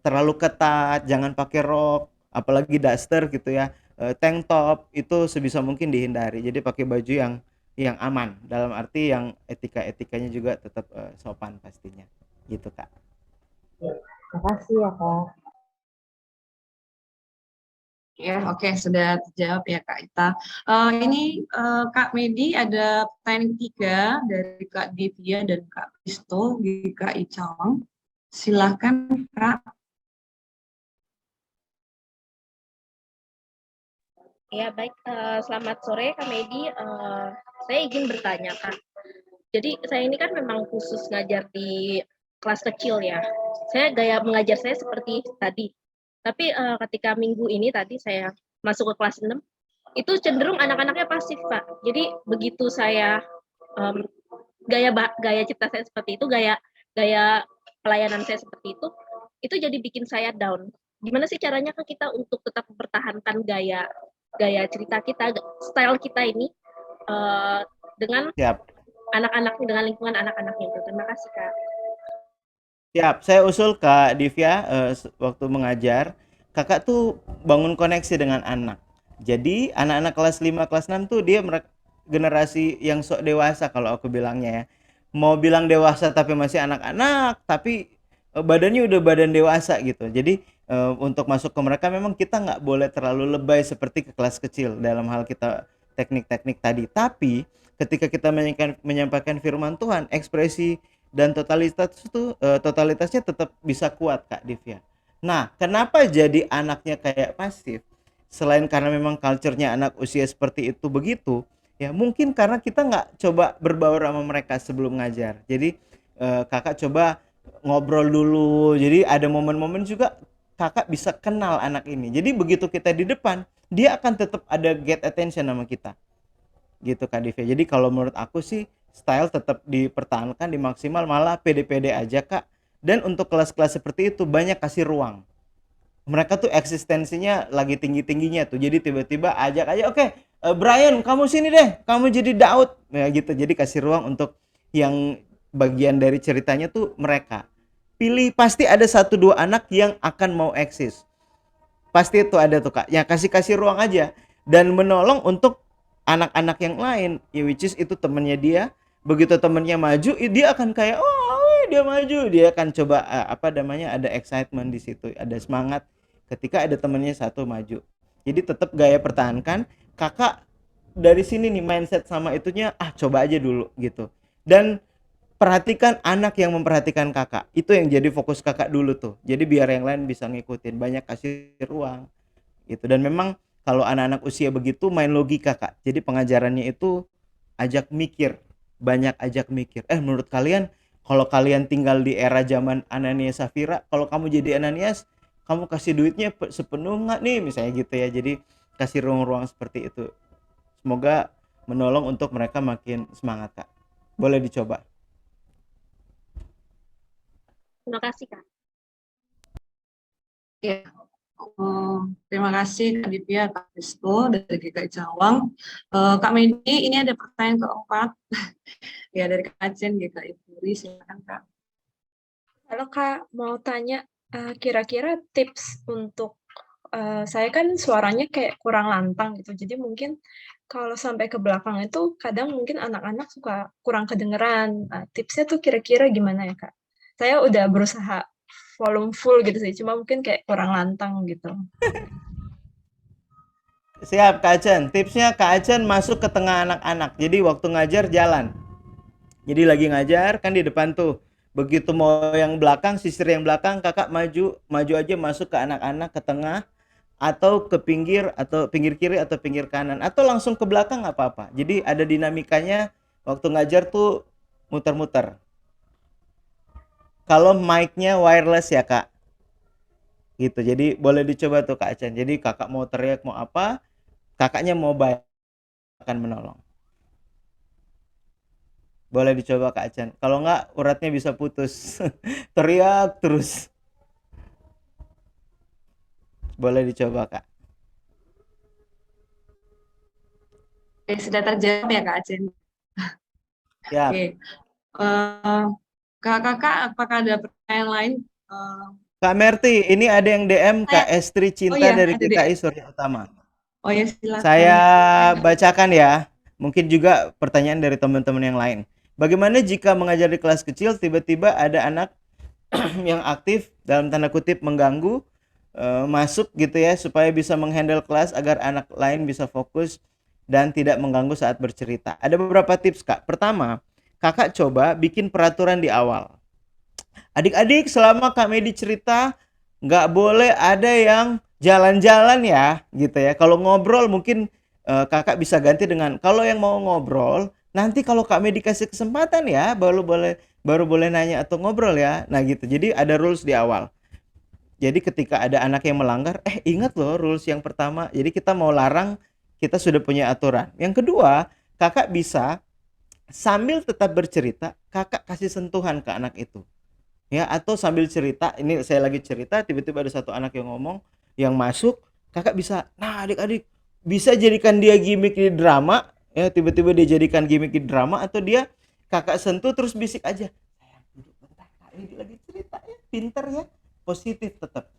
terlalu ketat, jangan pakai rok, apalagi daster gitu ya, tank top, itu sebisa mungkin dihindari. Jadi pakai baju yang aman, dalam arti yang etika-etikanya juga tetap sopan pastinya, gitu Kak. Terima kasih ya Kak. Ya, oke, sudah terjawab ya Kak Ita. Ini Kak Medi ada pertanyaan ketiga dari Kak Divya dan Kak Kristo di Kak Icawang. Silahkan Kak. Ya, baik. Selamat sore, Kak Medi. Saya ingin bertanya, Kak. Jadi, saya ini kan memang khusus ngajar di kelas kecil ya. Gaya mengajar saya seperti tadi. Tapi ketika minggu ini tadi saya masuk ke kelas 6, itu cenderung anak-anaknya pasif, Pak. Jadi, begitu saya em, gaya cipta saya seperti itu, gaya pelayanan saya seperti itu jadi bikin saya down. Gimana sih caranya kan kita untuk tetap mempertahankan gaya cerita kita, style kita ini dengan Siap. anak-anaknya, dengan lingkungan anak-anaknya itu. Terima kasih Kak. Siap, saya usul Kak Divya waktu mengajar, Kakak tuh bangun koneksi dengan anak. Jadi anak-anak kelas 5, kelas 6 tuh dia generasi yang sok dewasa kalau aku bilangnya ya. Mau bilang dewasa tapi masih anak-anak, tapi badannya udah badan dewasa gitu. Jadi untuk masuk ke mereka memang kita nggak boleh terlalu lebay seperti ke kelas kecil dalam hal kita teknik-teknik tadi. Tapi ketika kita menyampaikan firman Tuhan, ekspresi dan totalitasnya tetap bisa kuat Kak Divya. Nah, kenapa jadi anaknya kayak pasif? Selain karena memang culture-nya anak usia seperti itu begitu, ya mungkin karena kita nggak coba berbaur sama mereka sebelum ngajar. Jadi kakak coba ngobrol dulu. Jadi ada momen-momen juga kakak bisa kenal anak ini. Jadi begitu kita di depan, dia akan tetap ada get attention sama kita. Gitu Kak Divya. Jadi kalau menurut aku sih style tetap dipertahankan, dimaksimal, malah pede-pede aja Kak. Dan untuk kelas-kelas seperti itu banyak kasih ruang. Mereka tuh eksistensinya lagi tinggi-tingginya tuh. Jadi tiba-tiba ajak aja, oke, Brian kamu sini deh, kamu jadi Daud. Ya gitu. Jadi kasih ruang untuk yang bagian dari ceritanya tuh mereka. Pilih, pasti ada 1-2 anak yang akan mau eksis. Pasti itu ada tuh Kak. Ya kasih ruang aja dan menolong untuk anak-anak yang lain, ya which is itu temennya dia. Begitu temennya maju, dia akan kayak dia maju, dia akan coba ada excitement di situ, ada semangat ketika ada temennya satu maju. Jadi tetap gaya pertahankan. Kakak dari sini nih mindset sama itunya, coba aja dulu gitu. Dan perhatikan anak yang memperhatikan kakak. Itu yang jadi fokus kakak dulu tuh. Jadi biar yang lain bisa ngikutin, banyak kasih ruang gitu. Dan memang kalau anak-anak usia begitu main logika Kak. Jadi pengajarannya itu ajak mikir, banyak ajak mikir. Menurut kalian kalau kalian tinggal di era zaman Ananias Safira, kalau kamu jadi Ananias, kamu kasih duitnya sepenuh nggak nih misalnya gitu ya. Jadi kasih ruang-ruang seperti itu. Semoga menolong untuk mereka makin semangat Kak. Boleh dicoba. Terima kasih Kak. Ya. Terima kasih Kak Divya, Kak Kristo dari GKI Cawang. Kak Medi, ini ada pertanyaan keempat ya dari Kak Acen GKI Puri. Silakan Kak. Halo Kak, mau tanya kira-kira tips untuk saya kan suaranya kayak kurang lantang gitu, jadi mungkin kalau sampai ke belakang itu kadang mungkin anak-anak suka kurang kedengeran. Tipsnya tuh kira-kira gimana ya Kak? Saya udah berusaha volume full gitu sih, cuma mungkin kayak kurang lantang gitu. Siap Kak Acen. Tipsnya Kak Acen masuk ke tengah anak-anak. Jadi waktu ngajar jalan. Jadi lagi ngajar kan di depan tuh. Begitu mau yang belakang, sisir yang belakang, kakak maju aja masuk ke anak-anak ke tengah atau ke pinggir atau pinggir kiri atau pinggir kanan atau langsung ke belakang nggak apa-apa. Jadi ada dinamikanya waktu ngajar tuh muter-muter. Kalau mic-nya wireless ya Kak. Gitu. Jadi boleh dicoba tuh Kak Acen. Jadi kakak mau teriak mau apa, kakaknya mau bayar akan menolong. Boleh dicoba Kak Acen. Kalau enggak uratnya bisa putus. Teriak terus. Boleh dicoba Kak. Oke, sudah terjawab ya Kak Acen. Ya. Oke. Kakak, apakah ada pertanyaan lain? Kak Merti, ini ada yang DM Kak Estri Cinta dari ada GKI Surya Utama. Oh ya, silakan. Saya bacakan ya. Mungkin juga pertanyaan dari teman-teman yang lain. Bagaimana jika mengajar di kelas kecil tiba-tiba ada anak yang aktif dalam tanda kutip mengganggu masuk gitu ya, supaya bisa menghandle kelas agar anak lain bisa fokus dan tidak mengganggu saat bercerita. Ada beberapa tips Kak. Pertama, Kakak coba bikin peraturan di awal. Adik-adik, selama Kak Medi cerita, nggak boleh ada yang jalan-jalan ya, gitu ya. Kalau ngobrol mungkin Kakak bisa ganti dengan, kalau yang mau ngobrol, nanti kalau Kak Medi kasih kesempatan ya, baru boleh nanya atau ngobrol ya. Nah gitu. Jadi ada rules di awal. Jadi ketika ada anak yang melanggar, ingat loh rules yang pertama. Jadi kita mau larang, kita sudah punya aturan. Yang kedua, Kakak bisa sambil tetap bercerita, Kakak kasih sentuhan ke anak itu. Ya, atau sambil cerita, ini saya lagi cerita, tiba-tiba ada satu anak yang ngomong, yang masuk, Kakak bisa, nah adik-adik, bisa jadikan dia gimmick di drama, ya tiba-tiba dia jadikan gimmick di drama, atau dia Kakak sentuh terus bisik aja, sayang duduk bentar, Kak ini lagi cerita ya, pinter ya, positif tetap.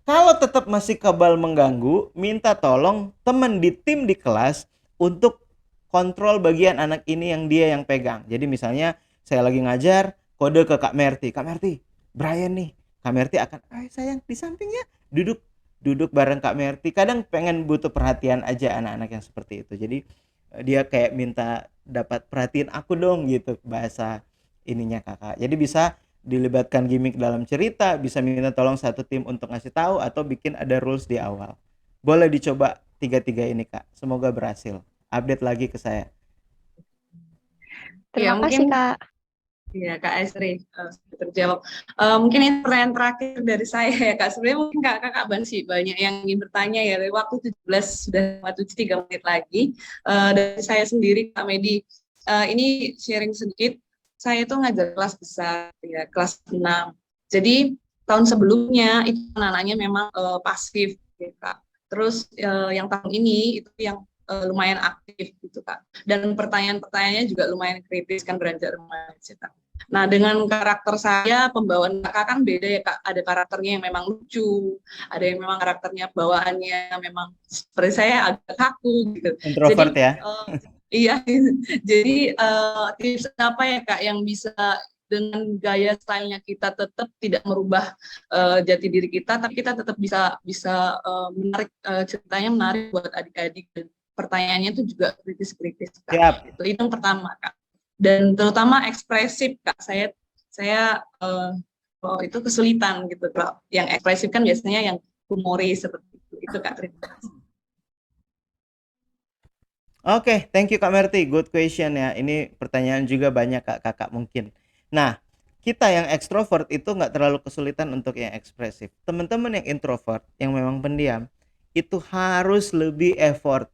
Kalau tetap masih kebal mengganggu, minta tolong teman di tim di kelas untuk kontrol bagian anak ini yang dia yang pegang. Jadi misalnya saya lagi ngajar, kode ke Kak Merti, Kak Merti, Brian nih. Kak Merti akan, sayang di sampingnya, duduk bareng Kak Merti. Kadang pengen butuh perhatian aja anak-anak yang seperti itu. Jadi dia kayak minta dapat perhatian aku dong gitu, bahasa ininya kakak. Jadi bisa dilibatkan gimmick dalam cerita, bisa minta tolong satu tim untuk ngasih tahu, atau bikin ada rules di awal. Boleh dicoba 3-3 ini Kak, semoga berhasil. Update lagi ke saya. Terima kasih Kak. Iya Kak Esri, terjawab. Mungkin ini pertanyaan terakhir dari saya ya Kak. Sebenarnya mungkin Kakak masih banyak yang ingin bertanya ya. Waktu 17 sudah 3 menit lagi. Dari saya sendiri Kak Medi, ini sharing sedikit. Saya itu ngajar kelas besar ya, kelas 6. Jadi tahun sebelumnya itu anak-anaknya memang pasif ya Kak. Terus yang tahun ini itu yang lumayan aktif gitu Kak. Dan pertanyaan-pertanyaannya juga lumayan kritis kan, beranjak remaja Kak. Nah, dengan karakter saya, pembawaan Kakak kan beda ya Kak. Ada karakternya yang memang lucu, ada yang memang karakternya bawaannya memang seperti saya agak kaku gitu. Introvert jadi, ya? Iya, jadi tips apa ya Kak yang bisa dengan gaya stylenya kita tetap tidak merubah jati diri kita, tapi kita tetap bisa menarik ceritanya, menarik buat adik-adik, dan pertanyaannya itu juga kritis-kritis Kak. Siap. Itu yang pertama Kak. Dan terutama ekspresif Kak. Saya itu kesulitan gitu Kak. Yang ekspresif kan biasanya yang humoris seperti itu. Itu Kak, terima kasih. Oke, thank you Kak Merti, good question ya. Ini pertanyaan juga banyak kakak mungkin. Nah, kita yang ekstrovert itu nggak terlalu kesulitan untuk yang ekspresif. Teman-teman yang introvert, yang memang pendiam, itu harus lebih effort,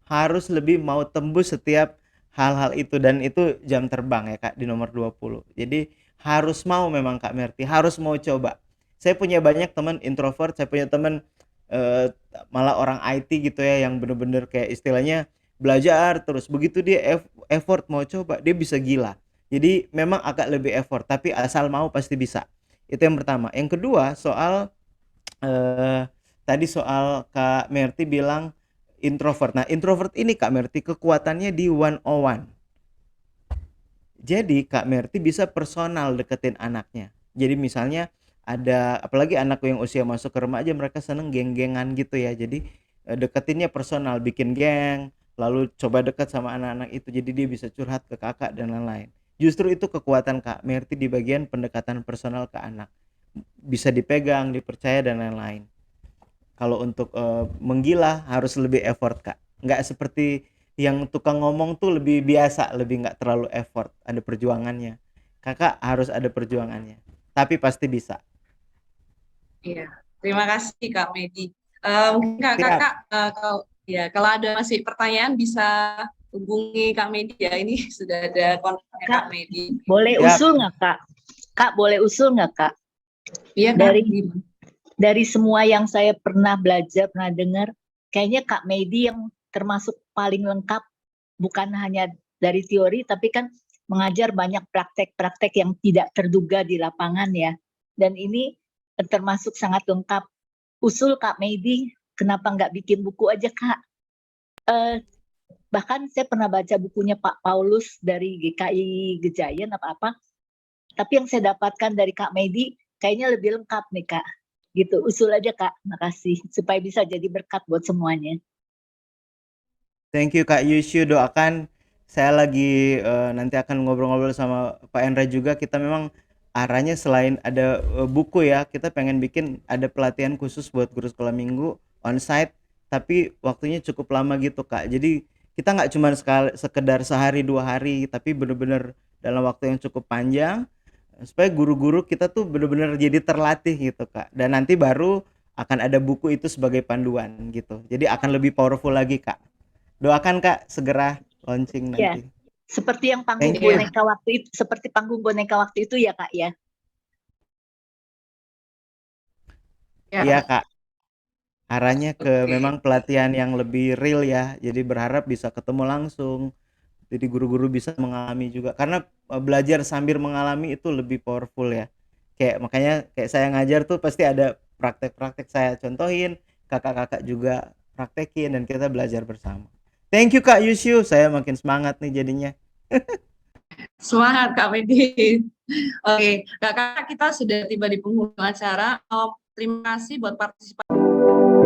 harus lebih mau tembus setiap hal-hal itu, dan itu jam terbang ya Kak di nomor 20. Jadi harus mau memang Kak Merti, harus mau coba. Saya punya banyak teman introvert, saya punya teman malah orang IT gitu ya, yang bener-bener kayak istilahnya belajar terus, begitu dia effort mau coba, dia bisa gila. Jadi memang agak lebih effort, tapi asal mau pasti bisa. Itu yang pertama. Yang kedua, soal tadi soal Kak Merti bilang introvert. Nah, introvert ini Kak Merti kekuatannya di 101. Jadi Kak Merti bisa personal deketin anaknya. Jadi misalnya ada, apalagi anakku yang usia masuk ke remaja, mereka seneng geng-gengan gitu ya. Jadi deketinnya personal, bikin geng, lalu coba dekat sama anak-anak itu, jadi dia bisa curhat ke kakak dan lain-lain. Justru itu kekuatan Kak Merti di bagian pendekatan personal ke anak, bisa dipegang, dipercaya dan lain-lain. Kalau untuk menggila harus lebih effort Kak, nggak seperti yang tukang ngomong tuh lebih biasa, lebih nggak terlalu effort, ada perjuangannya. Kakak harus ada perjuangannya, tapi pasti bisa. Iya, terima kasih Kak Medi. Mungkin kakak kalau ada masih pertanyaan bisa hubungi Kak Medi ya. Ini sudah ada kontaknya Kak Medi. Boleh usul nggak Kak? Kak boleh usul nggak Kak? Iya Kak. Dari semua yang saya pernah belajar, pernah dengar, kayaknya Kak Medi yang termasuk paling lengkap, bukan hanya dari teori, tapi kan mengajar banyak praktek-praktek yang tidak terduga di lapangan ya. Dan ini termasuk sangat lengkap. Usul Kak Medi, kenapa nggak bikin buku aja Kak? Bahkan saya pernah baca bukunya Pak Paulus dari GKI Gejayan apa-apa, tapi yang saya dapatkan dari Kak Medi kayaknya lebih lengkap nih Kak. Gitu, usul aja Kak, makasih. Supaya bisa jadi berkat buat semuanya. Thank you Kak Yusyu, doakan. Saya lagi nanti akan ngobrol-ngobrol sama Pak Endra juga. Kita memang arahnya selain ada buku ya, kita pengen bikin ada pelatihan khusus buat guru sekolah minggu onsite, tapi waktunya cukup lama gitu Kak. Jadi kita nggak cuma sekedar sehari 2 hari, tapi bener-bener dalam waktu yang cukup panjang supaya guru-guru kita tuh bener-bener jadi terlatih gitu Kak. Dan nanti baru akan ada buku itu sebagai panduan gitu. Jadi akan lebih powerful lagi Kak. Doakan Kak segera launching Ya, nanti. seperti yang panggung Thank you. boneka waktu itu, seperti panggung boneka waktu itu ya Kak ya. Iya Kak. Arahnya ke memang pelatihan yang lebih real ya. Jadi berharap bisa ketemu langsung. Jadi guru-guru bisa mengalami juga. Karena belajar sambil mengalami itu lebih powerful ya. Makanya kayak saya ngajar tuh pasti ada praktek-praktek saya contohin, kakak-kakak juga praktekin dan kita belajar bersama. Thank you Kak Yusyu, saya makin semangat nih jadinya. Semangat Kak Medi. Oke, kakak kita sudah tiba di penghujung acara. Terima kasih buat partisipasi.